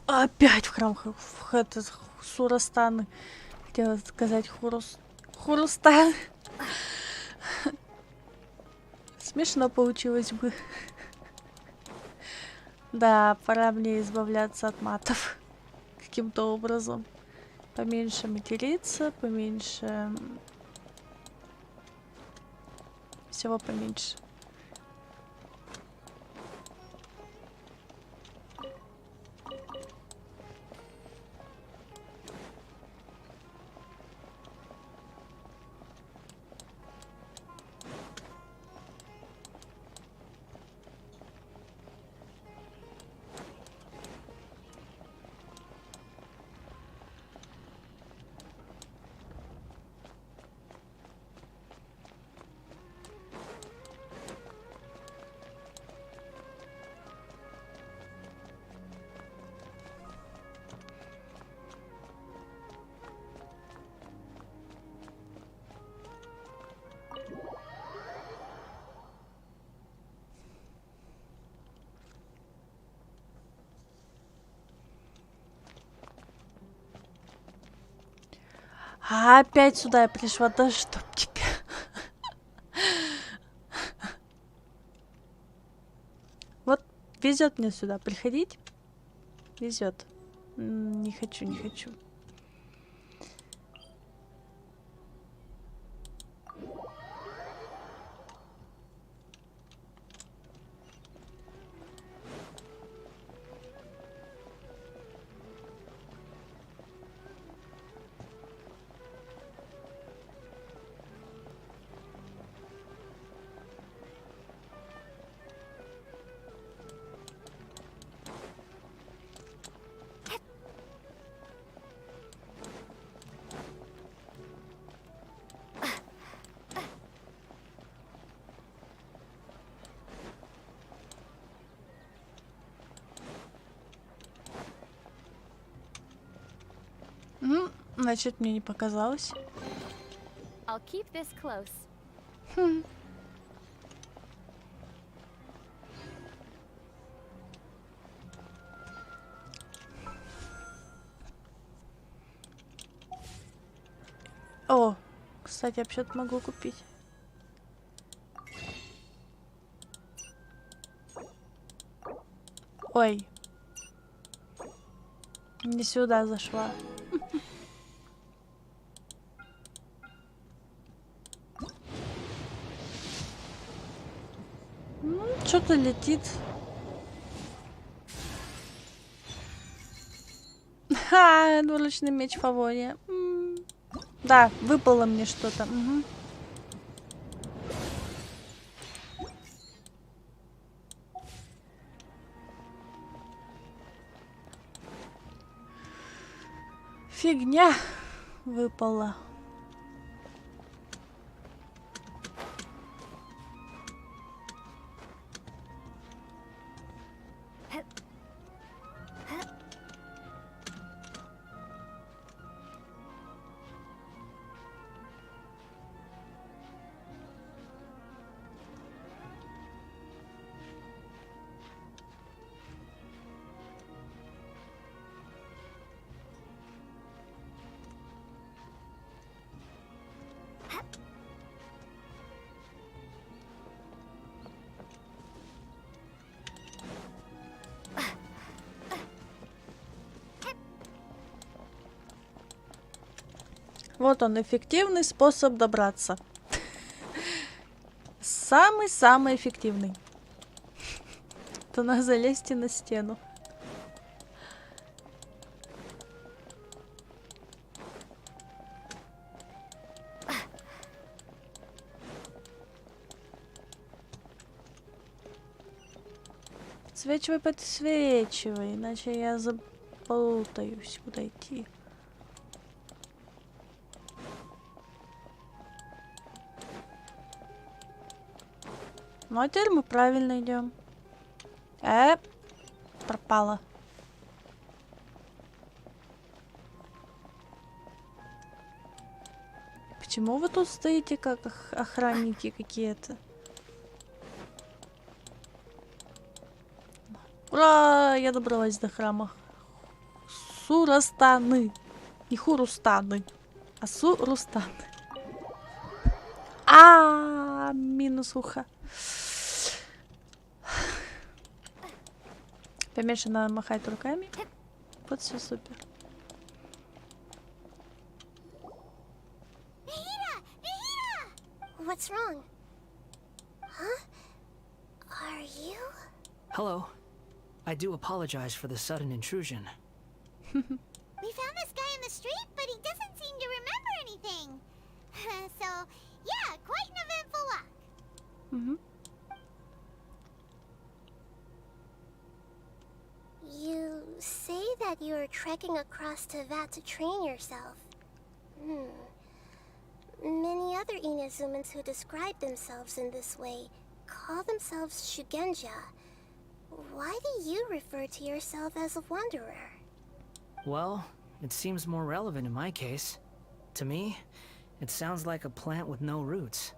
Опять в храм Сурастаны. Хотела сказать Хурустан. Смешно получилось бы. Да, пора мне избавляться от матов. Каким-то образом. Поменьше материться, поменьше... Всего поменьше. А опять сюда я пришла, да чтоб тебя. Вот везет мне сюда приходить. Везет. Не хочу, не хочу. Значит, мне не показалось. I'll keep this close. О, кстати, я вообще-то могу купить. Ой. Не сюда зашла. Что-то летит. Ха, двуручный меч Фавония. Да, выпало мне что-то. Угу. Фигня выпала. Вот он, эффективный способ добраться. Самый-самый эффективный. То надо залезть на стену. Подсвечивай, подсвечивай, иначе я заплутаюсь, куда идти. Ну а теперь мы правильно идем. Пропала. Почему вы тут стоите, как охранники какие-то? Ура! Я добралась до храма. Сурастаны. Не Хурустаны, а Сурустаны. Минус ухо. Поменьше надо махать руками. Вот все супер. What's wrong? Huh? Are you? Hello. I do apologize for the sudden intrusion. We found this guy in the street, but he doesn't seem to remember anything. So, yeah, quite an eventful walk. You say that you're trekking across Teyvat to train yourself. Many other Inazumans who describe themselves in this way call themselves Shugenja. Why do you refer to yourself as a wanderer? Well, it seems more relevant in my case. To me, it sounds like a plant with no roots.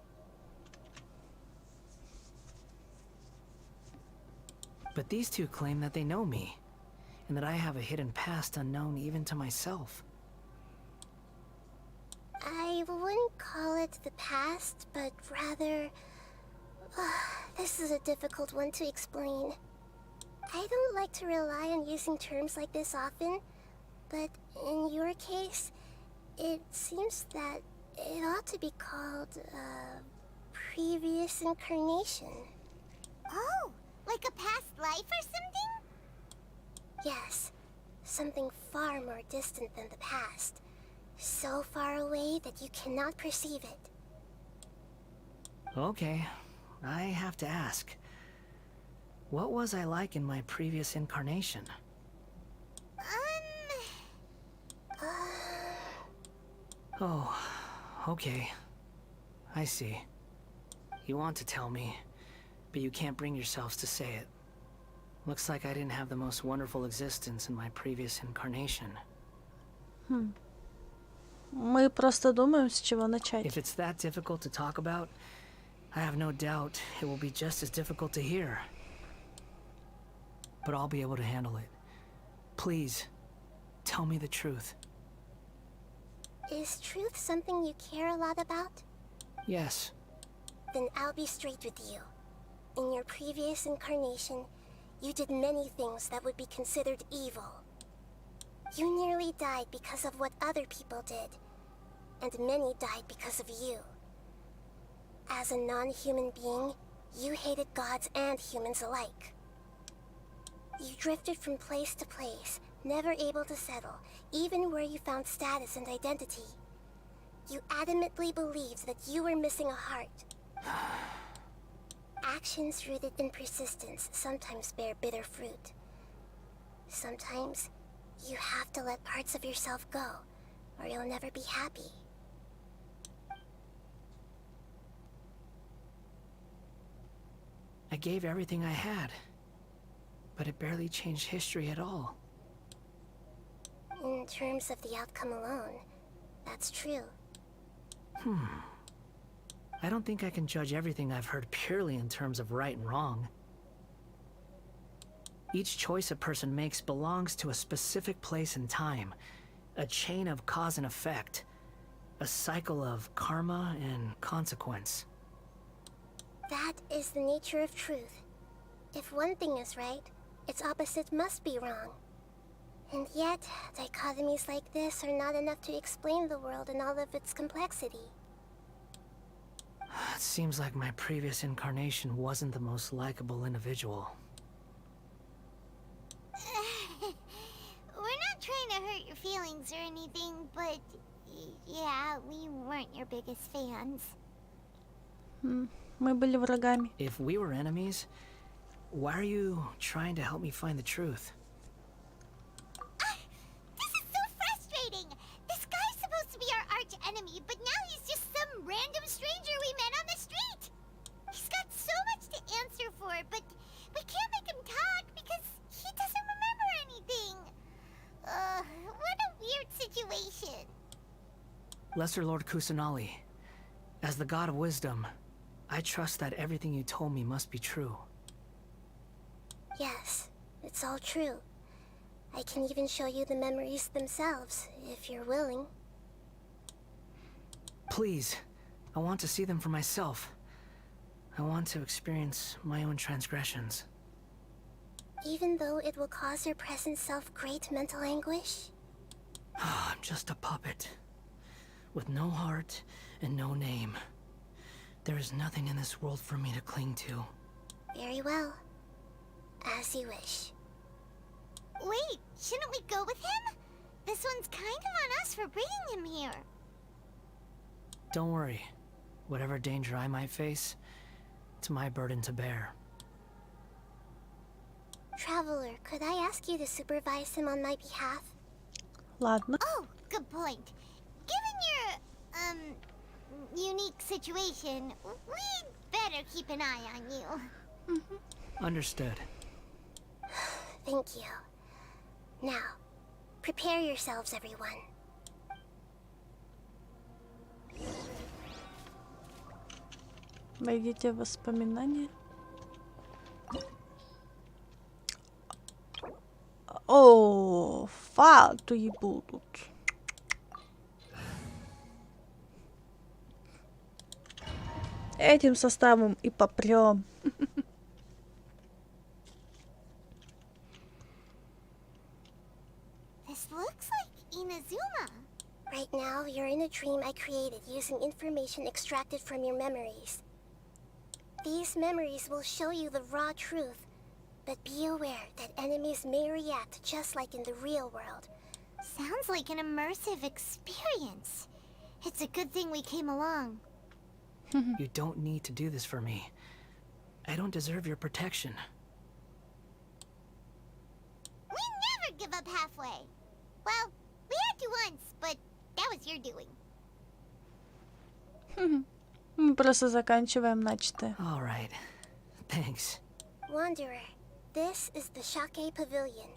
But these two claim that they know me, and that I have a hidden past unknown even to myself. I wouldn't call it the past, but rather... this is a difficult one to explain. I don't like to rely on using terms like this often, but in your case, it seems that it ought to be called a previous incarnation. Oh, like a past life or something? Yes, something far more distant than the past. So far away that you cannot perceive it. Okay, I have to ask. What was I like in my previous incarnation? Oh, okay. I see. You want to tell me, but you can't bring yourselves to say it. Looks like I didn't have the most wonderful existence in my previous incarnation. Мы просто думаем, с чего начать. If it's that difficult to talk about, I have no doubt it will be just as difficult to hear. But I'll be able to handle it. Please, tell me the truth. Is truth something you care a lot about? Yes. Then I'll be straight with you. In your previous incarnation, you did many things that would be considered evil. You nearly died because of what other people did, and many died because of you. As a non-human being, you hated gods and humans alike. You drifted from place to place, never able to settle, even where you found status and identity. You adamantly believed that you were missing a heart. Actions rooted in persistence sometimes bear bitter fruit. Sometimes, you have to let parts of yourself go, or you'll never be happy. I gave everything I had, but it barely changed history at all. In terms of the outcome alone, that's true. I don't think I can judge everything I've heard purely in terms of right and wrong. Each choice a person makes belongs to a specific place and time, a chain of cause and effect, a cycle of karma and consequence. That is the nature of truth. If one thing is right, its opposite must be wrong. And yet, dichotomies like this are not enough to explain the world in all of its complexity. It seems like my previous incarnation wasn't the most likable individual. We're not trying to hurt your feelings or anything, but yeah, we weren't your biggest fans. Мы были врагами. If we were enemies, why are you trying to help me find the truth? This is so frustrating! This guy's supposed to be our arch enemy, but now he's just some random stranger we met on the street! He's got so much to answer for, but we can't make him talk because he doesn't remember anything. What a weird situation. Lesser Lord Kusanali, as the god of wisdom, I trust that everything you told me must be true. Yes, it's all true. I can even show you the memories themselves, if you're willing. Please, I want to see them for myself. I want to experience my own transgressions. Even though it will cause your present self great mental anguish? I'm just a puppet, with no heart and no name. There is nothing in this world for me to cling to. Very well. As you wish. Wait, shouldn't we go with him? This one's kind of on us for bringing him here. Don't worry. Whatever danger I might face, it's my burden to bear. Traveler, could I ask you to supervise him on my behalf? Ладно. Oh, good point. Given your, unique situation, we'd better keep an eye on you. Understood. Thank you. Now, prepare yourselves, everyone. Войдите в воспоминания. О, фатуи будут. Этим составом и попрем. This looks like Inazuma. Right now, you're in a dream I created using information extracted from your memories. These memories will show you the raw truth, but be aware that enemies may react just like in the real world. Sounds like an immersive experience. It's a good thing we came along. You don't need to do this for me. I don't deserve your protection. We never give up halfway. Well, we had to once, but that was your doing. Мы просто заканчиваем начатое. All right. Thanks. Wanderer, this is the Shake Pavilion.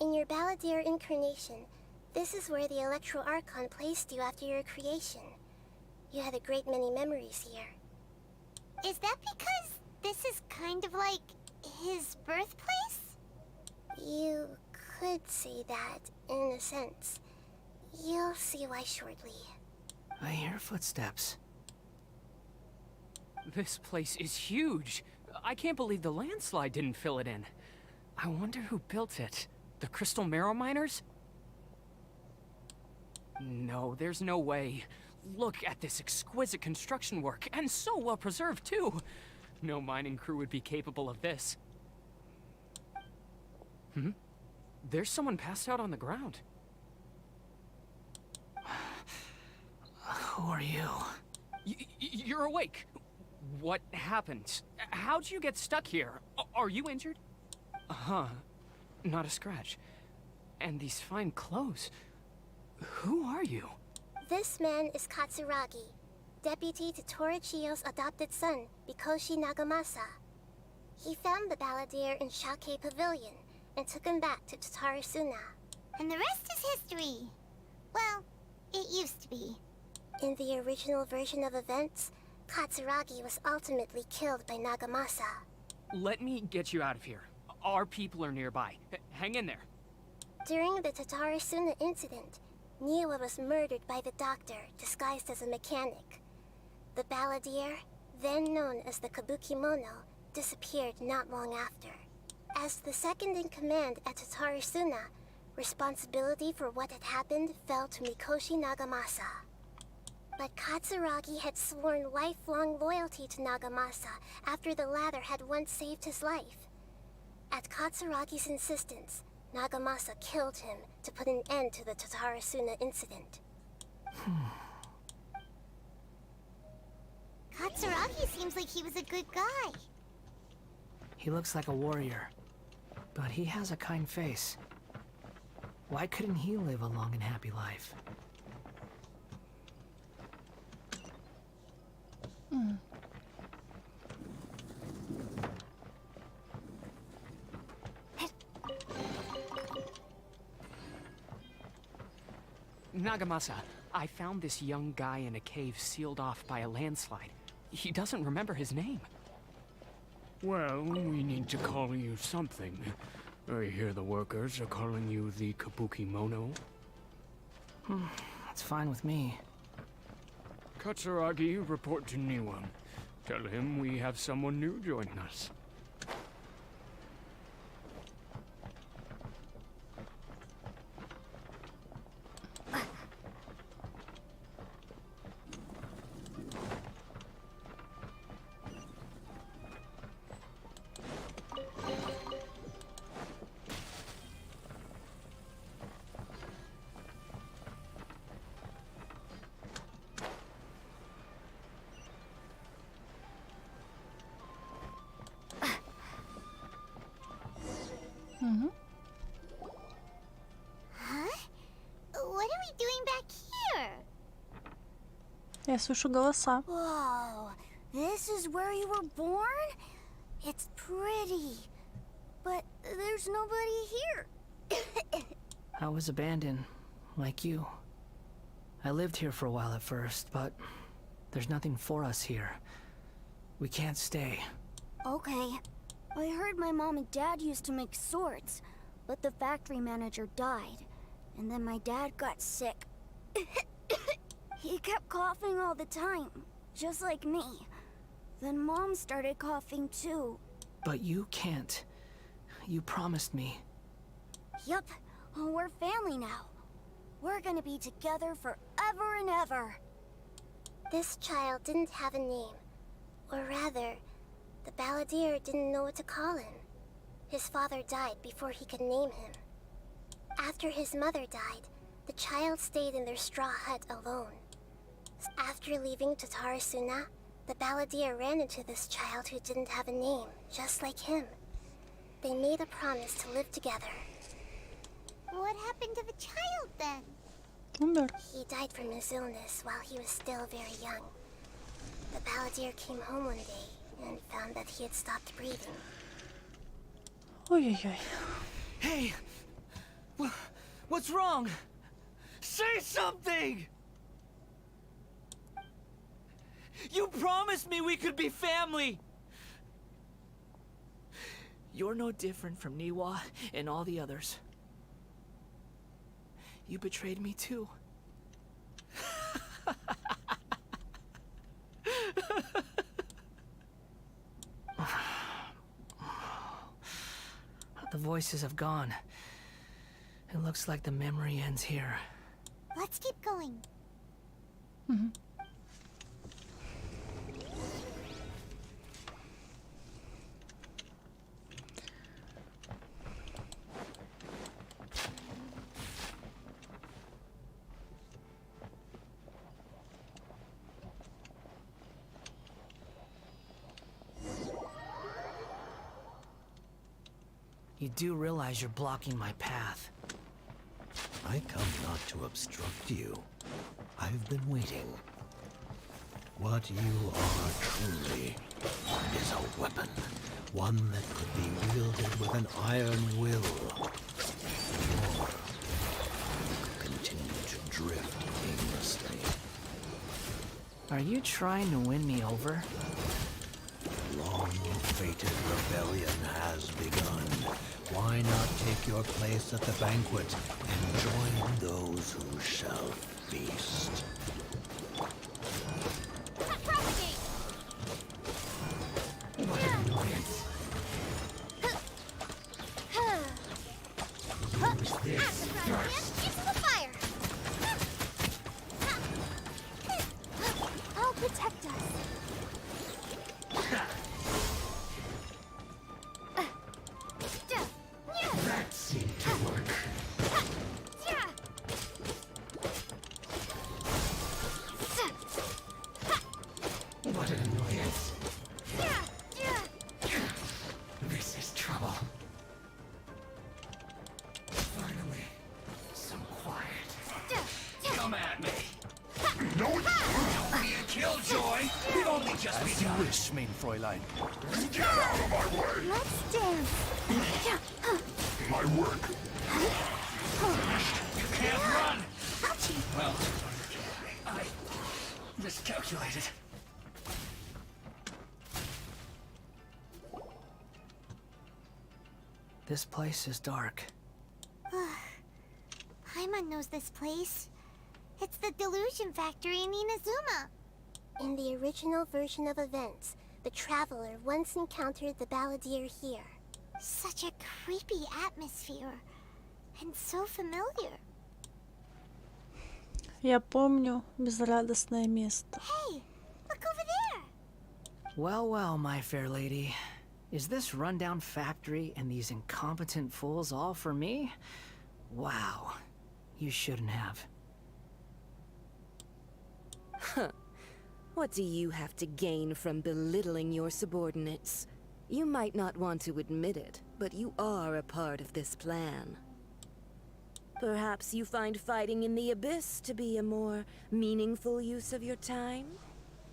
In your Balladeer incarnation, this is where the Electro Archon placed you after your creation. You had a great many memories here. Is that because this is kind of like his birthplace? You could say that, in a sense. You'll see why shortly. I hear footsteps. This place is huge. I can't believe the landslide didn't fill it in. I wonder who built it. The Crystal Marrow Miners? No, there's no way. Look at this exquisite construction work, and so well preserved too. No mining crew would be capable of this. There's someone passed out on the ground. Who are you? You're awake. What happened? How'd you get stuck here? Are you injured? Huh. Not a scratch. And these fine clothes. Who are you? This man is Katsuragi, deputy to Torichiyo's adopted son, Mikoshi Nagamasa. He found the Balladeer in Shake Pavilion and took him back to Tatarasuna. And the rest is history. Well, it used to be. In the original version of events, Katsuragi was ultimately killed by Nagamasa. Let me get you out of here. Our people are nearby. Hang in there. During the Tatarasuna incident, Niwa was murdered by the doctor, disguised as a mechanic. The Balladeer, then known as the Kabukimono, disappeared not long after. As the second in command at Tatarasuna, Responsibility for what had happened fell to Mikoshi Nagamasa. But Katsuragi had sworn lifelong loyalty to Nagamasa after the latter had once saved his life. At Katsuragi's insistence, Nagamasa killed him to put an end to the Tatarasuna incident. Katsuragi seems like he was a good guy. He looks like a warrior, but he has a kind face. Why couldn't he live a long and happy life? Nagamasa, I found this young guy in a cave sealed off by a landslide. He doesn't remember his name. Well, we need to call you something. I hear the workers are calling you the Kabuki Mono. That's fine with me. Katsuragi, report to Niwa. Tell him we have someone new joining us. Huh? What are we doing back here? Я слышу голоса. Whoa, this is where you were born? It's pretty, but there's nobody here. I was abandoned, like you. I lived here for a while at first, but there's nothing for us here. We can't stay. Okay. I heard my mom and dad used to make swords, but the factory manager died, and then my dad got sick. He kept coughing all the time, just like me. Then Mom started coughing too. But you can't. You promised me. Yup, we're family now. We're gonna be together forever and ever. This child didn't have a name. Or rather, the balladeer didn't know what to call him. His father died before he could name him. After his mother died, the child stayed in their straw hut alone. After leaving Tatarasuna, the balladeer ran into this child who didn't have a name, just like him. They made a promise to live together. What happened to the child then? He died from his illness while he was still very young. The balladeer came home one day and found that he had stopped breathing. Ой-ой-ой. Hey! What's wrong? Say something! You promised me we could be family! You're no different from Niwa and all the others. You betrayed me too. The voices have gone. It looks like the memory ends here. Let's keep going. You do realize you're blocking my path. I come not to obstruct you. I've been waiting. What you are truly is a weapon. One that could be wielded with an iron will. Or continue to drift aimlessly. Are you trying to win me over? Long-fated rebellion has begun. Why not take your place at the banquet and join those who shall feast? Joy. We've only just As you wish, mein Fräulein. Get out of my way! Let's dance. My work. You can't run. Well, I miscalculated. This place is dark. Paimon knows this place. It's the Delusion Factory in Inazuma. In the original version of events, the Traveler once encountered the Balladeer here. Such a creepy atmosphere. And so familiar. Я помню безрадостное место. Hey, look over there. Well, well, my fair lady. Is this rundown factory and these incompetent fools all for me? Wow. You shouldn't have. Huh. What do you have to gain from belittling your subordinates? You might not want to admit it, but you are a part of this plan. Perhaps you find fighting in the Abyss to be a more meaningful use of your time?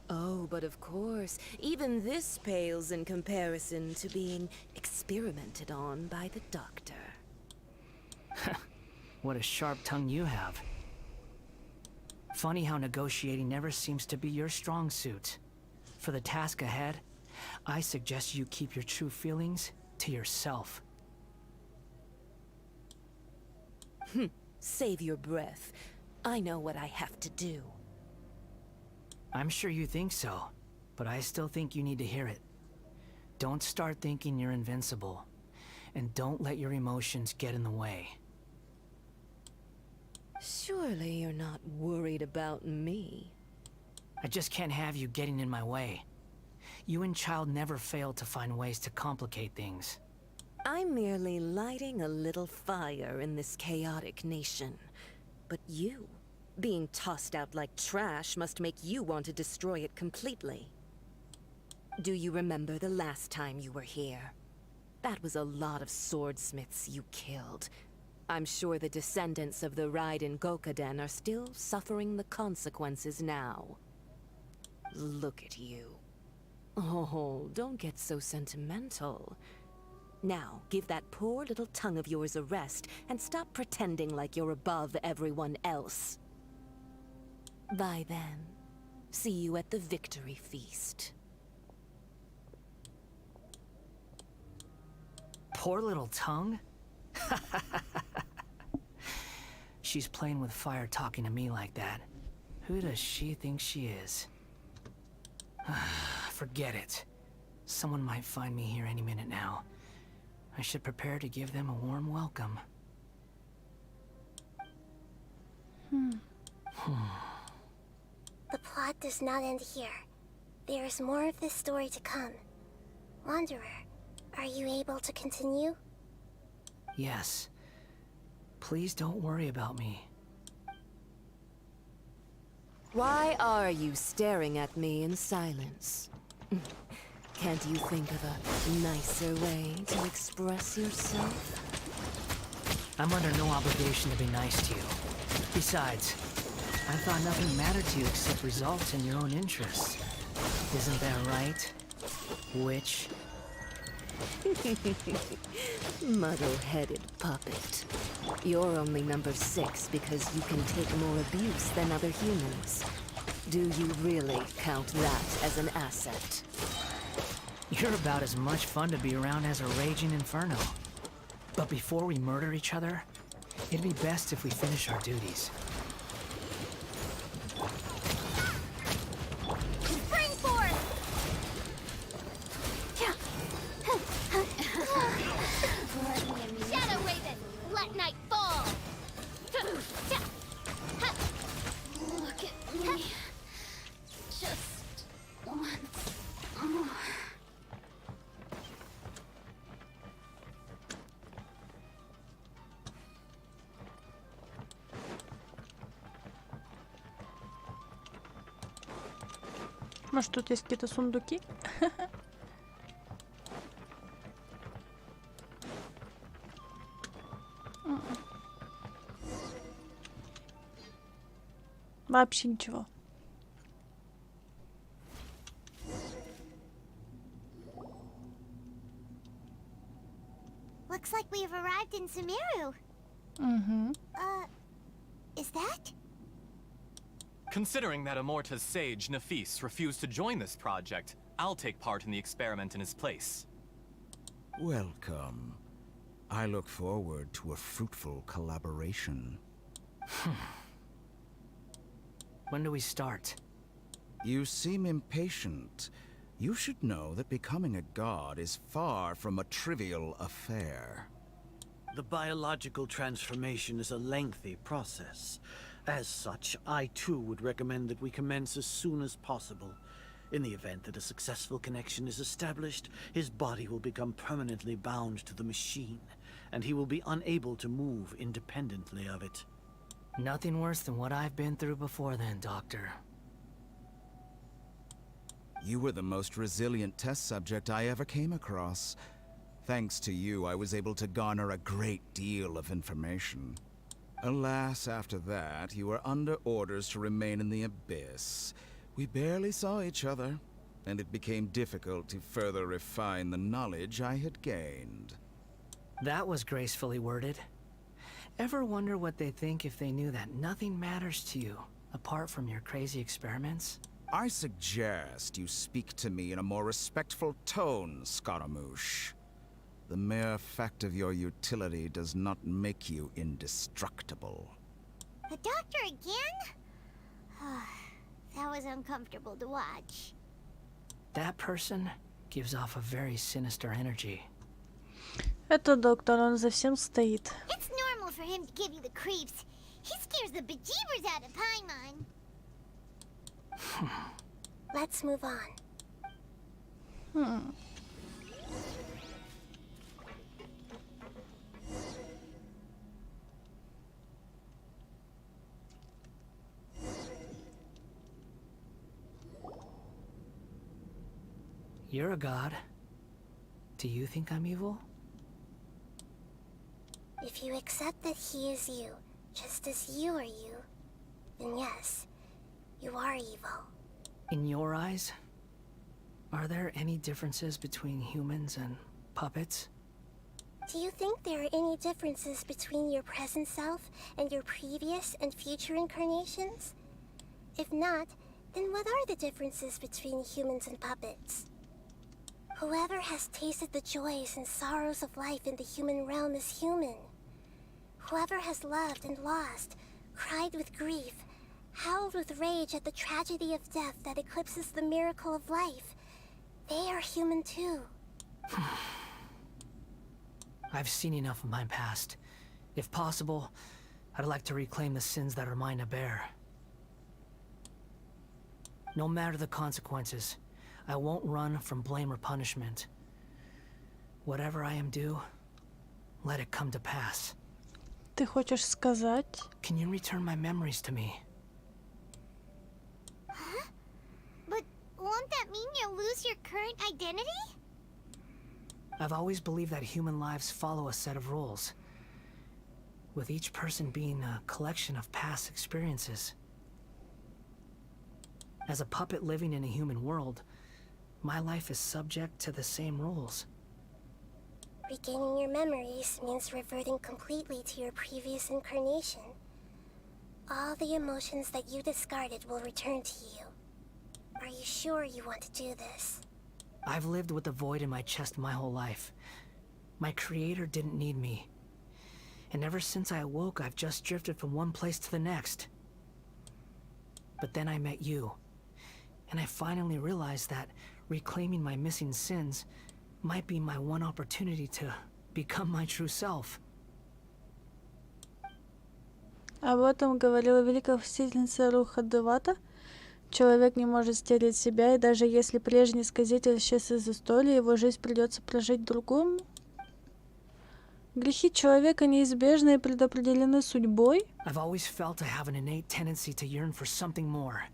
Oh, but of course, even this pales in comparison to being experimented on by the Doctor. What a sharp tongue you have. Funny how negotiating never seems to be your strong suit. For the task ahead, I suggest you keep your true feelings to yourself. Save your breath. I know what I have to do. I'm sure you think so, but I still think you need to hear it. Don't start thinking you're invincible, and don't let your emotions get in the way. Surely you're not worried about me. I just can't have you getting in my way. You and Child never fail to find ways to complicate things. I'm merely lighting a little fire in this chaotic nation. But you, being tossed out like trash, must make you want to destroy it completely. Do you remember the last time you were here? That was a lot of swordsmiths you killed. I'm sure the descendants of the Raiden Gokaden are still suffering the consequences now. Look at you. Oh, don't get so sentimental. Now, give that poor little tongue of yours a rest and stop pretending like you're above everyone else. Bye then. See you at the victory feast. Poor little tongue? She's playing with fire talking to me like that. Who does she think she is? Forget it. Someone might find me here any minute now. I should prepare to give them a warm welcome. The plot does not end here. There is more of this story to come. Wanderer, are you able to continue? Yes. Please don't worry about me. Why are you staring at me in silence? Can't you think of a nicer way to express yourself? I'm under no obligation to be nice to you. Besides, I thought nothing mattered to you except results in your own interests. Isn't that right, witch? Muddle-headed puppet. You're only number 6 because you can take more abuse than other humans. Do you really count that as an asset? You're about as much fun to be around as a raging inferno. But before we murder each other, it'd be best if we finish our duties. Spring forth! Shadow Raven, let night fall! Look at me. Just once more. Может, тут есть какие-то сундуки? Вообще ничего. Looks like we've arrived in Sumeru. Угу. Is that? Considering that Amorta's sage, Nafis, refused to join this project, I'll take part in the experiment in his place. Welcome. I look forward to a fruitful collaboration. When do we start? You seem impatient. You should know that becoming a god is far from a trivial affair. The biological transformation is a lengthy process. As such, I too would recommend that we commence as soon as possible. In the event that a successful connection is established, his body will become permanently bound to the machine, and he will be unable to move independently of it. Nothing worse than what I've been through before then, Doctor. You were the most resilient test subject I ever came across. Thanks to you, I was able to garner a great deal of information. Alas, after that, you were under orders to remain in the abyss. We barely saw each other, and it became difficult to further refine the knowledge I had gained. That was gracefully worded. Ever wonder what they'd think if they knew that nothing matters to you, apart from your crazy experiments? I suggest you speak to me in a more respectful tone, Scarammouche. The mere fact of your utility does not make you indestructible. The doctor again? That was uncomfortable to watch. That person gives off a very sinister energy. Это доктор, он за всем стоит. It's normal for him to give you the creeps. He scares the bejeebers out of Paimon. Let's move on. You're a god. Do you think I'm evil? If you accept that he is you, just as you are you, then yes, you are evil. In your eyes, are there any differences between humans and puppets? Do you think there are any differences between your present self and your previous and future incarnations? If not, then what are the differences between humans and puppets? Whoever has tasted the joys and sorrows of life in the human realm is human. Whoever has loved and lost, cried with grief, howled with rage at the tragedy of death that eclipses the miracle of life, they are human too. I've seen enough of my past. If possible, I'd like to reclaim the sins that are mine to bear. No matter the consequences, I won't run from blame or punishment. Whatever I am due, let it come to pass. Ты хочешь сказать? Can you return my memories to me? Huh? But won't that mean you'll lose your current identity? I've always believed that human lives follow a set of rules, with each person being a collection of past experiences. As a puppet living in a human world, my life is subject to the same rules. Regaining your memories means reverting completely to your previous incarnation. All the emotions that you discarded will return to you. Are you sure you want to do this? I've lived with a void in my chest my whole life. My creator didn't need me. And ever since I awoke, I've just drifted from one place to the next. But then I met you. And I finally realized that reclaiming my missing sins might be my one opportunity to become my true self. Об этом говорила великая властительница Руха Девата. Человек не может стереть себя, и даже если прежний сказитель исчез из истории, его жизнь придется прожить другому. Грехи человека неизбежны и предопределены судьбой. I've always felt I have an innate tendency to yearn for something more,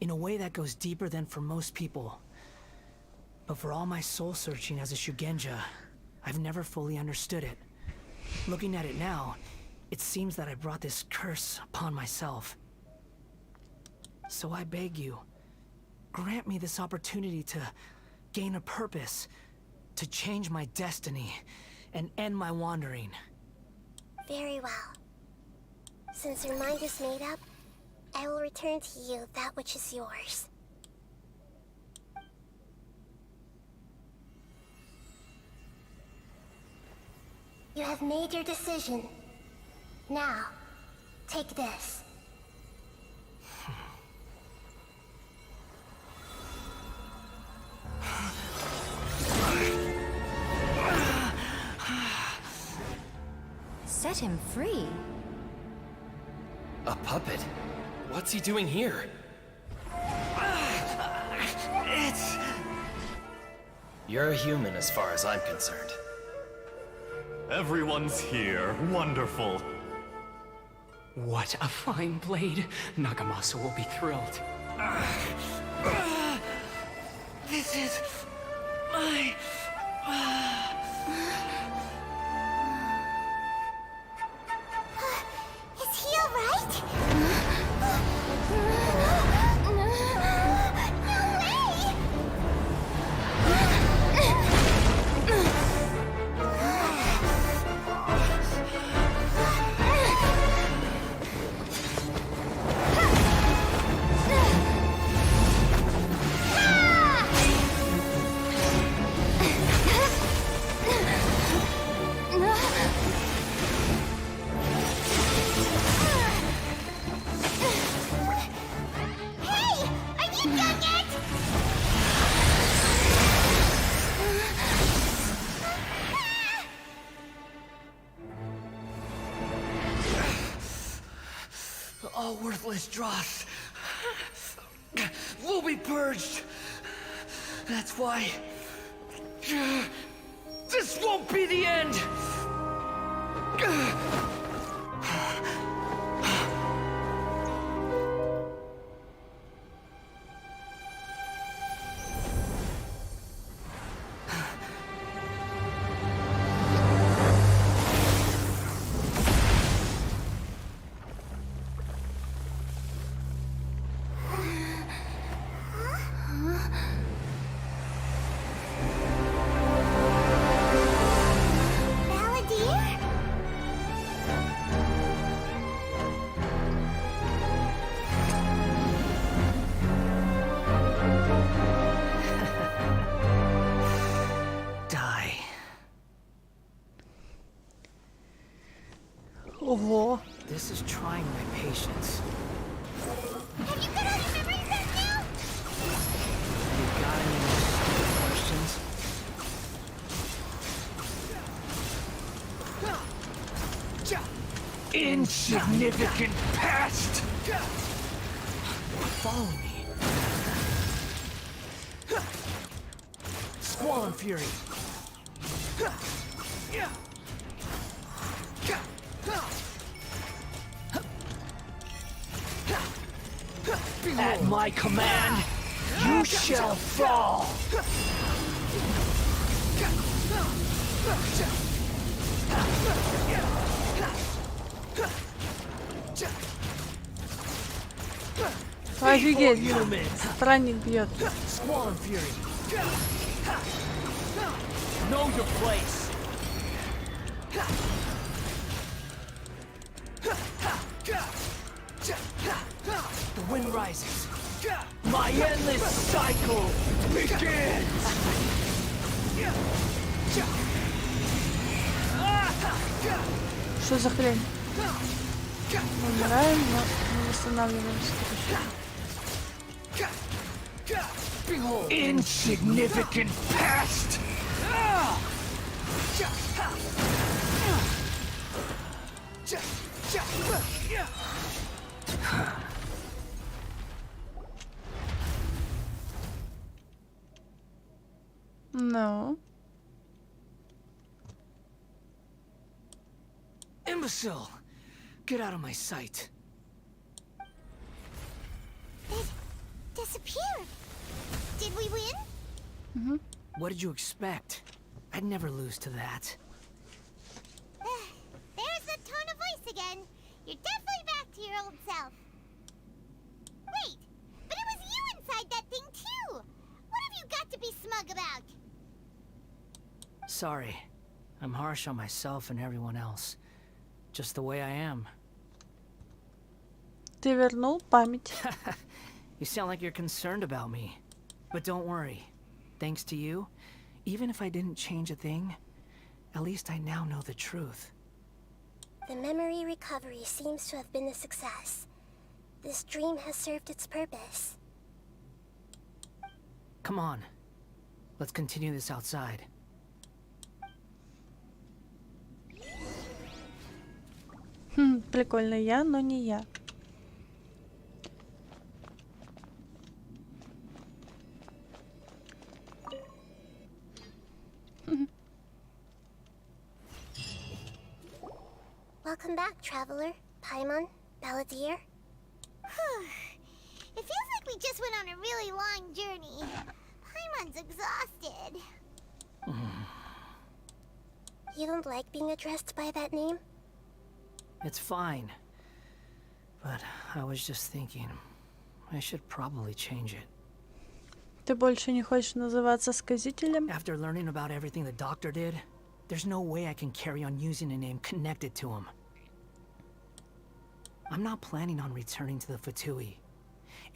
in a way that goes deeper than for most people. But for all my soul searching as a Shugenja, I've never fully understood it. Looking at it now, it seems that I brought this curse upon myself. So I beg you, grant me this opportunity to gain a purpose, to change my destiny, and end my wandering. Very well. Since your mind is made up, I will return to you that which is yours. You have made your decision. Now, take this. Set him free? A puppet? What's he doing here? It's... You're a human as far as I'm concerned. Everyone's here. Wonderful. What a fine blade. Nagamasa will be thrilled. This is... my... Is he alright? All worthless dross will be purged. That's why this won't be the end. Ого. This is trying my patience. Have you got all your memories back now? You got any more stupid questions? Insignificant past! Follow me. Squall and Fury. At my command, you shall fall! Офигеть, странник бьет. Squall and Fury. Know your place. The wind rises. My endless cycle begins. Что за хрень? Мы умираем, но не восстанавливаемся. Insignificant past. No. Imbecile! Get out of my sight. It disappeared. Did we win? What did you expect? I'd never lose to that. There's the tone of voice again. You're definitely back to your old self. Wait, but it was you inside that thing too. What have you got to be smug about? Sorry. I'm harsh on myself and everyone else. Just the way I am. Ты вернул память. You sound like you're concerned about me. But don't worry. Thanks to you, even if I didn't change a thing, at least I now know the truth. The memory recovery seems to have been a success. This dream has served its purpose. Come on. Let's continue this outside. Прикольно, я, но не я. Welcome back, traveler. Paimon, Balladeer. It feels like we just went on a really long journey. Paimon's exhausted. You don't like being addressed by that name? It's fine. But I was just thinking, I should probably change it. Ты больше не хочешь называться сказителем? After learning about everything the doctor did, there's no way I can carry on using a name connected to him. I'm not planning on returning to the Fatui,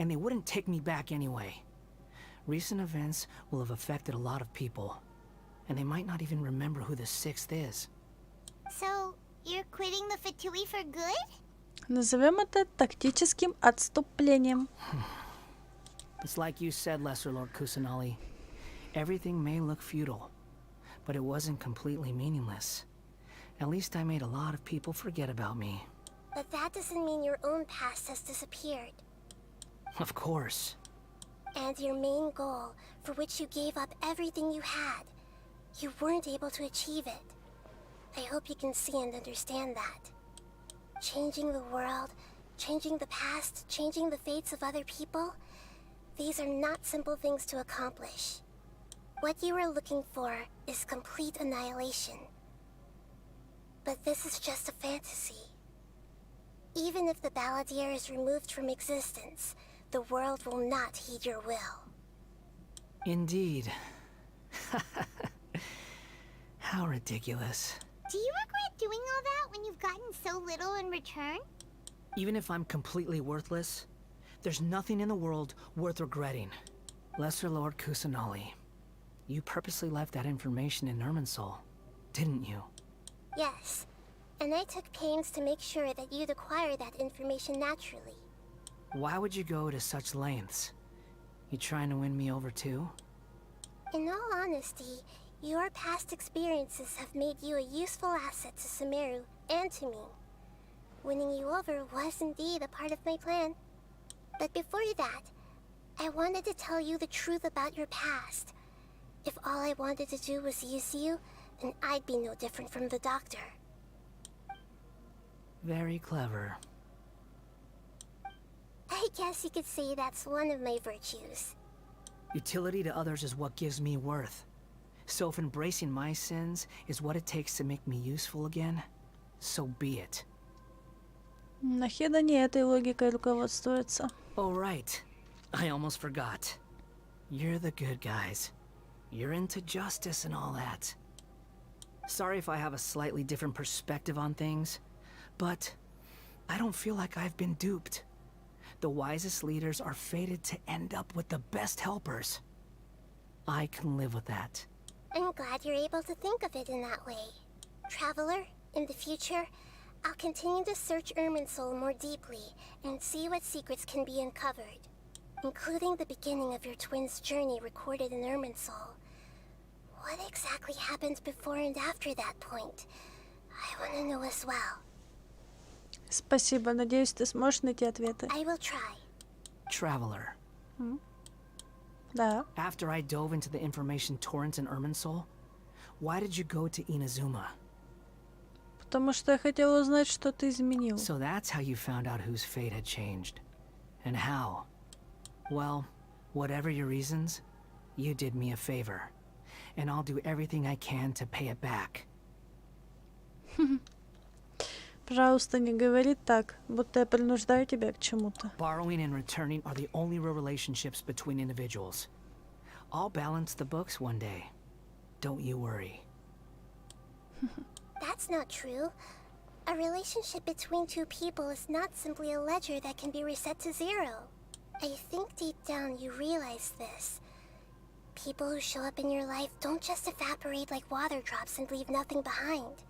and they wouldn't take me back anyway. Recent events will have affected a lot of people, and they might not even remember who the 6th is. So, you're quitting the Fatui for good? Назовем это тактическим отступлением. It's like you said, Lesser Lord Kusanali. Everything may look futile, but it wasn't completely meaningless. At least I made a lot of people forget about me. But that doesn't mean your own past has disappeared. Of course. And your main goal, for which you gave up everything you had, you weren't able to achieve it. I hope you can see and understand that. Changing the world, changing the past, changing the fates of other people, these are not simple things to accomplish. What you were looking for is complete annihilation. But this is just a fantasy. Even if the Balladeer is removed from existence, the world will not heed your will. Indeed. How ridiculous. Do you regret doing all that when you've gotten so little in return? Even if I'm completely worthless, there's nothing in the world worth regretting. Lesser Lord Kusanali, you purposely left that information in Irminsul, didn't you? Yes, and I took pains to make sure that you'd acquire that information naturally. Why would you go to such lengths? You trying to win me over too? In all honesty, your past experiences have made you a useful asset to Sumeru and to me. Winning you over was indeed a part of my plan. But before that, I wanted to tell you the truth about your past. If all I wanted to do was use you, then I'd be no different from the doctor. Very clever. I guess you could say that's one of my virtues. Utility to others is what gives me worth. So if embracing my sins is what it takes to make me useful again, so be it. Нахеда не этой логикой руководствуется. Oh right, I almost forgot. You're the good guys. You're into justice and all that. Sorry if I have a slightly different perspective on things, but I don't feel like I've been duped. The wisest leaders are fated to end up with the best helpers. I can live with that. I'm glad you're able to think of it in that way. Traveler, in the future, I'll continue to search Irminsul more deeply and see what secrets can be uncovered, including the beginning of your twins' journey recorded in Irminsul. What exactly happened before and after that point? I want to know as well. Спасибо, надеюсь, ты сможешь найти ответы. I will try. Traveler. Да. After I dove into the information torrent in Irminsul, why did you go to Inazuma? Потому что я хотела узнать, что ты изменил. So that's how you found out whose fate had changed. And how? Well, whatever your reasons, you did me a favor. And I'll do everything I can to pay it back. Пожалуйста, не говори так, будто я принуждаю тебя к чему-то. Borrowing and returning are the only real relationships between individuals. I'll balance the books one day. Don't you worry. That's not true. A relationship between two people is not simply a ledger that can be reset to 0. I think deep down you realize this. People who show up in your life don't just evaporate like water drops and leave nothing behind.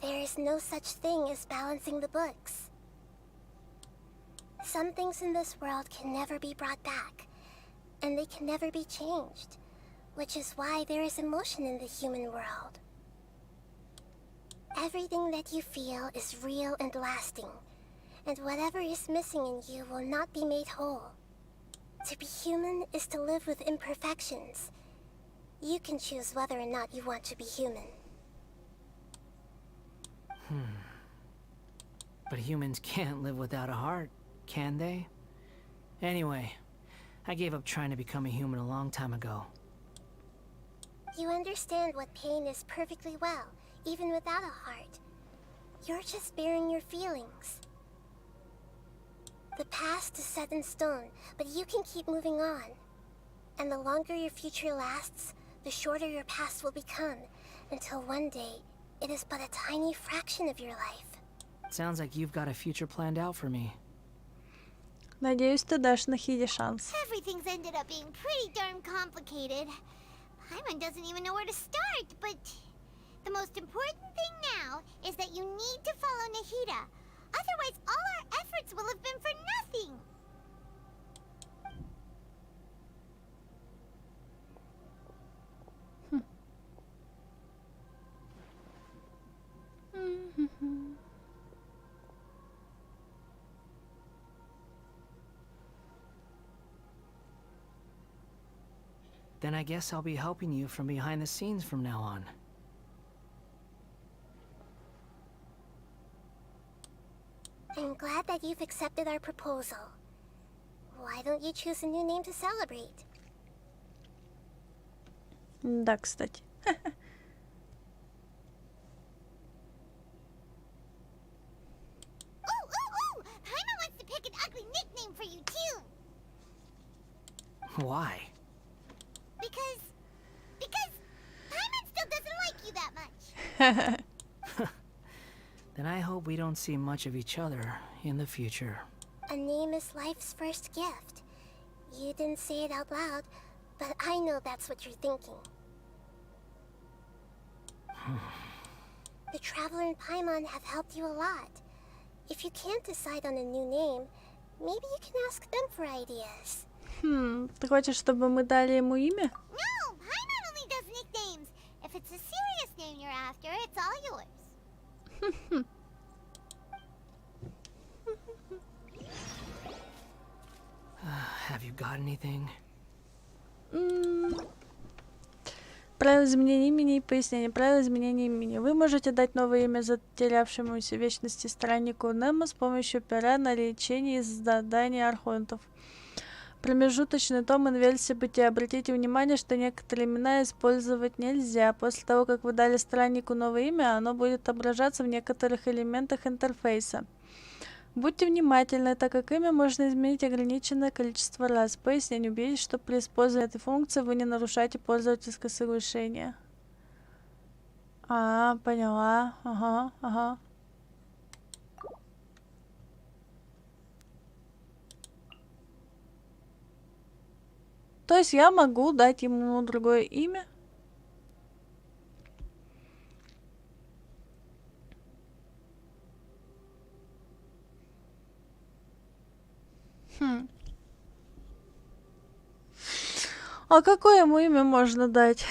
There is no such thing as balancing the books. Some things in this world can never be brought back, and they can never be changed, which is why there is emotion in the human world. Everything that you feel is real and lasting, and whatever is missing in you will not be made whole. To be human is to live with imperfections. You can choose whether or not you want to be human. But humans can't live without a heart, can they? Anyway, I gave up trying to become a human a long time ago. You understand what pain is perfectly well, even without a heart. You're just bearing your feelings. The past is set in stone, but you can keep moving on. And the longer your future lasts, the shorter your past will become, until one day, it is but a tiny fraction of your life. Sounds like you've got a future planned out for me. Надеюсь, ты дашь Нахиде шанс. Everything's ended up being pretty darn complicated. Paimon doesn't even know where to start, but the most important thing now is that you need to follow Nahida. Otherwise, all our efforts will have been for nothing. Then I guess I'll be helping you from behind the scenes from now on. I'm glad that you've accepted our proposal. Why don't you choose a new name to celebrate? Да, кстати. Ooh! Paimon wants to pick an ugly nickname for you, too. Why? Because Paimon still doesn't like you that much. Then I hope we don't see much of each other in the future. A name is life's first gift. You didn't say it out loud, but I know that's what you're thinking. The Traveler and Paimon have helped you a lot. If you can't decide on a new name, maybe you can ask them for ideas. Ты хочешь, чтобы мы дали ему имя? No, Paimon only does nicknames. If it's a serious name you're after, it's all yours. Have you got anything? Правила изменения имени и пояснение. Правила изменения имени. Вы можете дать новое имя затерявшемуся вечности страннику Немо с помощью пера на лечение и задания архонтов. Промежуточный том инверсии бытия. Обратите внимание, что некоторые имена использовать нельзя. После того, как вы дали страннику новое имя, оно будет отображаться в некоторых элементах интерфейса. Будьте внимательны, так как имя можно изменить ограниченное количество раз. Пояснение. Убедитесь, что при использовании этой функции вы не нарушаете пользовательское соглашение. Поняла. Ага. То есть я могу дать ему другое имя? А какое ему имя можно дать?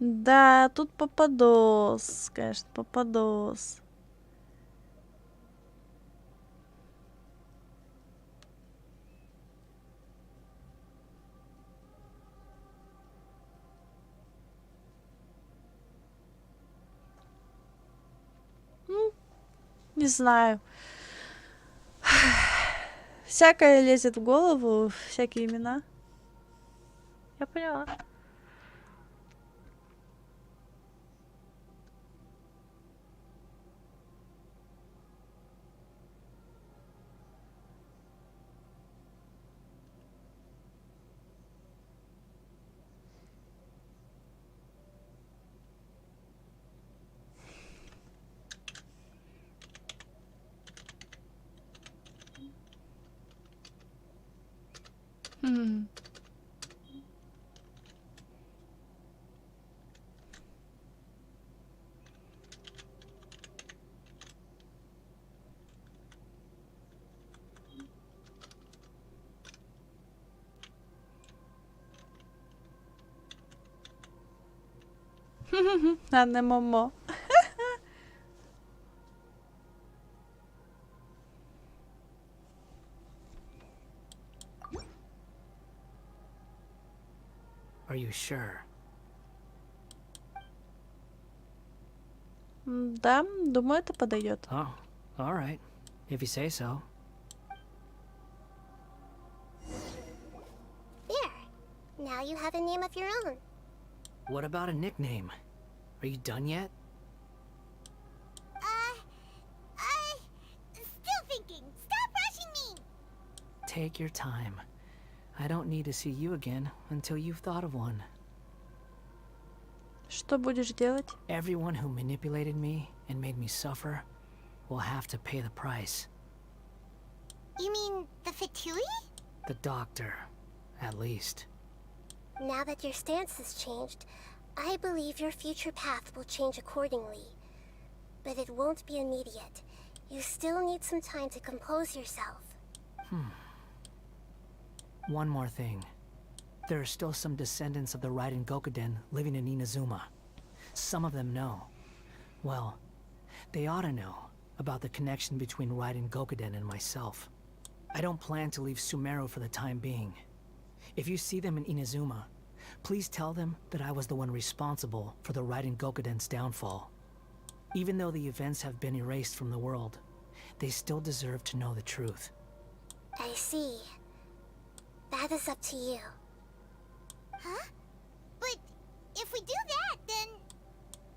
Да, тут попадос, конечно, попадос. Не знаю. Всякое лезет в голову, всякие имена. Я поняла. М. А не Момо. Are you sure? Да, думаю, это подойдет. Oh, all right. If you say so. There. Now you have a name of your own. What about a nickname? Are you done yet? Still thinking. Stop rushing me. Take your time. I don't need to see you again until you've thought of one. Что будешь делать? Everyone who manipulated me and made me suffer will have to pay the price. You mean the Fatui? The doctor, at least. Now that your stance has changed, I believe your future path will change accordingly. But it won't be immediate. You still need some time to compose yourself. One more thing. There are still some descendants of the Raiden Gokuden living in Inazuma. Some of them know. Well, they ought to know about the connection between Raiden Gokuden and myself. I don't plan to leave Sumeru for the time being. If you see them in Inazuma, please tell them that I was the one responsible for the Raiden Gokuden's downfall. Even though the events have been erased from the world, they still deserve to know the truth. I see. That is up to you. Huh? But if we do that, then...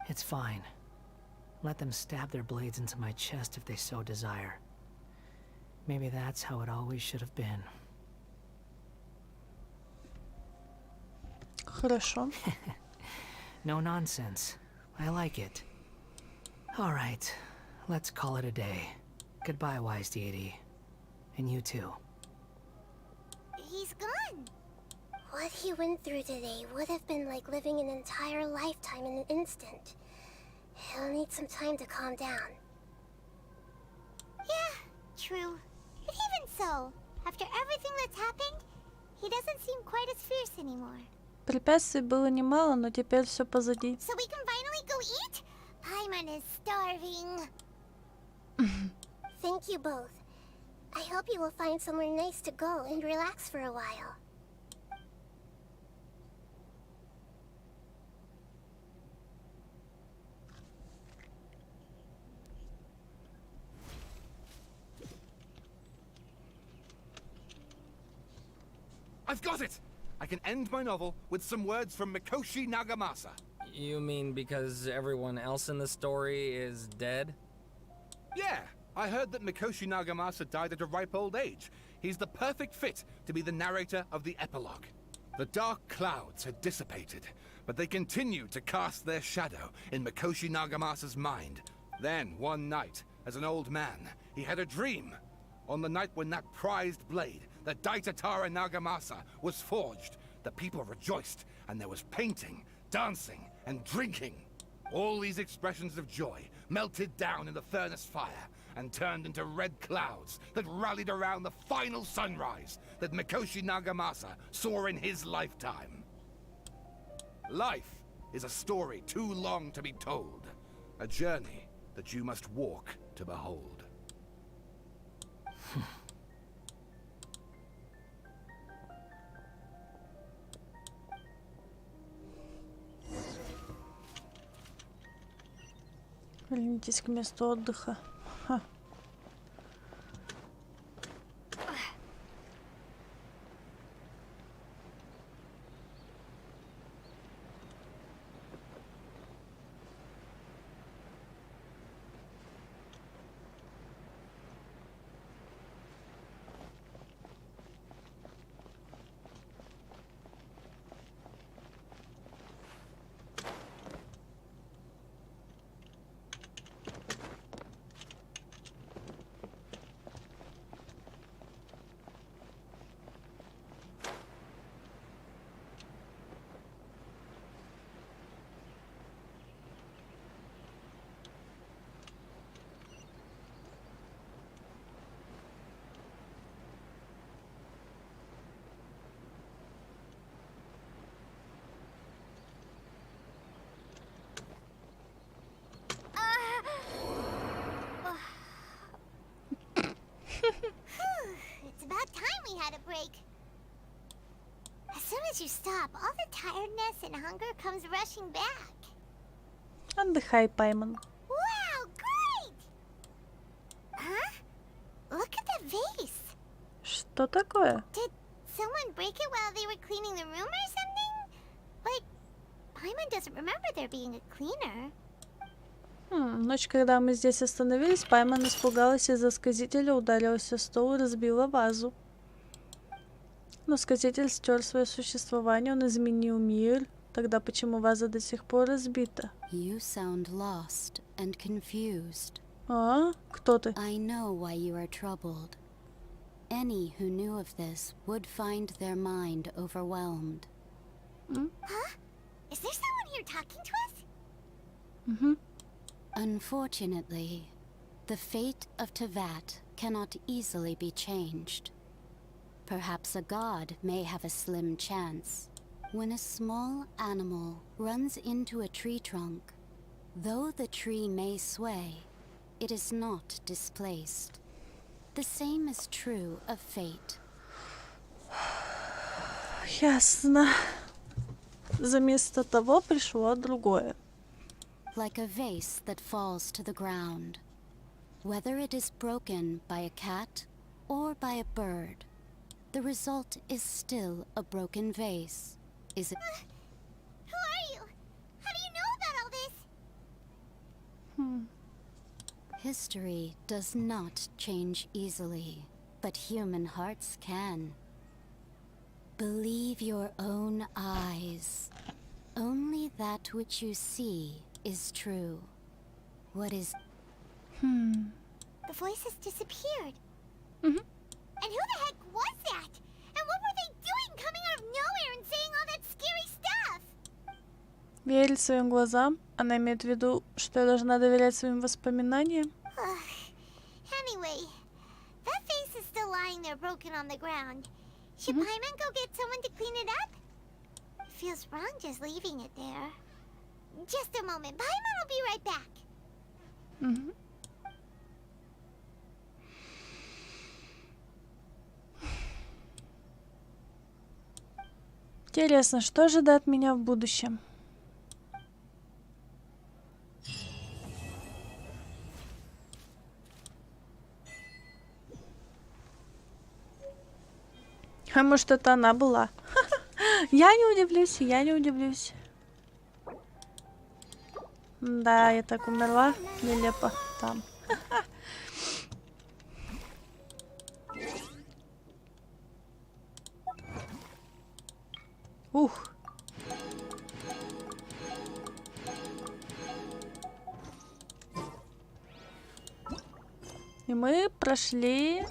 It's fine. Let them stab their blades into my chest if they so desire. Maybe that's how it always should have been. Хорошо. No nonsense. I like it. All right, let's call it a day. Goodbye, wise deity. And you too. He's gone. What he went through today would have been like living an entire lifetime in an instant. He'll need some time to calm down. Yeah, true. But even so, after everything that's happened, he doesn't seem quite as fierce anymore. Препятствий было немало, но теперь все позади. So we can finally go eat? Paimon is starving. Thank you both. I hope you will find somewhere nice to go and relax for a while. I've got it! I can end my novel with some words from Mikoshi Nagamasa. You mean because everyone else in the story is dead? Yeah, I heard that Mikoshi Nagamasa died at a ripe old age. He's the perfect fit to be the narrator of the epilogue. The dark clouds had dissipated, but they continued to cast their shadow in Mikoshi Nagamasa's mind. Then, one night, as an old man, he had a dream. On the night when that prized blade, the Daitatara Nagamasa, was forged, the people rejoiced, and there was painting, dancing, and drinking. All these expressions of joy melted down in the furnace fire and turned into red clouds that rallied around the final sunrise that Mikoshi Nagamasa saw in his lifetime. Life is a story too long to be told, a journey that you must walk to behold. Вернитесь к месту отдыха. Ха. as you stop, all the tiredness and hunger comes rushing back. Отдыхай, Пайман. Wow, great! Huh? Look at the vase. Что такое? Did someone break it while they were cleaning the room or something? But Paimon doesn't remember there being a cleaner. Ночь, когда мы здесь остановились, Пайман испугалась из-за сказителя, ударилась о стол и разбила вазу. Но сказитель стер свое существование, он изменил мир. Тогда почему ваза до сих пор разбита? You sound lost and confused. А? Кто ты? I know why you are troubled. Any who knew of this would find their mind overwhelmed. Huh? Is there someone here talking to us? Unfortunately, the fate of Tevat cannot easily be changed. Perhaps a god may have a slim chance. When a small animal runs into a tree trunk, though the tree may sway, it is not displaced. The same is true of fate. Ясно. Заместо того пришло другое. Like a vase that falls to the ground. Whether it is broken by a cat or by a bird, the result is still a broken vase. Is it? Who are you? How do you know about all this? History does not change easily, but human hearts can. Believe your own eyes. Only that which you see is true. What is... The voices disappeared. And who the heck was that? And what were they doing coming out of nowhere and saying all that scary stuff? Верить своим глазам? Она имеет в виду, что я должна доверять своим воспоминаниям? Anyway, that vase is still lying there broken on the ground. Should Paimon go get someone to clean it up? It feels wrong just leaving it there. Just a moment. Paimon will be right back. Интересно, что ожидает меня в будущем? А может, это она была? Я не удивлюсь, я не удивлюсь. Да, я так умерла. Нелепо там. Ух. И мы прошли...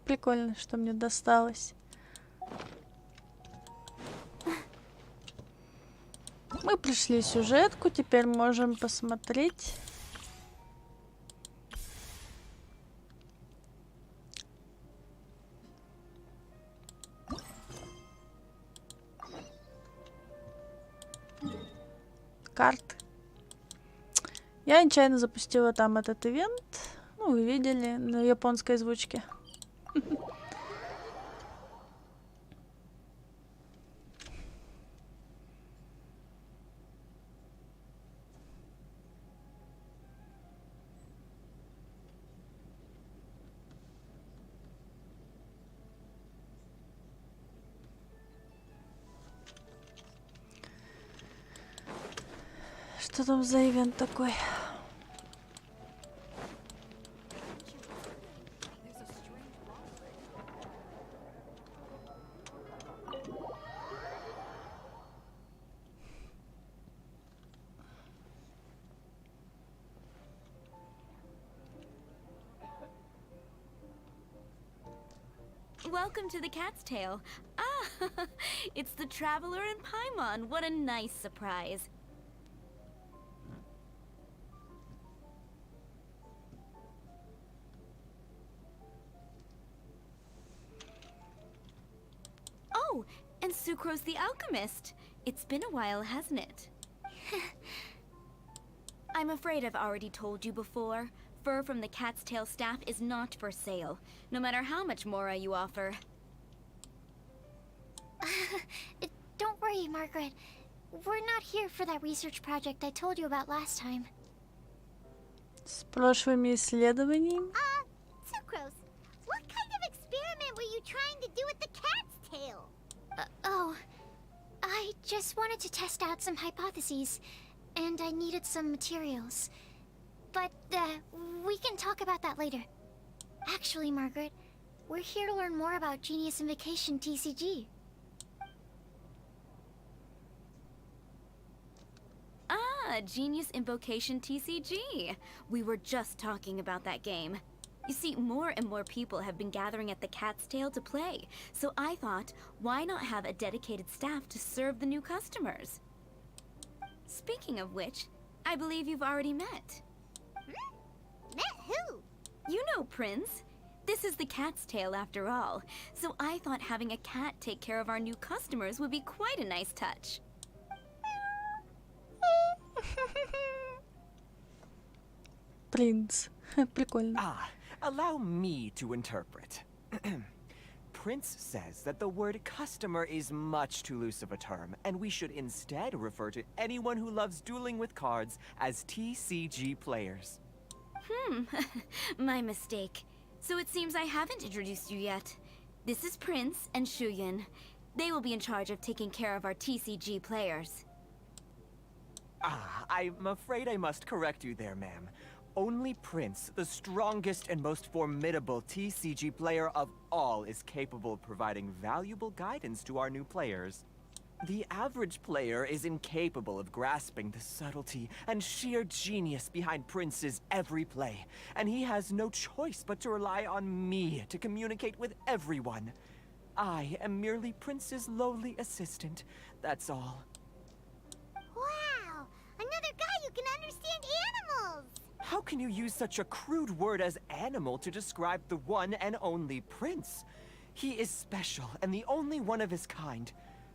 Прикольно, что мне досталось. Мы прошли сюжетку, теперь можем посмотреть. Карты. Я нечаянно запустила там этот ивент. Ну, вы видели на японской озвучке. Что там за ивент такой? Welcome to the Cat's Tail. Ah, it's the Traveler and Paimon. What a nice surprise. Oh, and Sucrose the Alchemist. It's been a while, hasn't it? I'm afraid I've already told you before. Fur from the Cat's Tail staff is not for sale, no matter how much more you offer. Don't worry, Margaret. We're not here for that research project I told you about last time. С прошлыми исследованиями? Sucrose, what kind of experiment were you trying to do with the cat's tail? I just wanted to test out some hypotheses, and I needed some materials. But, we can talk about that later. Actually, Margaret, we're here to learn more about Genius Invocation TCG. Genius Invocation TCG. We were just talking about that game. You see, more and more people have been gathering at the Cat's Tail to play, so I thought, why not have a dedicated staff to serve the new customers? Speaking of which, I believe you've already met. Met who? You know Prince. This is the Cat's Tail after all, so I thought having a cat take care of our new customers would be quite a nice touch. Принц. Прикольно. Allow me to interpret. Prince says that the word customer is much too loose of a term, and we should instead refer to anyone who loves dueling with cards as TCG players. My mistake. So it seems I haven't introduced you yet. This is Prince and Shuyan. They will be in charge of taking care of our TCG players. I'm afraid I must correct you there, ma'am. Only Prince, the strongest and most formidable TCG player of all, is capable of providing valuable guidance to our new players. The average player is incapable of grasping the subtlety and sheer genius behind Prince's every play, and he has no choice but to rely on me to communicate with everyone. I am merely Prince's lowly assistant, that's all. Wow! Another guy who can understand animals! How can you use such a crude word as animal to describe the one and only Prince? He is special and the only one of his kind.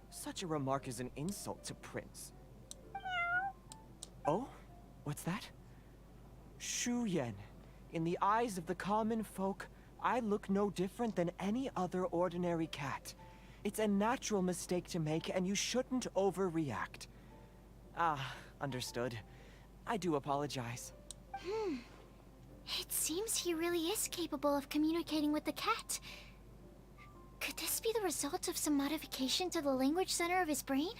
Such a remark is an insult to Prince. Oh? What's that? Shuyan. In the eyes of the common folk, I look no different than any other ordinary cat. It's a natural mistake to make, and you shouldn't overreact. Understood. I do apologize. It seems he really is capable of communicating with the cat. Could this be the result of some modification to the language center of his brain?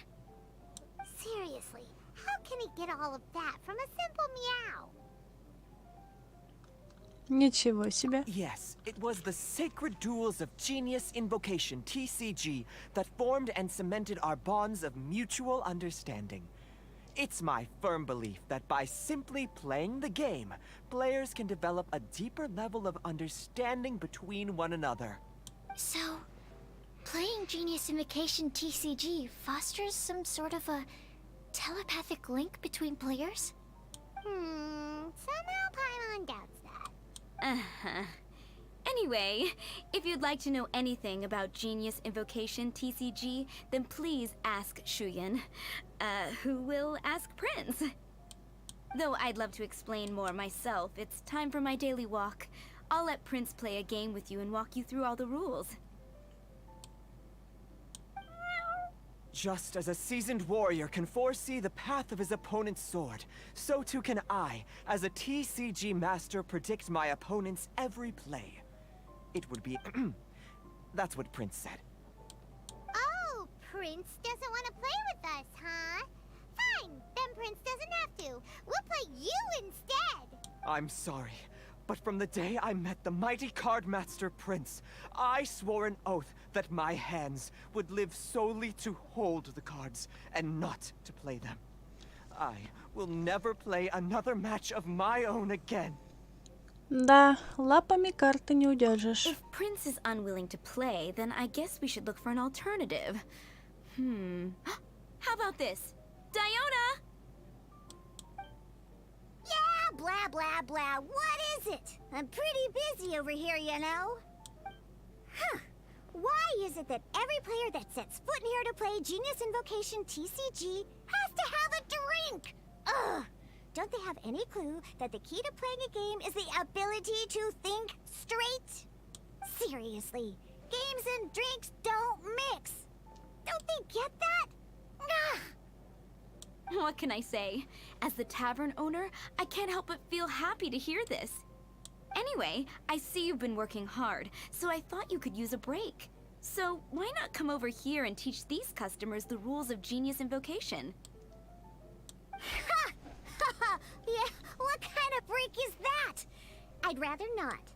Seriously, how can he get all of that from a simple meow? Ничего себе. Yes, it was the sacred duels of Genius Invocation, TCG, that formed and cemented our bonds of mutual understanding. It's my firm belief that by simply playing the game, players can develop a deeper level of understanding between one another. So, playing Genius Invocation TCG fosters some sort of a telepathic link between players? Somehow Paimon doubts that. Anyway, if you'd like to know anything about Genius Invocation TCG, then please ask Shuyan, who will ask Prince. Though I'd love to explain more myself, it's time for my daily walk. I'll let Prince play a game with you and walk you through all the rules. Just as a seasoned warrior can foresee the path of his opponent's sword, so too can I, as a TCG master, predict my opponent's every play. It would be... That's what Prince said. Oh, Prince doesn't want to play with us, huh? Fine, then Prince doesn't have to. We'll play you instead. I'm sorry, but from the day I met the mighty card master Prince, I swore an oath that my hands would live solely to hold the cards and not to play them. I will never play another match of my own again. Да, лапами карты не удержишь. If Prince is unwilling to play, then I guess we should look for an alternative. How about this? Diona! Yeah, blah, blah, blah. What is it? I'm pretty busy over here, you know. Why is it that every player that sets foot in here to play Genius Invocation TCG has to have a drink? Ugh! Don't they have any clue that the key to playing a game is the ability to think straight? Seriously, games and drinks don't mix. Don't they get that? Ugh! What can I say? As the tavern owner, I can't help but feel happy to hear this. Anyway, I see you've been working hard, so I thought you could use a break. So why not come over here and teach these customers the rules of Genius Invocation? Ha! Ha! Yeah, what kind of break is that? I'd rather not.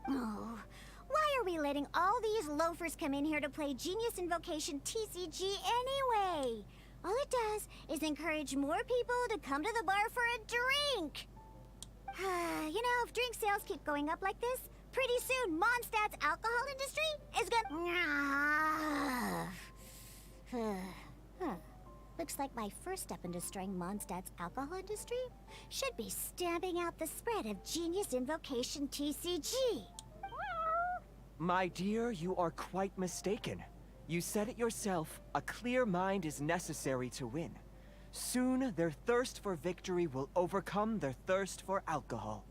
Oh, why are we letting all these loafers come in here to play Genius Invocation TCG anyway? All it does is encourage more people to come to the bar for a drink. You know, if drink sales keep going up like this, pretty soon Mondstadt's alcohol industry is gonna... Looks like my first step in destroying Mondstadt's alcohol industry should be stamping out the spread of Genius Invocation TCG. My dear, you are quite mistaken. You said it yourself, a clear mind is necessary to win. Soon, their thirst for victory will overcome their thirst for alcohol.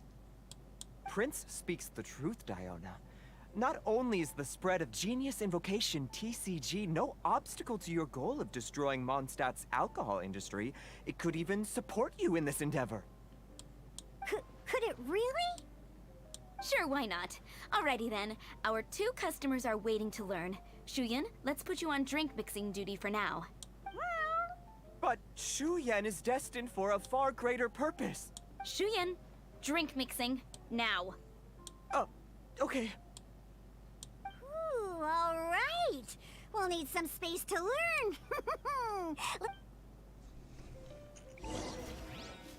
Prince speaks the truth, Diona. Not only is the spread of Genius Invocation TCG no obstacle to your goal of destroying Mondstadt's alcohol industry, it could even support you in this endeavor. Could it really? Sure, why not? Alrighty then, our 2 customers are waiting to learn. Shuyan, let's put you on drink mixing duty for now. But Shuyan is destined for a far greater purpose. Shuyan, drink mixing, now. Oh, okay. Ooh, all right. We'll need some space to learn.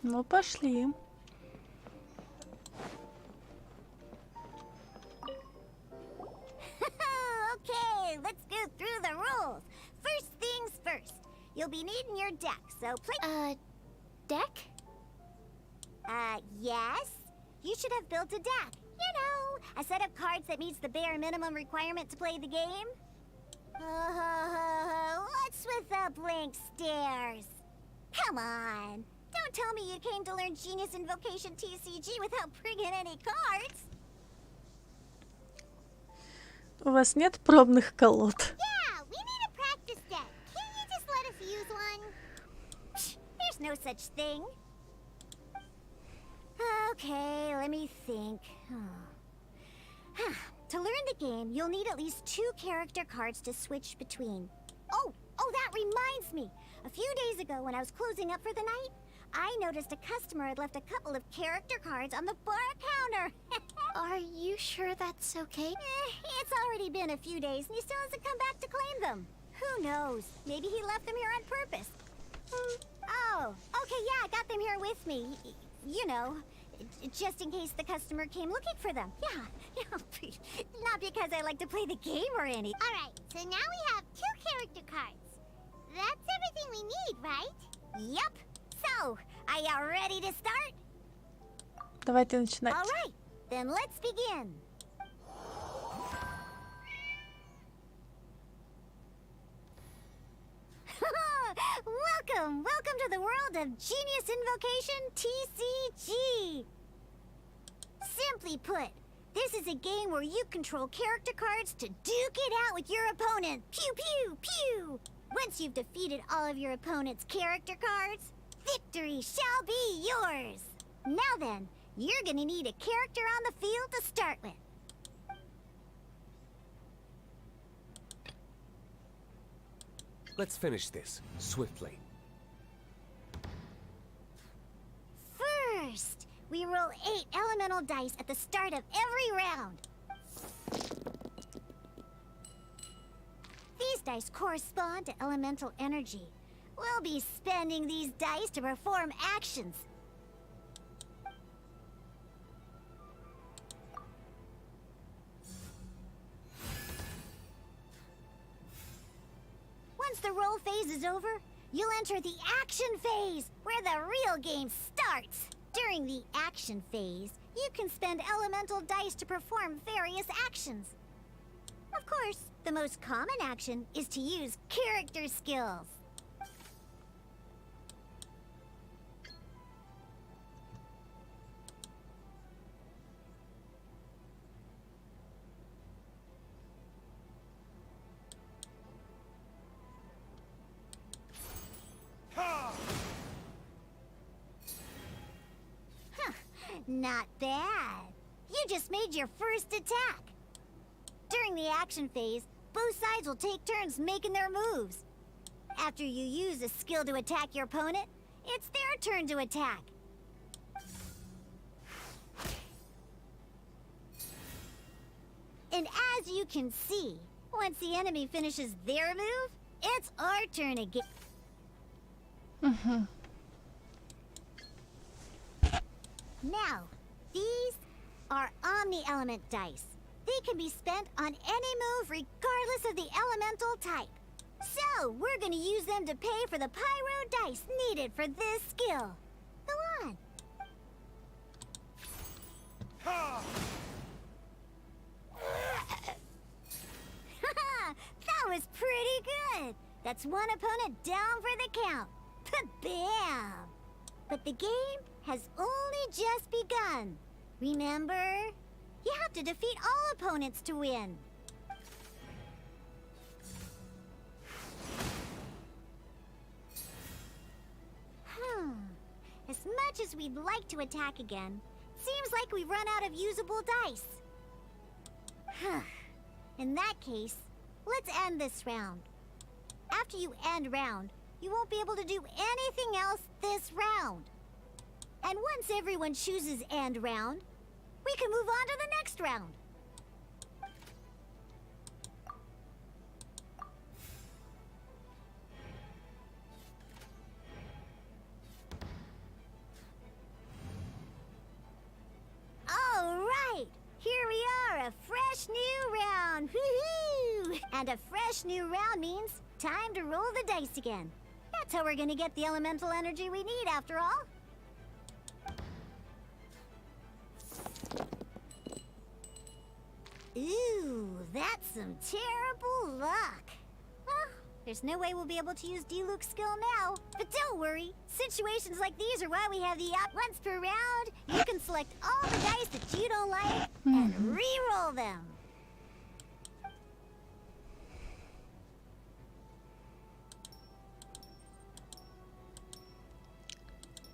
Ну, пошли. Okay, let's go through the rules. First things first. You'll be needing your deck, so play... deck? Yes. You should have built a deck. You know, a set of cards that meets the bare minimum requirement to play the game. What's with the blank stares? Come on. Don't tell me you came to learn Genius Invocation TCG without bringing any cards. У вас нет пробных колод? Yeah, we need a practice deck. Can't you just let us use one? Psh, there's no such thing. Okay, let me think. To learn the game, you'll need at least 2 character cards to switch between. Oh, that reminds me. A few days ago, when I was closing up for the night, I noticed a customer had left a couple of character cards on the bar counter. Are you sure that's okay? It's already been a few days, and he still hasn't come back to claim them. Who knows? Maybe he left them here on purpose. Oh, okay, yeah, I got them here with me. You know, just in case the customer came looking for them. Yeah, not because I like to play the game or any. All right, so now we have 2 character cards. That's everything we need, right? Yep. So, are you ready to start? Давайте начинать. All right, then let's begin. Welcome to the world of Genius Invocation TCG. Simply put, this is a game where you control character cards to duke it out with your opponent. Pew, pew, pew. Once you've defeated all of your opponent's character cards, victory shall be yours. Now then, you're gonna need a character on the field to start with. Let's finish this, swiftly. First, we roll 8 elemental dice at the start of every round. These dice correspond to elemental energy. We'll be spending these dice to perform actions. Once the roll phase is over, you'll enter the action phase, where the real game starts. During the action phase, you can spend elemental dice to perform various actions. Of course, the most common action is to use character skills. Not bad. You just made your first attack. During the action phase, both sides will take turns making their moves. After you use a skill to attack your opponent, it's their turn to attack. And as you can see, once the enemy finishes their move, it's our turn again. Now, these are Omni-Element dice. They can be spent on any move regardless of the elemental type. So, we're gonna use them to pay for the pyro dice needed for this skill. Go on. That was pretty good. That's one opponent down for the count. Bam! But the game has only just begun. Remember? You have to defeat all opponents to win. As much as we'd like to attack again, seems like we've run out of usable dice. In that case, let's end this round. After you end round, you won't be able to do anything else this round. And once everyone chooses end round, we can move on to the next round. All right, here we are, a fresh new round. Woohoo! And a fresh new round means time to roll the dice again. That's how we're gonna get the elemental energy we need, after all. Ooh, that's some terrible luck. Well, there's no way we'll be able to use Diluc's skill now. But don't worry, situations like these are why we have the op. Once per round, you can select all the dice that you don't like and re-roll them.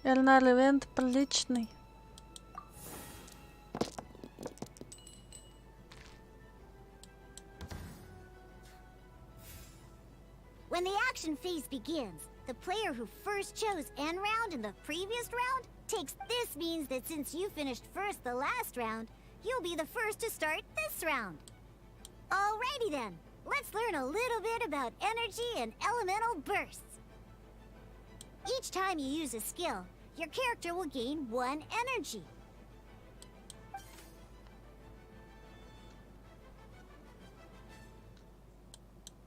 Эльнар, ивент приличный. When the action phase begins, the player who first chose end round in the previous round takes. This means that since you finished first the last round, you'll be the first to start this round. Alrighty then, let's learn a little bit about energy and elemental bursts. Each time you use a skill, your character will gain 1 energy.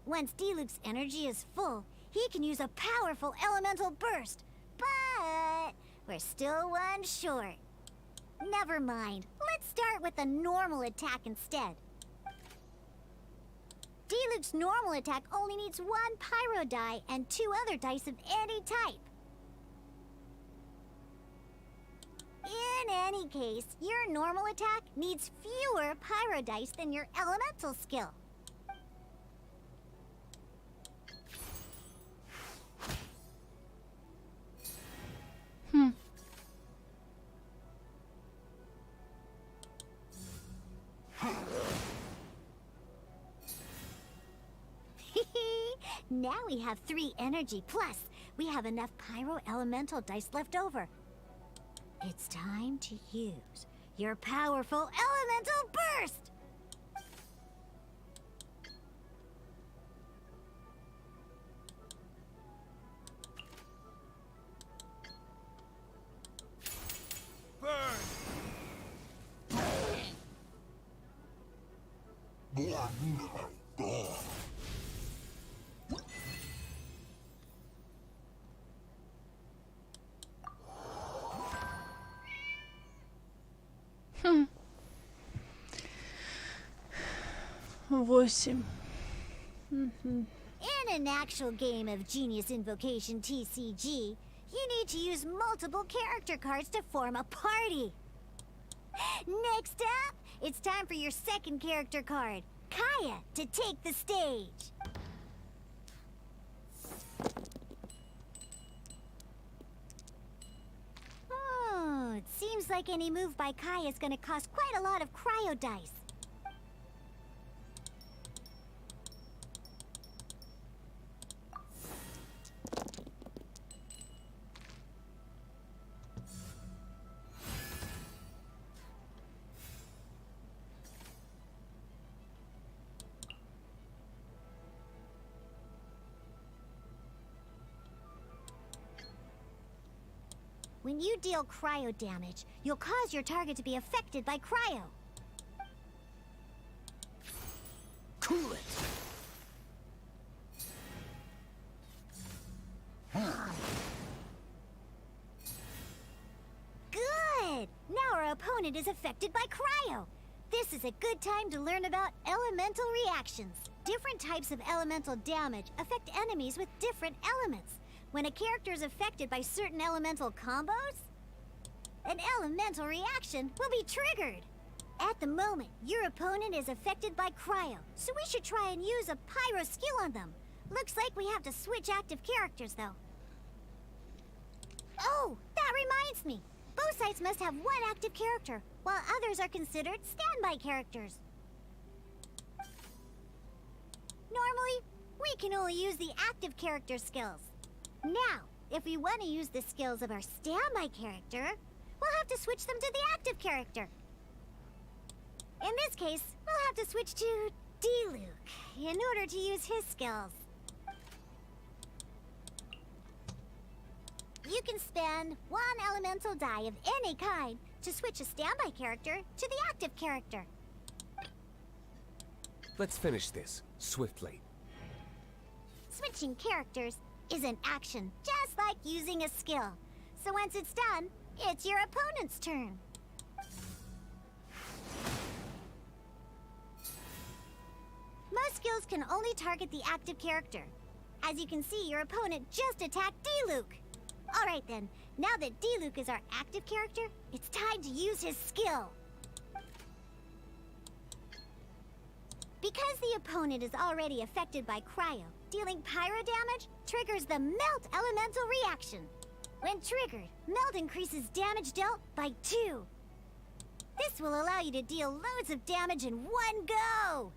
Once Diluc's energy is full, he can use a powerful elemental burst. But we're still 1 short. Never mind. Let's start with a normal attack instead. Diluc's normal attack only needs 1 pyro die and 2 other dice of any type. In any case, your normal attack needs fewer pyro dice than your elemental skill. Now we have 3 energy, plus we have enough pyro elemental dice left over. It's time to use your powerful elemental burst! 8. In an actual game of Genius Invocation TCG, you need to use multiple character cards to form a party. Next up, it's time for your second character card, Kaya, to take the stage. It seems like any move by Kaya is going to cost quite a lot of cryo dice. When you deal cryo damage, you'll cause your target to be affected by cryo. Cool it! Good! Now our opponent is affected by cryo. This is a good time to learn about elemental reactions. Different types of elemental damage affect enemies with different elements. When a character is affected by certain elemental combos, an elemental reaction will be triggered. At the moment, your opponent is affected by cryo, so we should try and use a pyro skill on them. Looks like we have to switch active characters, though. Oh, that reminds me. Both sides must have one active character, while others are considered standby characters. Normally, we can only use the active character skills. Now, if we want to use the skills of our standby character, we'll have to switch them to the active character. In this case, we'll have to switch to D-Luke in order to use his skills. You can spend one elemental die of any kind to switch a standby character to the active character. Let's finish this, swiftly. Switching characters is an action, just like using a skill. So once it's done, it's your opponent's turn. Most skills can only target the active character. As you can see, your opponent just attacked D-Luke. Alright then, now that D-Luke is our active character, it's time to use his skill. Because the opponent is already affected by cryo, dealing pyro damage triggers the melt elemental reaction. When triggered, melt increases damage dealt by 2. This will allow you to deal loads of damage in one go!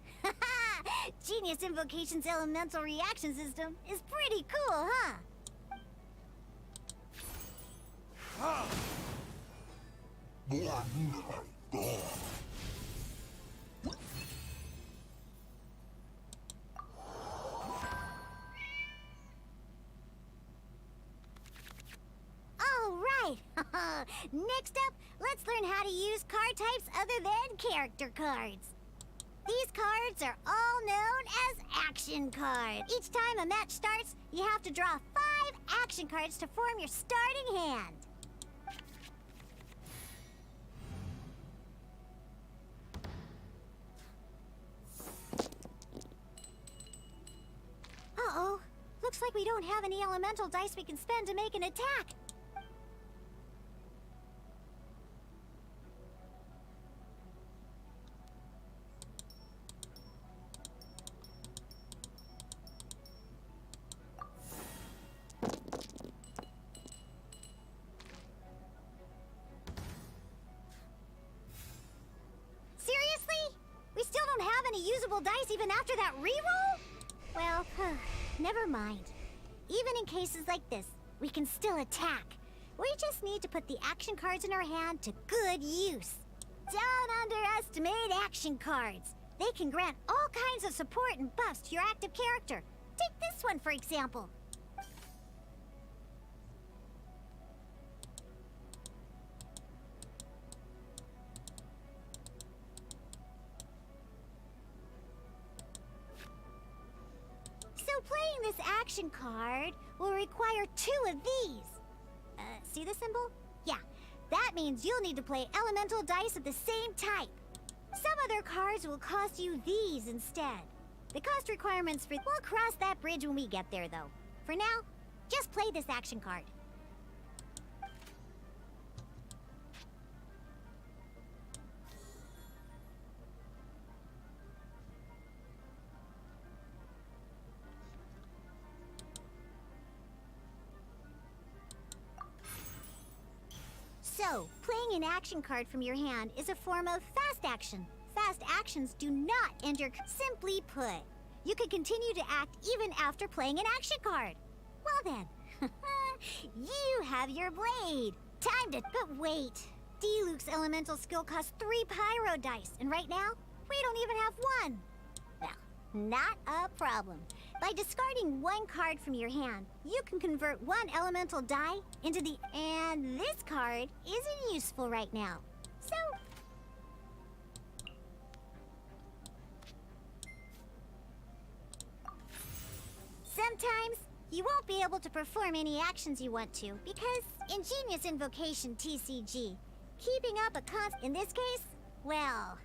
Genius Invocation's elemental reaction system is pretty cool, huh? Alright! Next up, let's learn how to use card types other than character cards. These cards are all known as action cards. Each time a match starts, you have to draw 5 action cards to form your starting hand. Uh-oh. Looks like we don't have any elemental dice we can spend to make an attack. Seriously? We still don't have any usable dice even after that reroll? Well, never mind. Even in cases like this, we can still attack. We just need to put the action cards in our hand to good use. Don't underestimate action cards. They can grant all kinds of support and buffs to your active character. Take this one, for example. So playing this action card will require 2 of these. See the symbol? Yeah, that means you'll need to play elemental dice of the same type. Some other cards will cost you these instead. The cost requirements for... We'll cross that bridge when we get there, though. For now, just play this action card. So, playing an action card from your hand is a form of fast action. Fast actions do not end your... Simply put, you can continue to act even after playing an action card. Well then, you have your blade. Time to... But wait, D-Luke's elemental skill costs 3 pyro dice, and right now, we don't even have 1. Well, not a problem. By discarding 1 card from your hand, you can convert 1 elemental die into the... And this card isn't useful right now. So... Sometimes, you won't be able to perform any actions you want to, because Ingenious Invocation TCG, keeping up a in this case, well...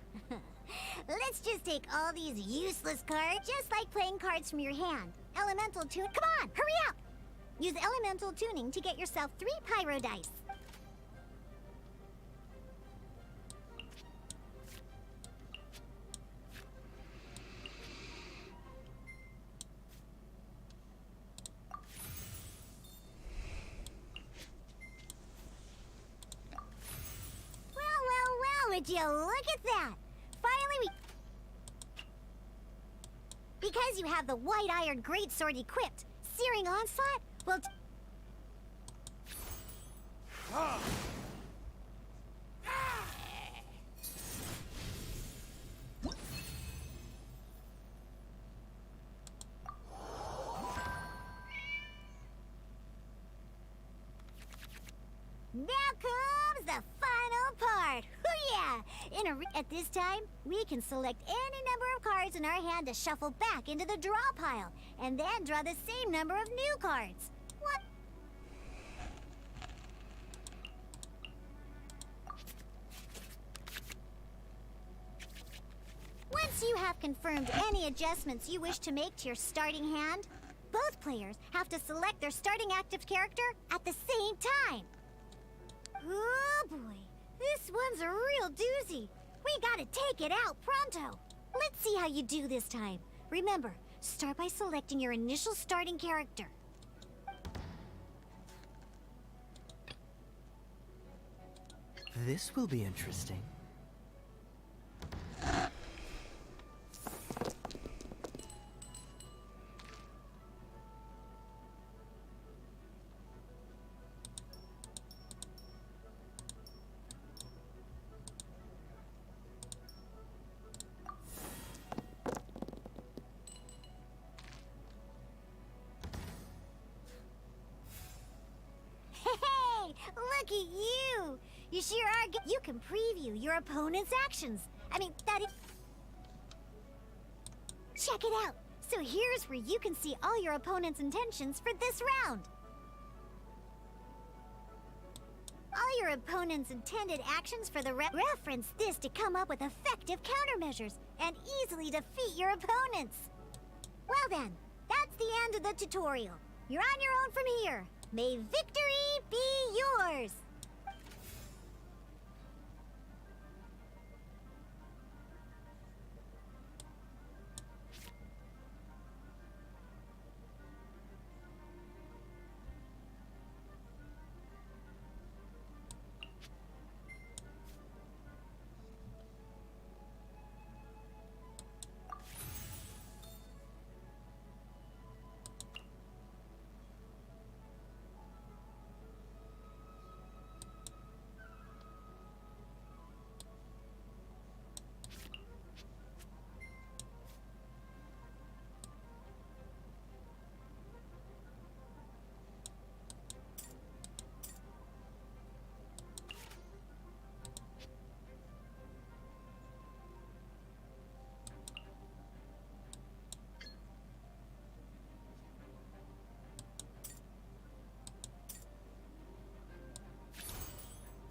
Let's just take all these useless cards, just like playing cards from your hand. Elemental tune... Come on, hurry up! Use elemental tuning to get yourself 3 pyro dice. Well, would you look at that? Finally, we... Because you have the White Iron Greatsword equipped, Searing Onslaught will... Now comes the final part. Hoo-yeah! At this time, we can select any number of cards in our hand to shuffle back into the draw pile, and then draw the same number of new cards. What? Once you have confirmed any adjustments you wish to make to your starting hand, both players have to select their starting active character at the same time. Oh boy, this one's a real doozy. We gotta take it out pronto. Let's see how you do this time. Remember, start by selecting your initial starting character. This will be interesting. Look at you! You sure are good. You can preview your opponent's actions. I mean, that is... Check it out! So here's where you can see all your opponent's intentions for this round. All your opponent's intended actions for the reference this to come up with effective countermeasures and easily defeat your opponents. Well then, that's the end of the tutorial. You're on your own from here. May victory be yours!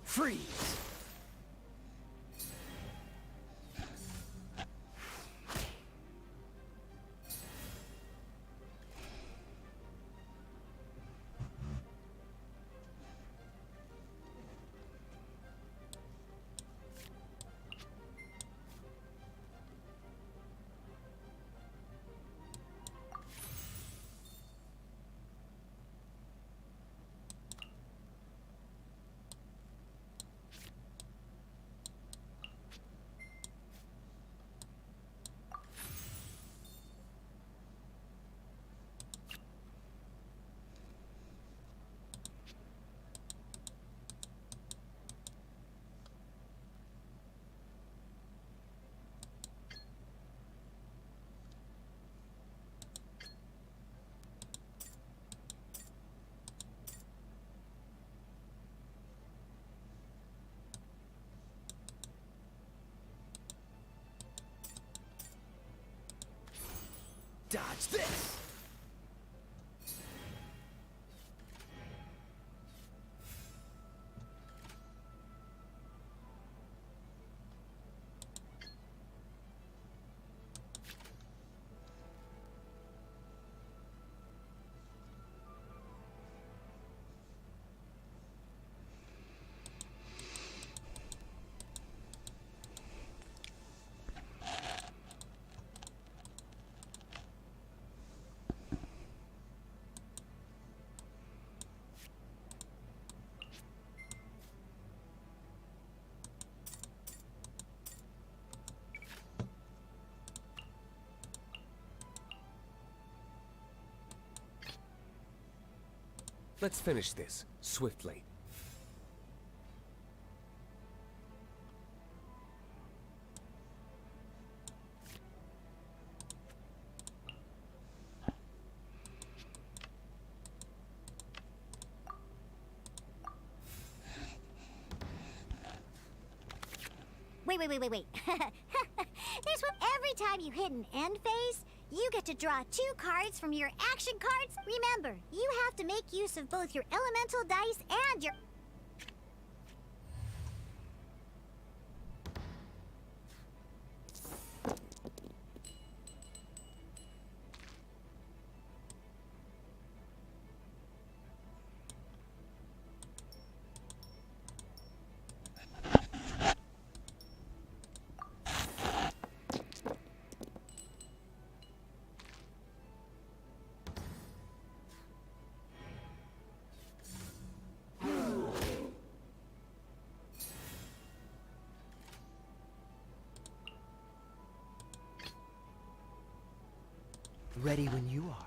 Freeze! Dodge this! Let's finish this, swiftly. Wait. There's one every time you hit an end phase, you get to draw 2 cards from your action cards. Remember, you have to make use of both your elemental dice and your... Ready when you are.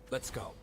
Let's go.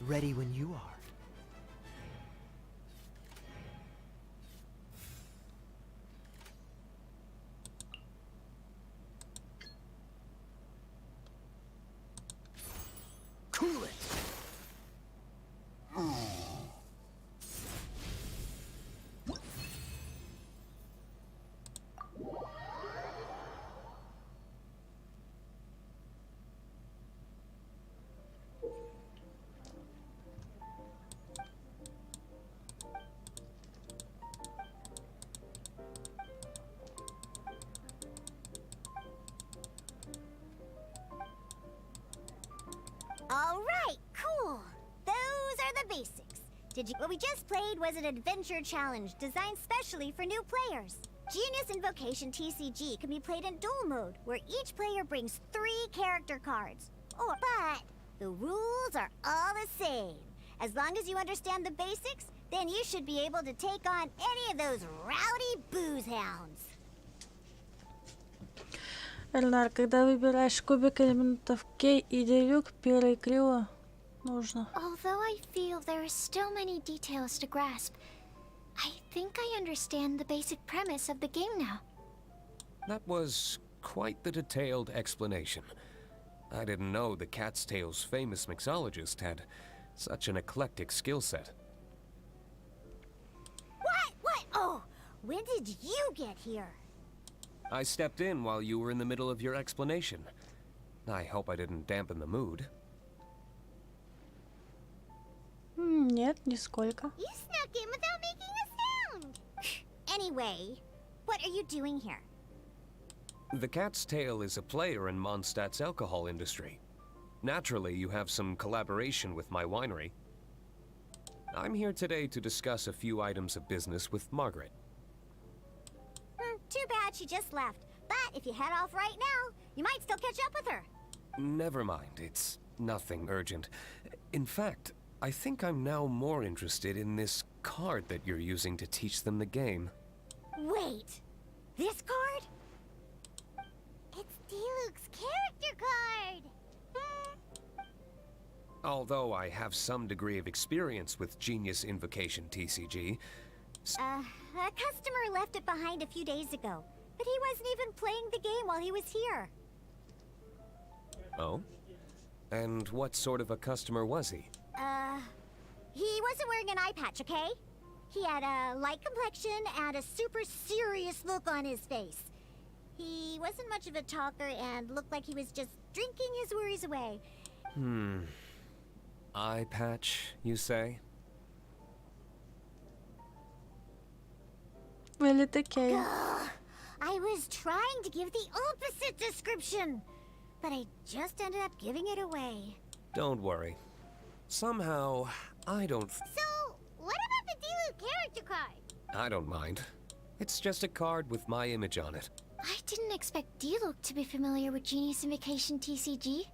Ready when you are. Cool it! All right, cool. Those are the basics. What we just played was an adventure challenge designed specially for new players. Genius Invocation TCG can be played in duel mode, where each player brings 3 character cards. But the rules are all the same. As long as you understand the basics, then you should be able to take on any of those rowdy booze hounds. Эльнар, когда выбираешь кубик элементов K и D-Luke, первое криво нужно. Although I feel there are still many details to grasp, I think I understand the basic premise of the game now. That was quite the detailed explanation. I didn't know the Cat's Tail's famous mixologist had such an eclectic skill set. What? Oh, when did you get here? I stepped in while you were in the middle of your explanation. I hope I didn't dampen the mood. Нет, нисколько. You snuck in without making a sound. Anyway, what are you doing here? The Cat's Tail is a player in Mondstadt's alcohol industry. Naturally, you have some collaboration with my winery. I'm here today to discuss a few items of business with Margaret. Too bad she just left. But if you head off right now, you might still catch up with her. Never mind, it's nothing urgent. In fact, I think I'm now more interested in this card that you're using to teach them the game. Wait, this card? It's D-Luke's character card! Although I have some degree of experience with Genius Invocation TCG... A customer left it behind a few days ago, but he wasn't even playing the game while he was here. Oh? And what sort of a customer was he? He wasn't wearing an eye patch, okay? He had a light complexion and a super serious look on his face. He wasn't much of a talker and looked like he was just drinking his worries away. Eye patch, you say? Well, it's okay. I was trying to give the opposite description, but I just ended up giving it away. Don't worry. Somehow, I don't... So, what about the D-Luke character card? I don't mind. It's just a card with my image on it. I didn't expect D-Luke to be familiar with Genius Invocation TCG.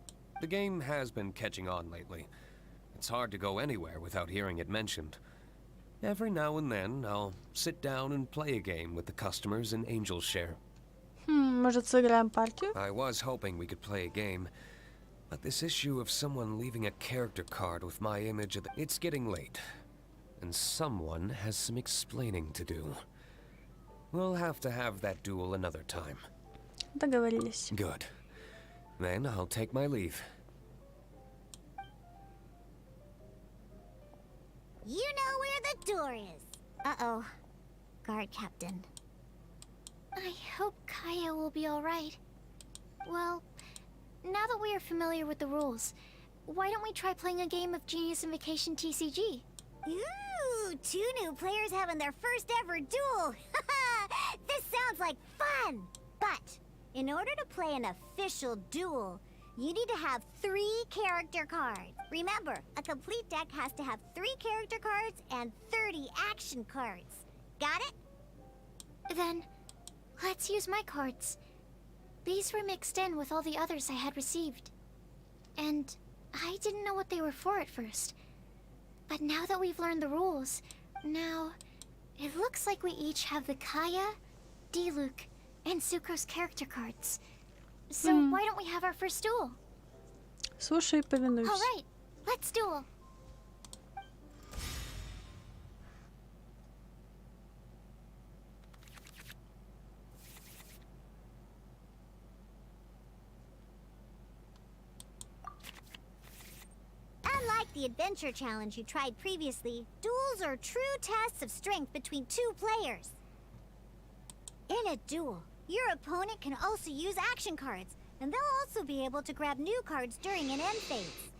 The game has been catching on lately. It's hard to go anywhere without hearing it mentioned. Every now and then, I'll sit down and play a game with the customers in Angel's Share. Может, сыграем партию? I was hoping we could play a game, but this issue of someone leaving a character card with my image, it's getting late, and someone has some explaining to do. We'll have to have that duel another time. Договорились. Good. Then I'll take my leave. You know where the door is. Uh-oh. Guard captain. I hope Kaya will be alright. Well, now that we are familiar with the rules, why don't we try playing a game of Genius Invocation TCG? Ooh, 2 new players having their first ever duel. This sounds like fun. But in order to play an official duel, you need to have 3 character cards. Remember, a complete deck has to have 3 character cards and 30 action cards. Got it? Then, let's use my cards. These were mixed in with all the others I had received. And I didn't know what they were for at first. But now that we've learned the rules, now it looks like we each have the Kaya, D-Luke, and Sucro's character cards. So why don't we have our first duel? Слушай и повинуйся. All right, let's duel. Unlike the adventure challenge you tried previously, duels are true tests of strength between 2 players. In a duel, your opponent can also use action cards, and they'll also be able to grab new cards during an end phase.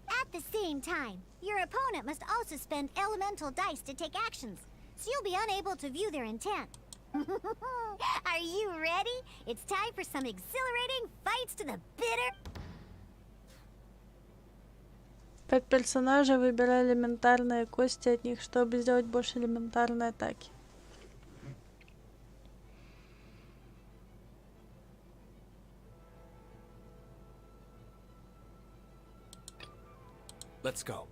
At the same time, your opponent must also spend elemental dice to take actions, so you'll be unable to view their intent. Are you ready? It's time for some exhilarating fights to the bitter... 5 персонажей, выбирай элементарные кости от них, чтобы сделать больше элементарной атаки. Let's go.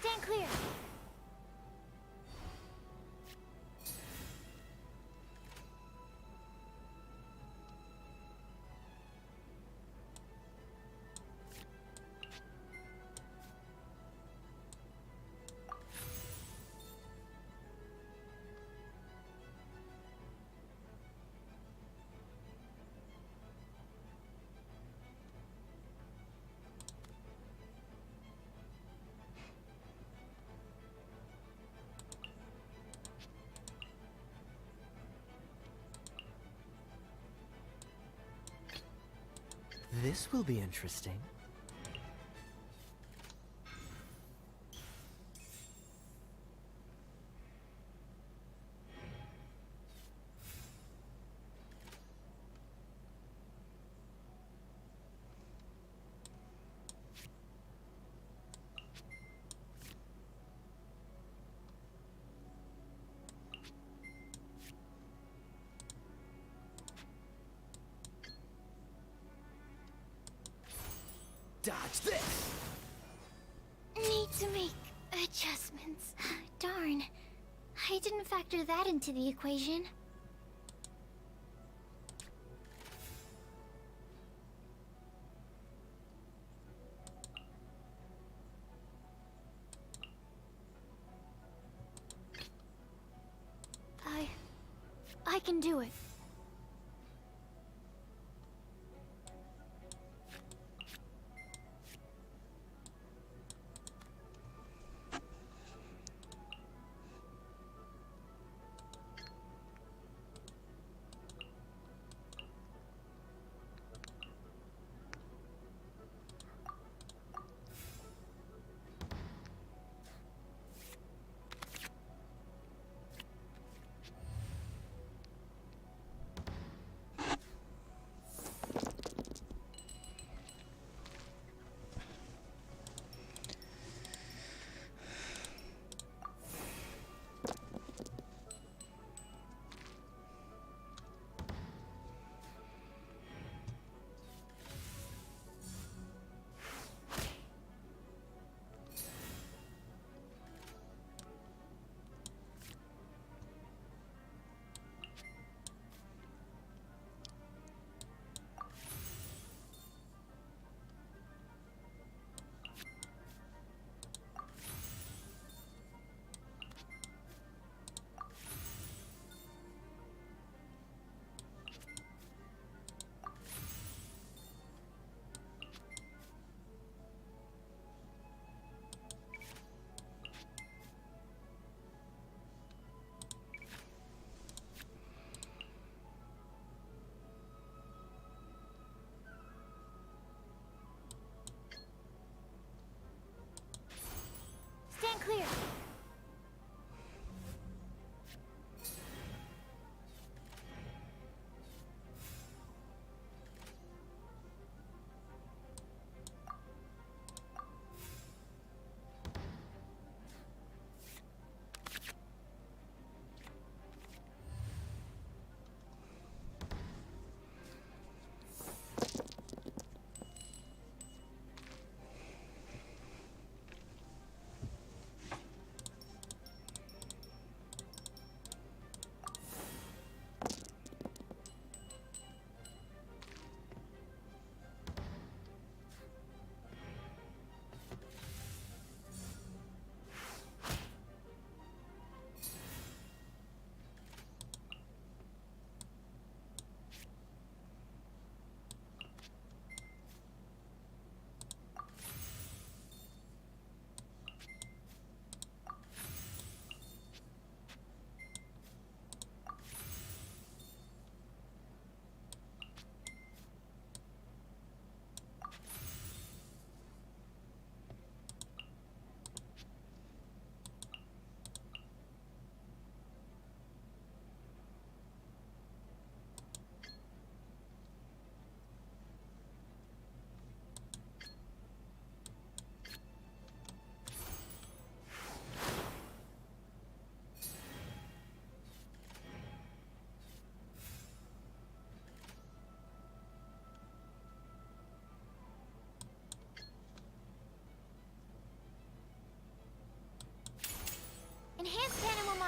Stand clear. This will be interesting. Dodge this! Need to make adjustments. Darn. I didn't factor that into the equation. I can do it.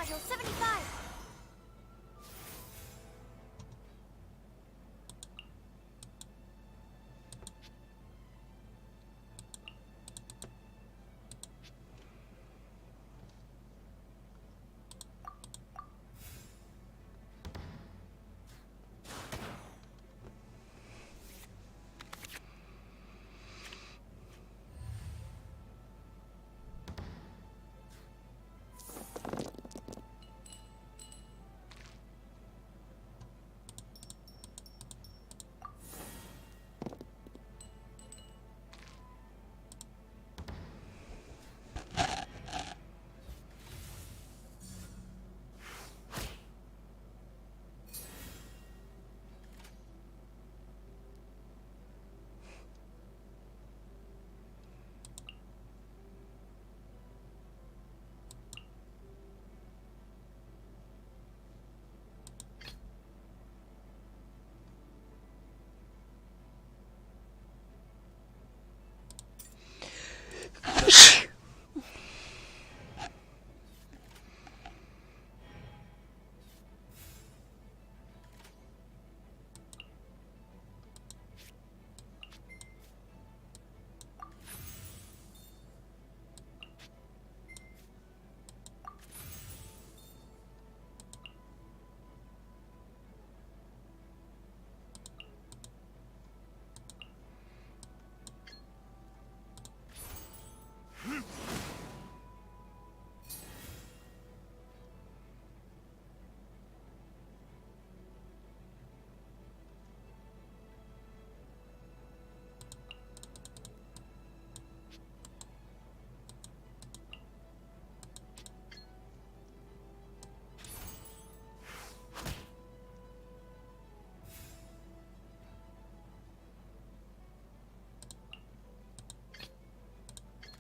module 75.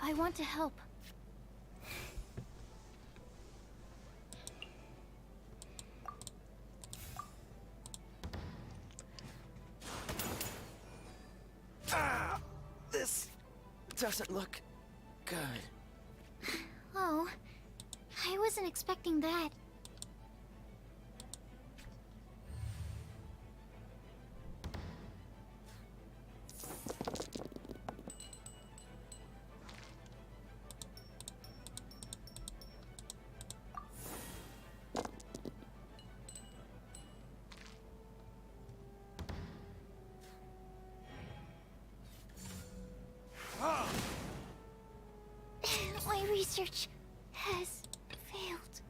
I want to help. This doesn't look good. Oh, I wasn't expecting that. My research has failed.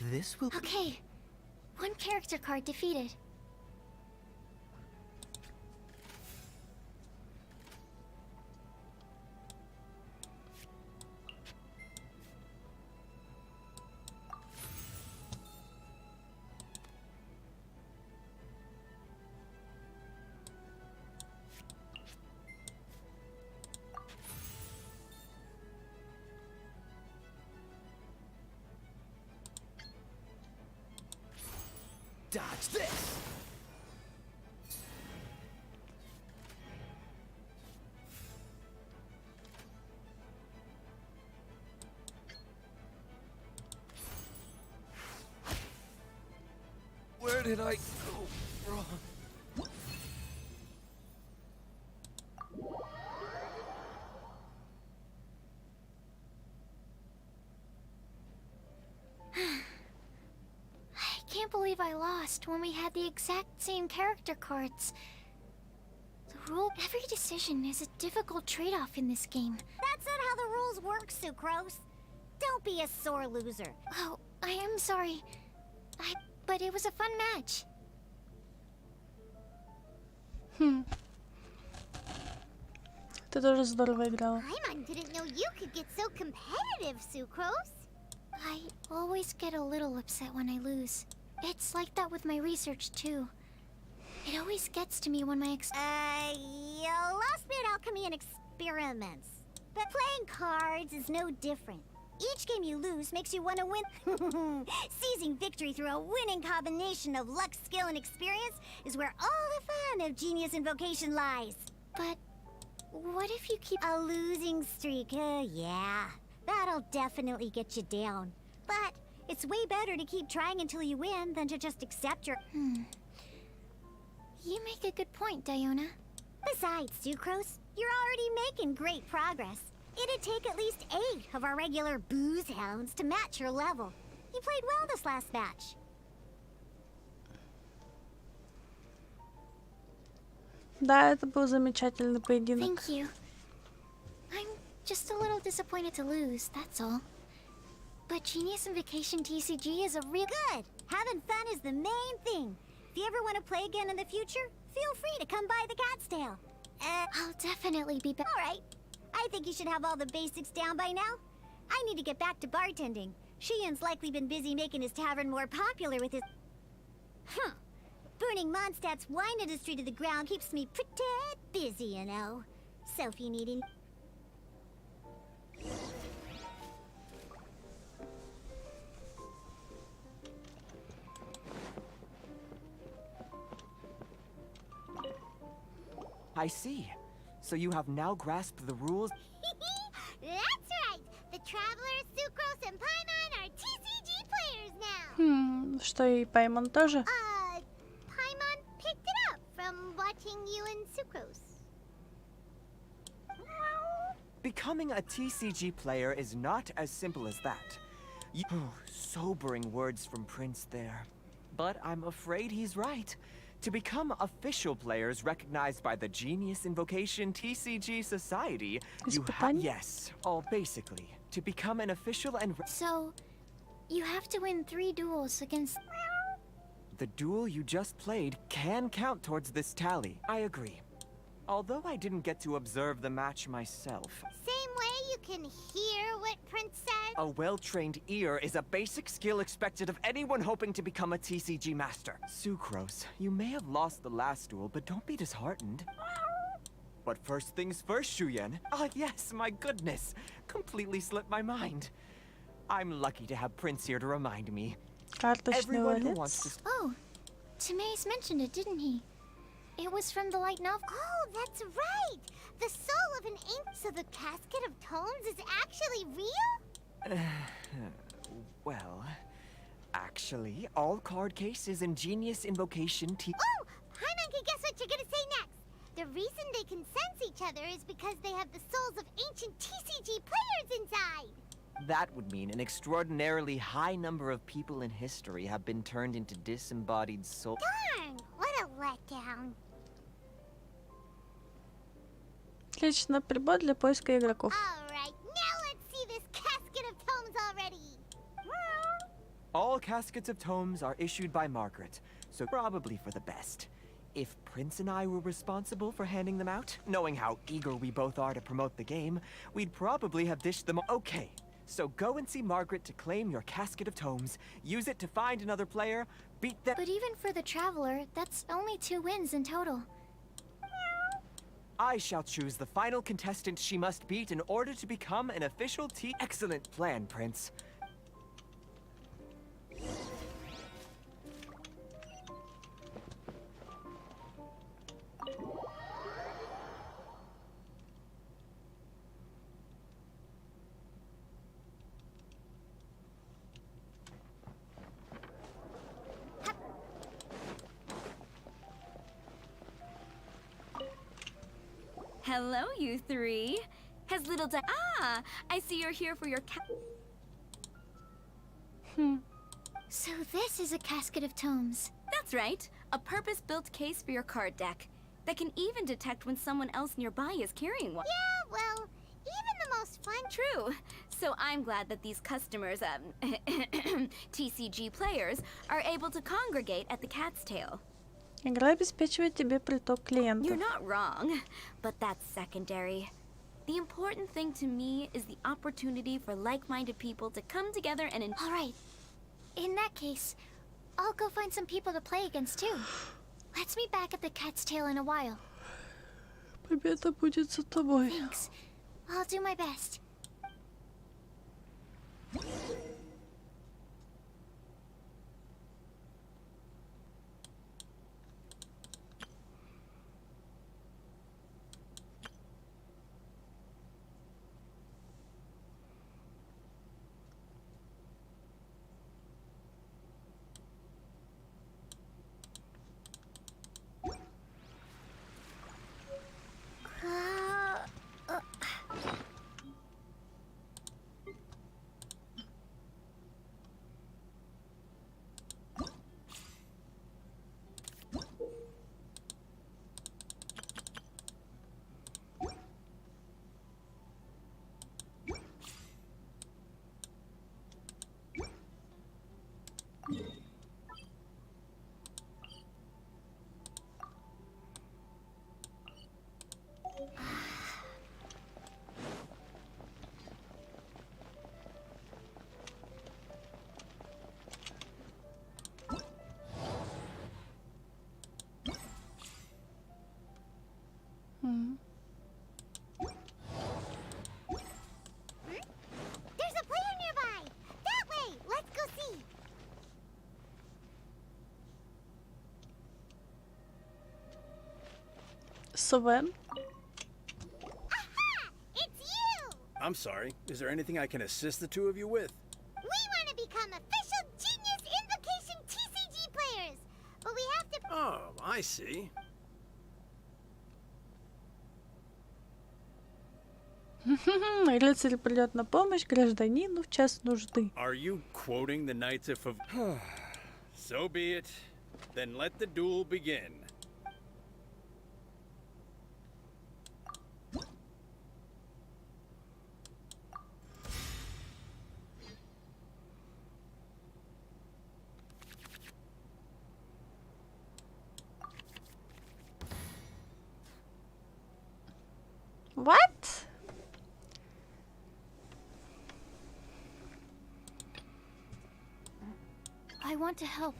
This will... Okay, one character card defeated. Dodge this! Where did I go wrong? I can't believe I lost when we had the exact same character cards. Every decision is a difficult trade-off in this game. That's not how the rules work, Sucrose. Don't be a sore loser. Oh, I am sorry. But it was a fun match. Ты тоже здорово играла. Paimon didn't know you could get so competitive, Sucrose. I always get a little upset when I lose. It's like that with my research, too. It always gets to me when my You lost me at alchemy and experiments. But playing cards is no different. Each game you lose makes you want to win. Seizing victory through a winning combination of luck, skill, and experience is where all the fun of genius invocation lies. But what if you keep a losing streak? Yeah, that'll definitely get you down. But It's way better to keep trying until you win than to just accept your... You make a good point, Diona. Besides, Sucrose, you're already making great progress. It'd take at least 8 of our regular booze hounds to match your level. You played well this last match. Да, это был замечательный поединок. Thank you. I'm just a little disappointed to lose, that's all. But Genius Invocation TCG is a real... Good! Having fun is the main thing. If you ever want to play again in the future, feel free to come by the Cat's Tail. I'll definitely be back. Alright. I think you should have all the basics down by now. I need to get back to bartending. Shian's likely been busy making his tavern more popular with his... Burning Mondstadt's wine industry to the ground keeps me pretty busy, you know. So if you need any... I see. So you have now grasped the rules? That's right! The Travelers, Sucrose, and Paimon are TCG players now! Что и Паймон тоже? Paimon picked it up from watching you and Sucrose. Becoming a TCG player is not as simple as that. Sobering words from Prince there. But I'm afraid he's right. To become official players recognized by the Genius Invocation TCG Society, you have... Yes, basically. To become an official and... So, you have to win 3 duels against... The duel you just played can count towards this tally. I agree. Although I didn't get to observe the match myself. Same way you can hear what Prince said? A well-trained ear is a basic skill expected of anyone hoping to become a TCG master. Sucrose, you may have lost the last duel, but don't be disheartened. But first things first, Shuyen. Ah, yes, my goodness. Completely slipped my mind. I'm lucky to have Prince here to remind me. Everyone who wants to... Oh, Timaeus mentioned it, didn't he? It was from the light novel. Oh, that's right! The soul of an ink. So the Casket of Tomes is actually real? Well, actually, all card cases in Genius Invocation Oh! Paimon can guess what you're gonna say next! The reason they can sense each other is because they have the souls of ancient TCG players inside! That would mean an extraordinarily high number of people in history have been turned into disembodied souls. Darn! What a letdown. Отлично, прибор для поиска игроков. Alright, now let's see this Casket of Tomes already! All caskets of tomes are issued by Margaret, so probably for the best. If Prince and I were responsible for handing them out, knowing how eager we both are to promote the game, we'd probably have dished them. Okay, so go and see Margaret to claim your Casket of Tomes, use it to find another player, beat them. But even for the Traveler, that's only 2 wins in total. I shall choose the final contestant she must beat in order to become an official Excellent plan, Prince. Hello, you 3. Has little I see you're here for your So this is a Casket of Tomes. That's right. A purpose-built case for your card deck that can even detect when someone else nearby is carrying one. Yeah, well, even the most fun... True. So I'm glad that these customers, TCG players, are able to congregate at the Cat's Tail. Игра обеспечивает тебе приток клиентов. You're not wrong, but that's secondary. The important thing to me is the opportunity for like-minded people to come together and... All right. In that case, I'll go find some people to play against too. Let's meet back at the Cat's Tail in a while. Победа будет за тобой. Thanks. I'll do my best. Sven? It's you! I'm sorry. Is there anything I can assist the two of you with? We want to become official Genius Invocation TCG players, but we have to... Oh, I see. Рыцарь придет на помощь гражданину в час нужды. Are you quoting the Knights of... So be it. Then let the duel begin. What? I want to help.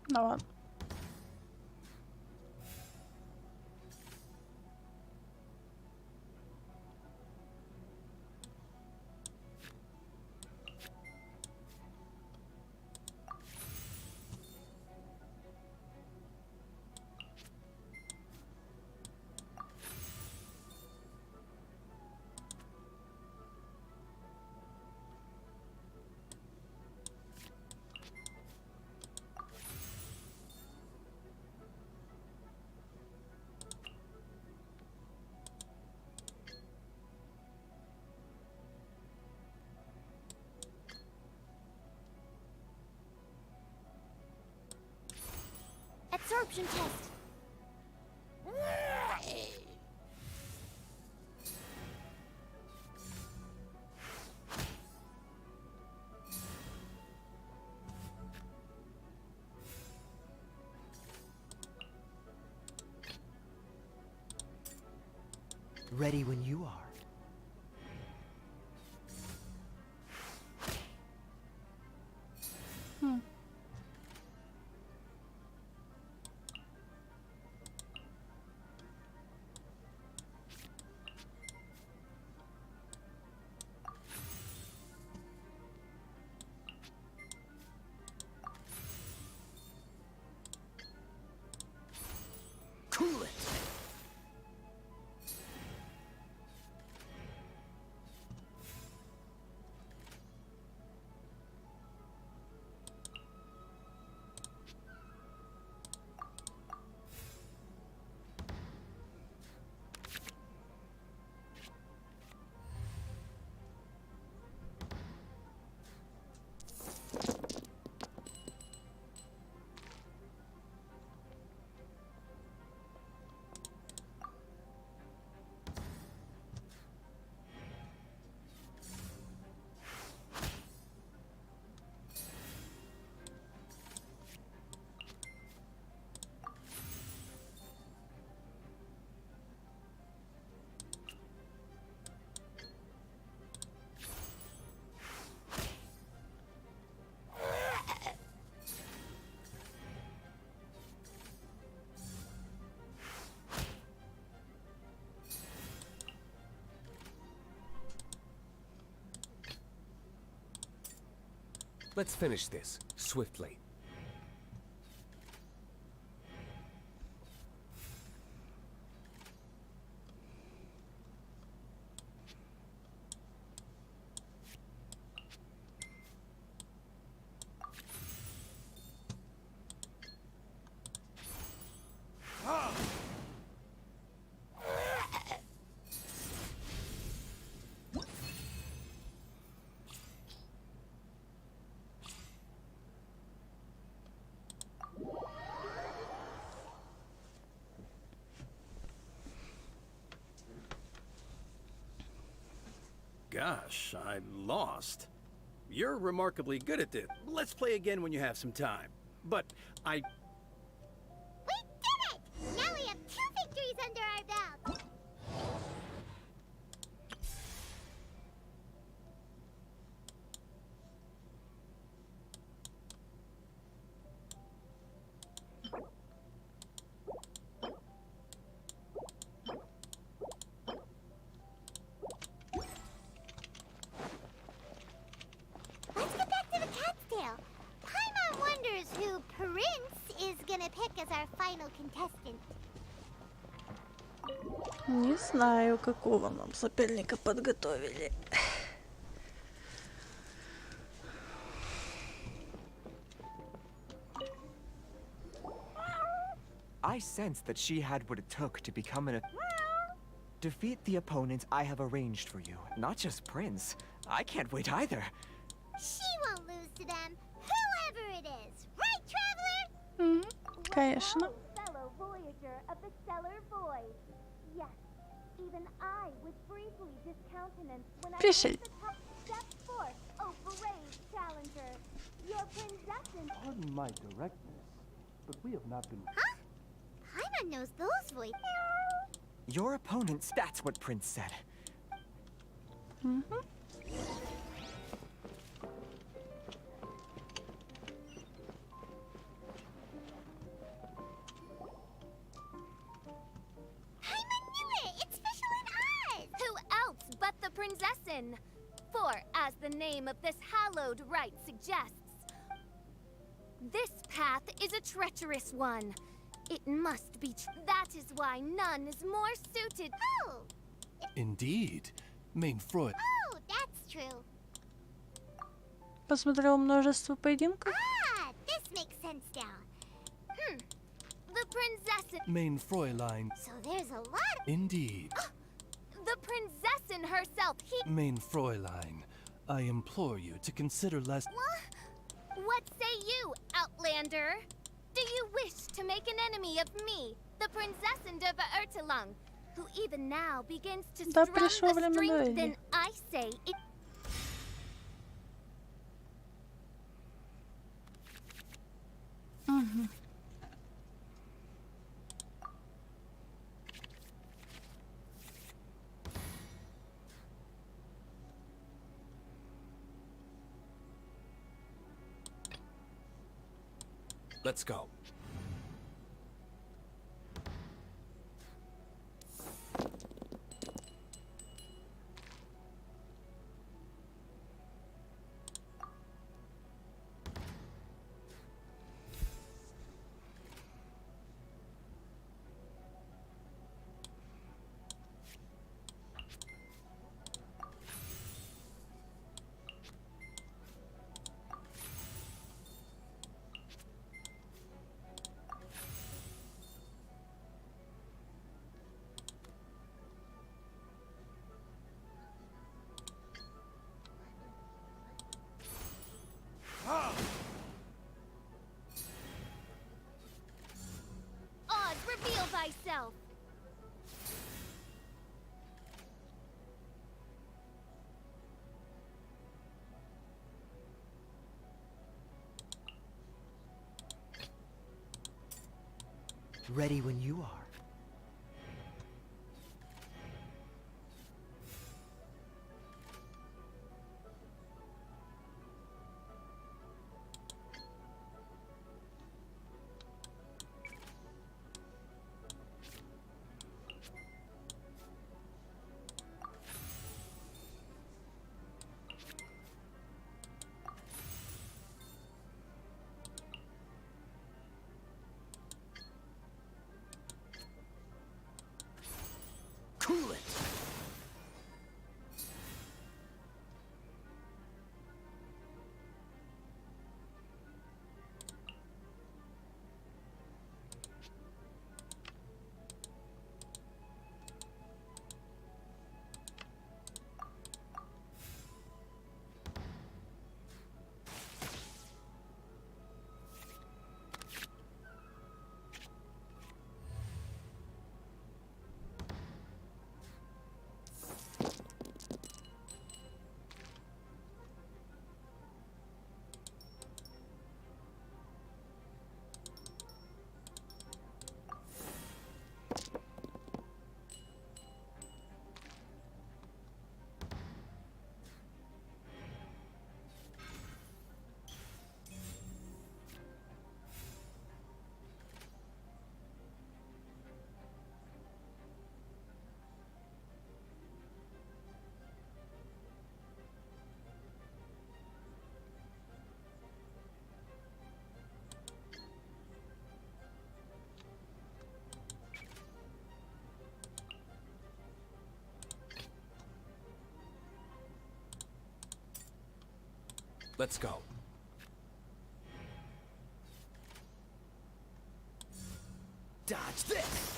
Ну ладно. Absorption test. Ready when you are. Cool it! Let's finish this, swiftly. Gosh, I lost. You're remarkably good at this. Let's play again when you have some time. But I... We did it! Now we have 2 victories under our belt! our final contestant. Не знаю, какого нам соперника подготовили. I sensed that she had what it took to become an... Defeat the opponent I have arranged for you. Not just Prince. I can't wait either. She won't lose to them, whoever it is. Right, Traveler? Конечно. Fellow voyager of the stellar void. Yes, even I was briefly discountenanced when I Пришель. took the top step forth, oh brave challenger. Your princess. Pardon my directness, but we have not been... Huh? Paimon knows those voices. Your opponent's... That's what Prince said. It's Fischl and us! Who else but the princessin? For, as the name of this hallowed rite suggests, this path is a treacherous one. It must be that is why none is more suited. Oh! Indeed. Main Freud. Oh, that's true. Посмотрел множество поединков. Ah, this makes sense now. The princessin. Main Fräulein. So there's a lot of... Indeed. The princessin herself, Main Fräulein, I implore you to consider less... What say you, Outlander? Do you wish to make an enemy of me, the princessin de Beertelung, who even now begins to Да, strum пришло the время string? дуэли. Then I say it... Let's go. Oz, reveal thyself! Ready when you are. Let's go. Dodge this!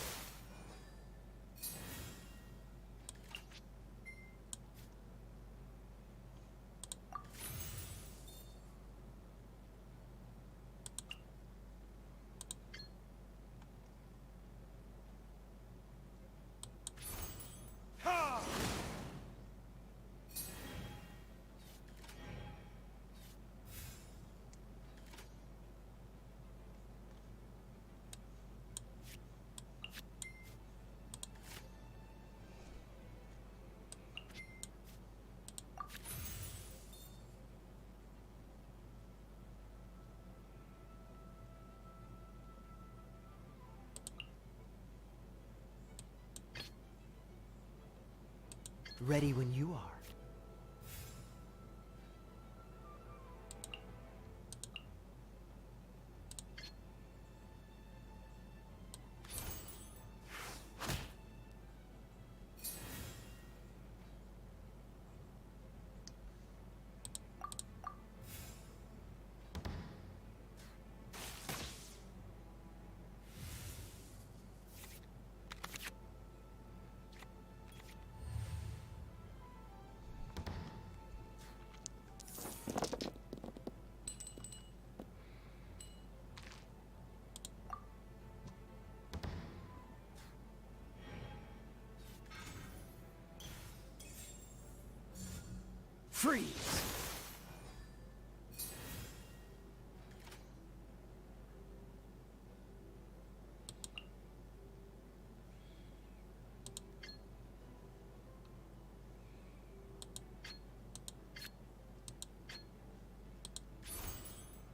Ready when you are. Freeze!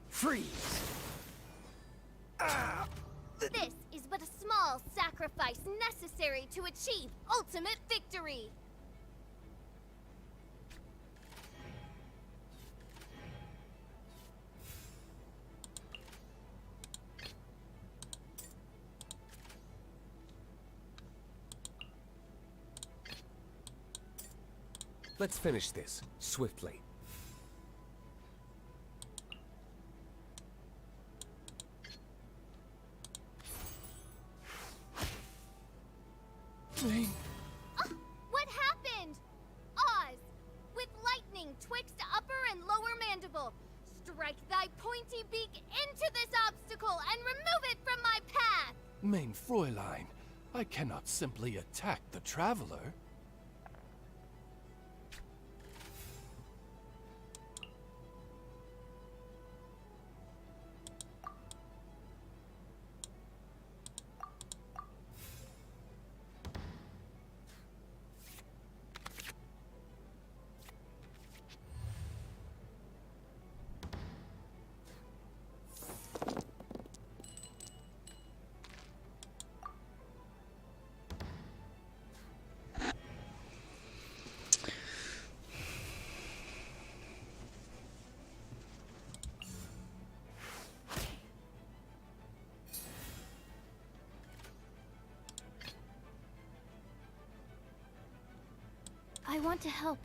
Freeze! Ah! This is but a small sacrifice necessary to achieve ultimate victory. Let's finish this, swiftly. What happened? Oz, with lightning twixt upper and lower mandible, strike thy pointy beak into this obstacle and remove it from my path! Mein Fräulein, I cannot simply attack the traveler. I want to help.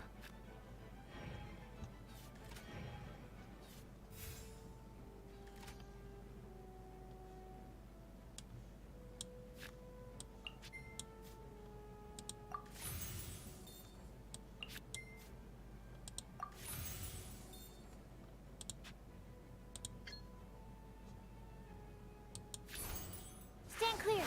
Stand clear.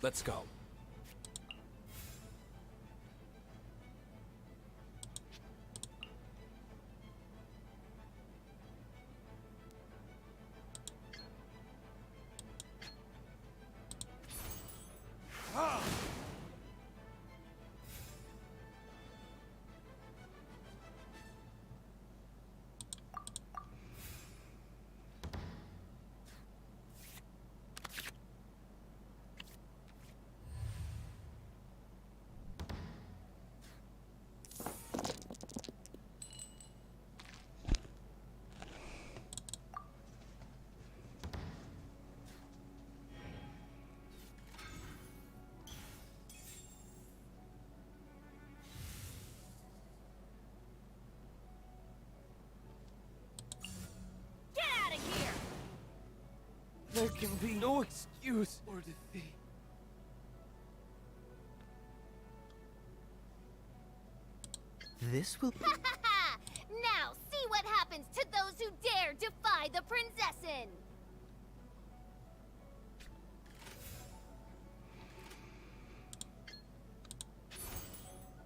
Let's go. There can be no excuse for defeat. This will... Now see what happens to those who dare defy the Prinzessin!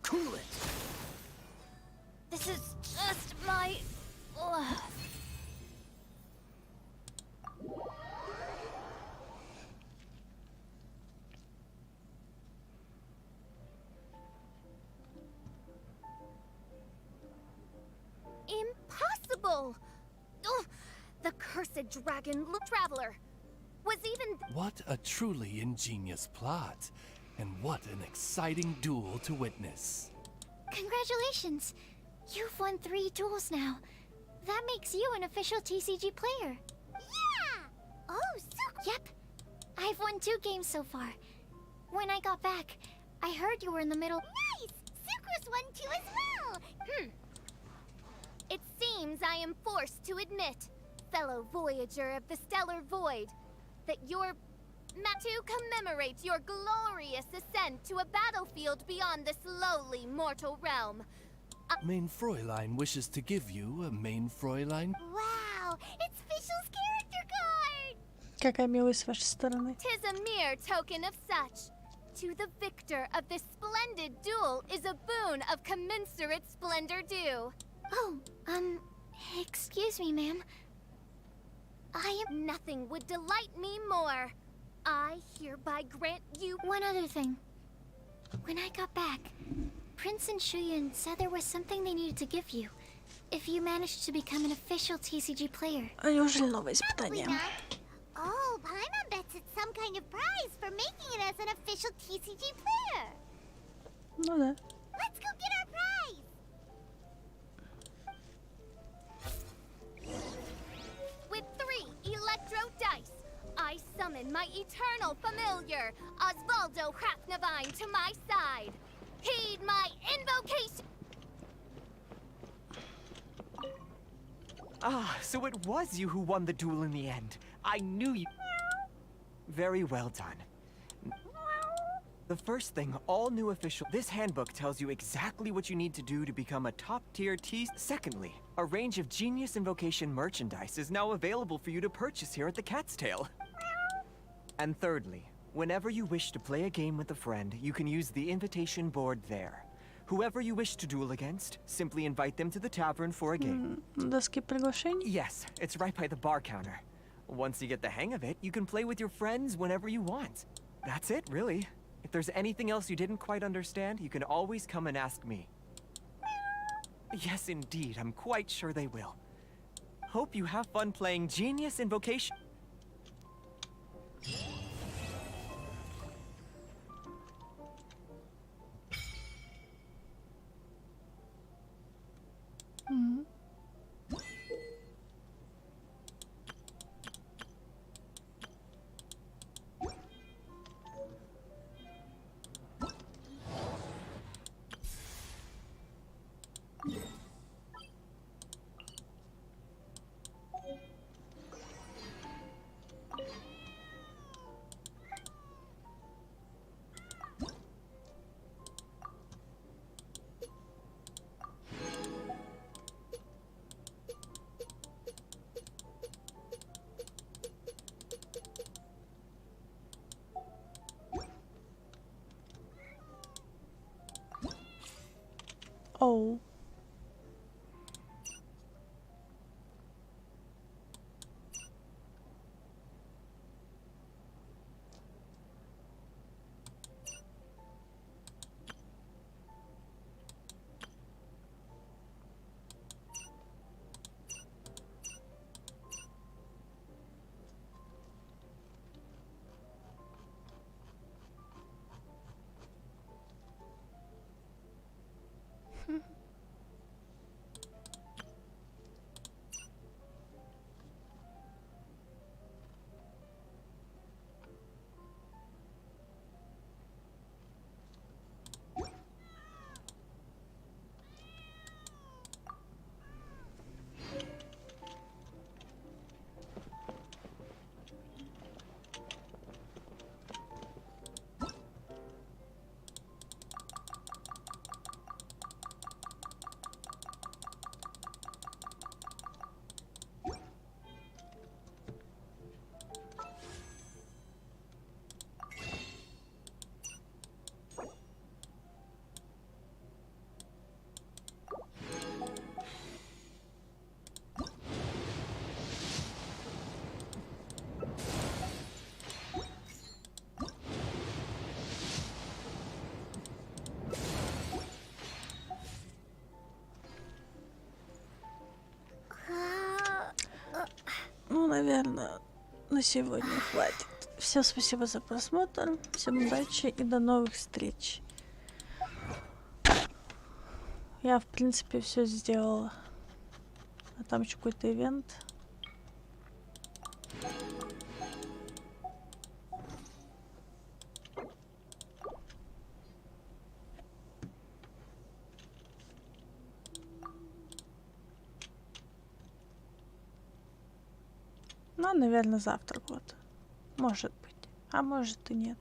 Cool it! This is just my... Ugh. Impossible! Ugh. The cursed dragon traveler was even... What a truly ingenious plot. And what an exciting duel to witness. Congratulations! You've won 3 duels now. That makes you an official TCG player. Yeah! Oh, so... Yep. I've won 2 games so far. When I got back, I heard you were in the middle... Nice! Sucrose won 2 as well! It seems I am forced to admit, fellow voyager of the stellar void, that your... to commemorate your glorious ascent to a battlefield beyond this lowly mortal realm. Main Fräulein wishes to give you a Main Fräulein. Wow! It's Fischl's character card! Какая милость с вашей стороны. Tis a mere token of such. To the victor of this splendid duel is a boon of commensurate splendor due. Oh, excuse me, ma'am. Nothing would delight me more. I hereby grant you... One other thing. When I got back, Prince and Shuyan said there was something they needed to give you if you managed to become an official TCG player. Неужели новое испытание? Oh, Paimon bets it's some kind of prize for making it as an official TCG player. Ну да. Let's go get our prize! With 3 electro dice, I summon my eternal familiar, Osvaldo Hrafnavine, to my side. Heed my invocation! Ah, so it was you who won the duel in the end. I knew you... Very well done. The first thing, all new official... This handbook tells you exactly what you need to do to become a top-tier T... Secondly, a range of Genius Invocation merchandise is now available for you to purchase here at the Cat's Tail. And thirdly, whenever you wish to play a game with a friend, you can use the invitation board there. Whoever you wish to duel against, simply invite them to the tavern for a game. Доски приглашений? Yes, it's right by the bar counter. Once you get the hang of it, you can play with your friends whenever you want. That's it, really. If there's anything else you didn't quite understand, you can always come and ask me. Yes, indeed, I'm quite sure they will. Hope you have fun playing Genius Invocation. Oh. Ну, наверное, на сегодня хватит. Всем спасибо за просмотр, всем удачи и до новых встреч. Я, в принципе, все сделала. А там еще какой-то ивент. Ну, наверное, завтра вот. Может быть. А может и нет.